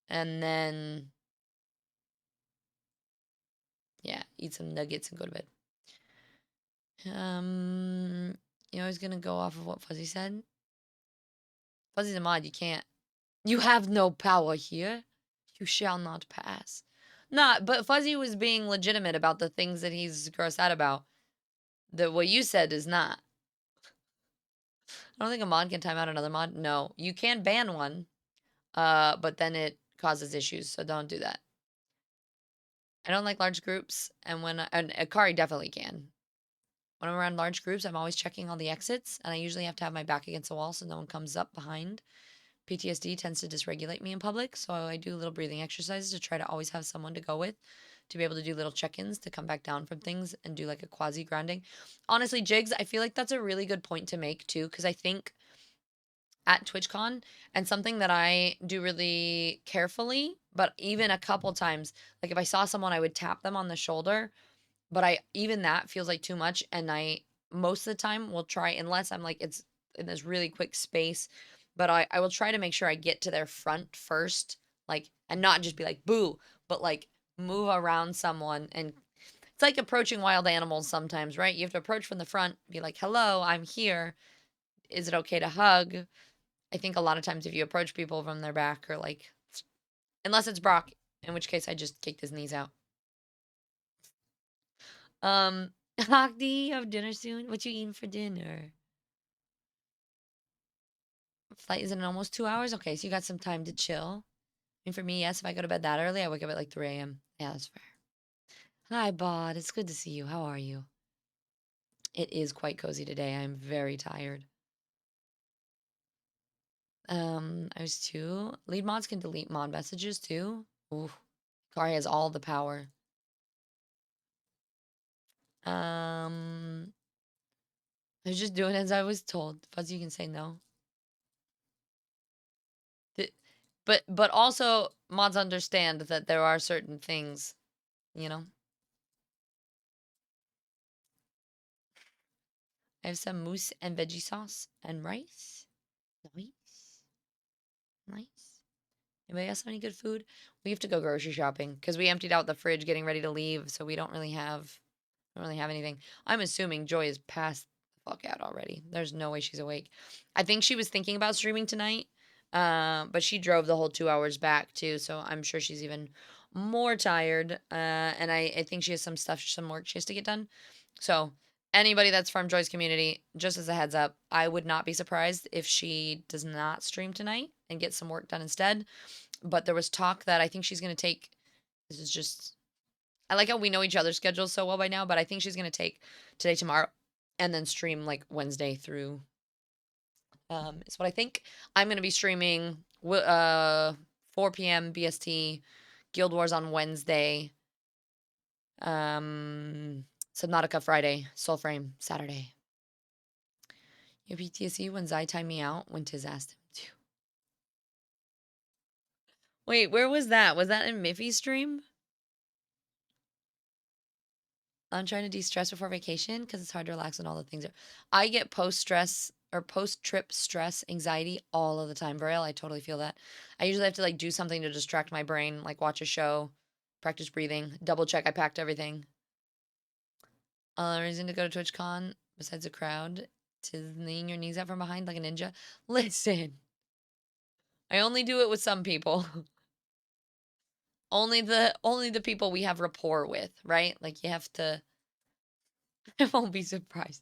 S2: and then yeah, eat some nuggets and go to bed. Um, I was gonna go off of what Fuzzy said. Fuzzy's a mod. You can't. You have no power here. You shall not pass. Nah, but Fuzzy was being legitimate about the things that he's grossed out about. The what you said is not. I don't think a mod can time out another mod. No, you can ban one, but then it causes issues, so don't do that. I don't like large groups, and and Akari definitely can. When I'm around large groups, I'm always checking all the exits, and I usually have to have my back against the wall so no one comes up behind. PTSD tends to dysregulate me in public, so I do little breathing exercises to try to always have someone to go with to be able to do little check-ins to come back down from things and do like a quasi grounding. Honestly, Jigs, I feel like that's a really good point to make too, because I think at TwitchCon and something that I do really carefully, but even a couple times, like if I saw someone, I would tap them on the shoulder, but I even that feels like too much, and I most of the time will try unless I'm like it's in this really quick space, but I will try to make sure I get to their front first, like and not just be like boo, but like move around someone and it's like approaching wild animals sometimes, right? You have to approach from the front, be like, "Hello, I'm here. Is it okay to hug?" I think a lot of times if you approach people from their back or like unless it's Brock, in which case I just kicked his knees out. Hogdy, you have dinner soon? What you eating for dinner? Flight is in almost 2 hours? Okay, so you got some time to chill. And for me, yes, if I go to bed that early, I wake up at like 3 a.m. Yeah, that's fair. Hi, Bod. It's good to see you. How are you? It is quite cozy today. I'm very tired. I was too. Lead mods can delete mod messages too. Ooh, Kari has all the power. Um, I was just doing as I was told. Fuzzy, you can say no. Th- but also mods understand that there are certain things, you know. I have some mousse and veggie sauce and rice. Nice, nice. Anybody else have any good food? We have to go grocery shopping because we emptied out the fridge getting ready to leave, so we don't really have anything. I'm assuming Joy is passed the fuck out already. There's no way she's awake. I think she was thinking about streaming tonight, but she drove the whole 2 hours back too, so I'm sure she's even more tired. And I think she has some stuff, some work she has to get done. So anybody that's from Joy's community, just as a heads up, I would not be surprised if she does not stream tonight and get some work done instead. But there was talk that I think she's gonna take. This is just I like how we know each other's schedules so well by now, but I think she's gonna take today, tomorrow, and then stream like Wednesday through. Is what I think. I'm gonna be streaming 4 p.m. BST, Guild Wars on Wednesday, Subnautica Friday, Soulframe Saturday. Your PTSD when Zai timed me out when Tiz asked him to. Wait, where was that? Was that in Miffy's stream? I'm trying to de-stress before vacation because it's hard to relax when all the things are. I get post-stress or post-trip stress anxiety all of the time. Braille, I totally feel that. I usually have to like do something to distract my brain, like watch a show, practice breathing, double check I packed everything. Reason to go to TwitchCon besides a crowd to kneeing your knees out from behind like a ninja. Listen, I only do it with some people. Only the people we have rapport with, right? Like you have to. I won't be surprised.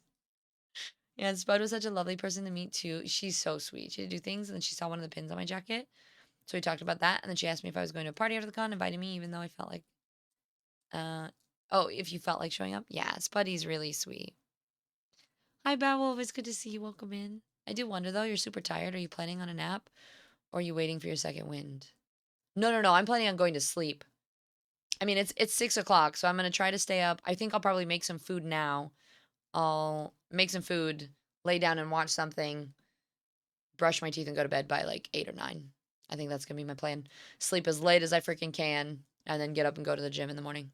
S2: Yeah, Spud was such a lovely person to meet too. She's so sweet. She would do things, and then she saw one of the pins on my jacket. So we talked about that, and then she asked me if I was going to a party after the con, invited me, even though I felt like, uh, oh, if you felt like showing up, yeah, Spuddy's really sweet. Hi, Bowel. It's good to see you. Welcome in. I do wonder though, you're super tired. Are you planning on a nap, or are you waiting for your second wind? No, no, no. I'm planning on going to sleep. I mean, it's 6 o'clock, so I'm gonna try to stay up. I think I'll probably make some food now. I'll make some food, lay down and watch something, brush my teeth and go to bed by like 8 or 9. I think that's gonna be my plan. Sleep as late as I freaking can, and then get up and go to the gym in the morning.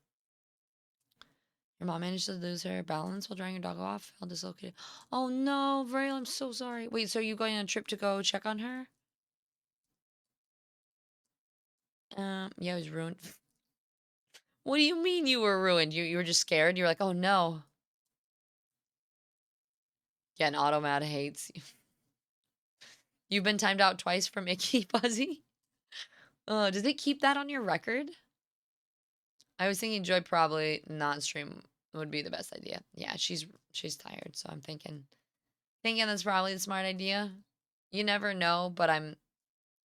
S2: Your mom managed to lose her balance while drying your dog off. Fell dislocated. Oh no, Vrail, I'm so sorry. Wait, so are you going on a trip to go check on her? Yeah, it was ruined. What do you mean you were ruined? You were just scared. You were like, oh no. Yeah, an automat hates you. You've been timed out twice from Icky Fuzzy. Oh, does it keep that on your record? I was thinking Joy probably not stream would be the best idea. Yeah, she's tired, so I'm thinking that's probably the smart idea. You never know, but I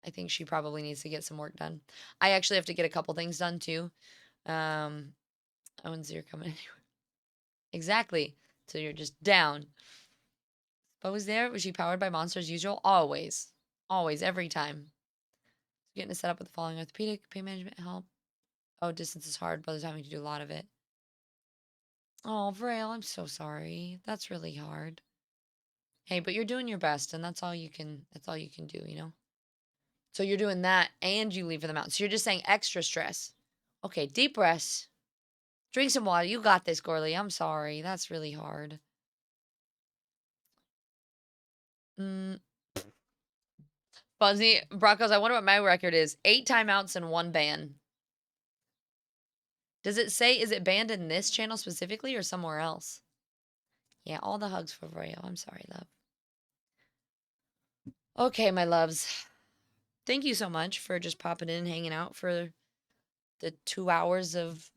S2: think she probably needs to get some work done. I actually have to get a couple things done too. Um, Owens, you're coming anyway. Exactly. So you're just down. But was there? Was she powered by monsters as usual? Always. Always, every time. Getting it set up with the following orthopedic, pain management help. Oh, distance is hard by the time you do a lot of it. Oh, Vrail, I'm so sorry. That's really hard. Hey, but you're doing your best, and that's all you can do, you know? So you're doing that and you leave for the mountain. So you're just saying extra stress. Okay, deep breaths. Drink some water. You got this, Gorley. I'm sorry. That's really hard. Mm, Fuzzy Broncos, I wonder what my record is. 8 timeouts and 1 ban. Does it say, is it banned in this channel specifically or somewhere else? Yeah, all the hugs for Royo. I'm sorry, love. Okay, my loves. Thank you so much for just popping in and hanging out for the 2 hours of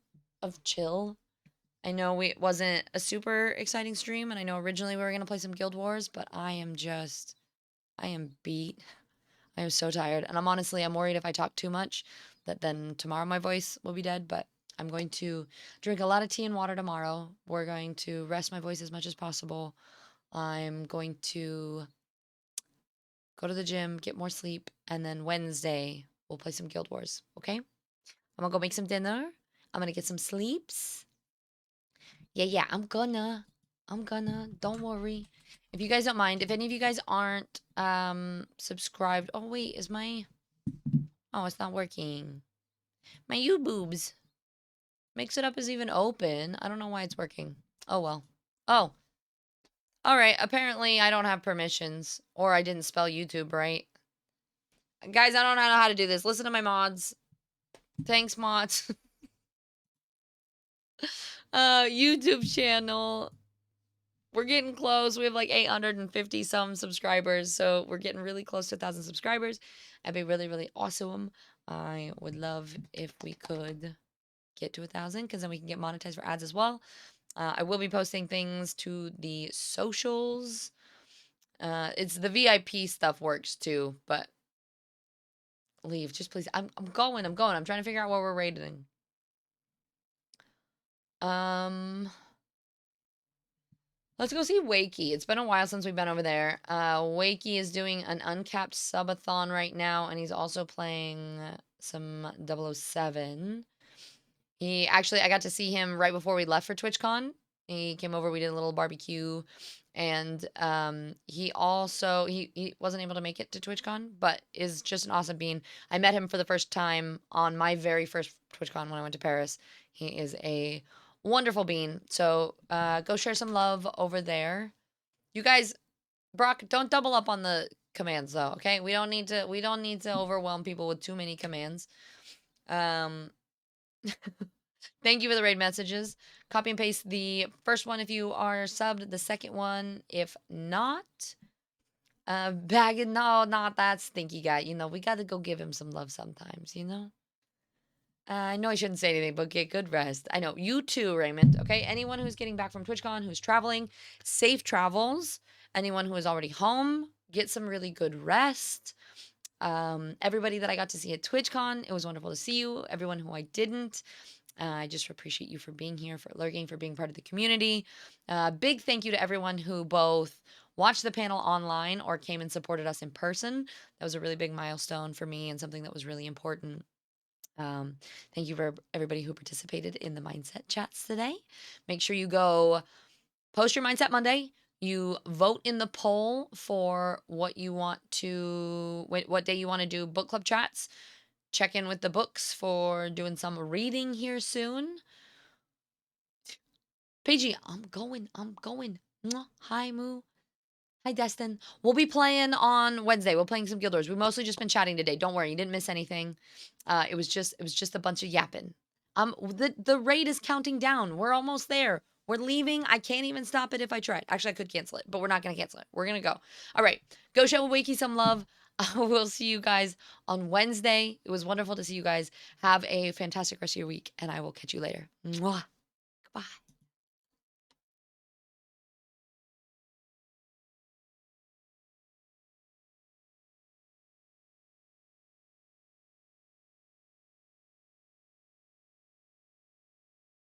S2: chill. I know it wasn't a super exciting stream, and I know originally we were gonna play some Guild Wars, but I am beat. I am so tired, and I'm worried if I talk too much that then tomorrow my voice will be dead. But I'm going to drink a lot of tea and water tomorrow. We're going to rest my voice as much as possible. I'm going to go to the gym, get more sleep, and then Wednesday we'll play some Guild Wars. Okay? I'm gonna go make some dinner. I'm gonna get some sleeps. Yeah, yeah, I'm gonna. Don't worry. If you guys don't mind, if any of you guys aren't subscribed. Oh wait, is my Oh, it's not working. My you boobs. Mix it up is even open. I don't know why it's working. Oh well. Oh, all right. Apparently I don't have permissions or I didn't spell YouTube right. Guys, I don't know how to do this. Listen to my mods. Thanks, mods. YouTube channel. We're getting close. We have like 850 some subscribers, so we're getting really close to 1,000 subscribers. That'd be really, really awesome. I would love if we could get to 1,000 because then we can get monetized for ads as well. I will be posting things to the socials. It's the VIP stuff works too, but leave just please. I'm going. I'm going. I'm trying to figure out what we're rating. Um, Let's go see Wakey. It's been a while since we've been over there. Wakey is doing an uncapped subathon right now, and he's also playing some 007. I got to see him right before we left for TwitchCon. He came over, we did a little barbecue, and he wasn't able to make it to TwitchCon, but is just an awesome bean. I met him for the first time on my very first TwitchCon when I went to Paris. He is a wonderful bean. So go share some love over there. You guys, Brock, don't double up on the commands though, okay? We don't need to overwhelm people with too many commands. Um Thank you for the raid messages. Copy and paste the first one if you are subbed, the second one if not. Bag it. No, not that stinky guy. You know, we got to go give him some love sometimes, you know? I know I shouldn't say anything, but get good rest. I know. You too, Raymond. Okay. Anyone who's getting back from TwitchCon, who's traveling, safe travels. Anyone who is already home, get some really good rest. Everybody that I got to see at TwitchCon, it was wonderful to see you. Everyone who I didn't, I just appreciate you for being here, for lurking, for being part of the community. Big thank you to everyone who both watched the panel online or came and supported us in person. That was a really big milestone for me and something that was really important. Um, Thank you for everybody who participated in the mindset chats today. Make sure you go post your mindset Monday. You vote in the poll for what you want to, what day you want to do book club chats. Check in with the books for doing some reading here soon. Paigey, I'm going. I'm going. Mwah. Hi, Moo. Hi, Destin. We'll be playing on Wednesday. We're playing some Guild Wars. We've mostly just been chatting today. Don't worry, you didn't miss anything. It was just a bunch of yapping. The raid is counting down. We're almost there. We're leaving. I can't even stop it if I tried. Actually, I could cancel it, but we're not gonna cancel it. We're gonna go. All right, go show Wakey some love. I will see you guys on Wednesday. It was wonderful to see you guys. Have a fantastic rest of your week, and I will catch you later. Mwah. Bye.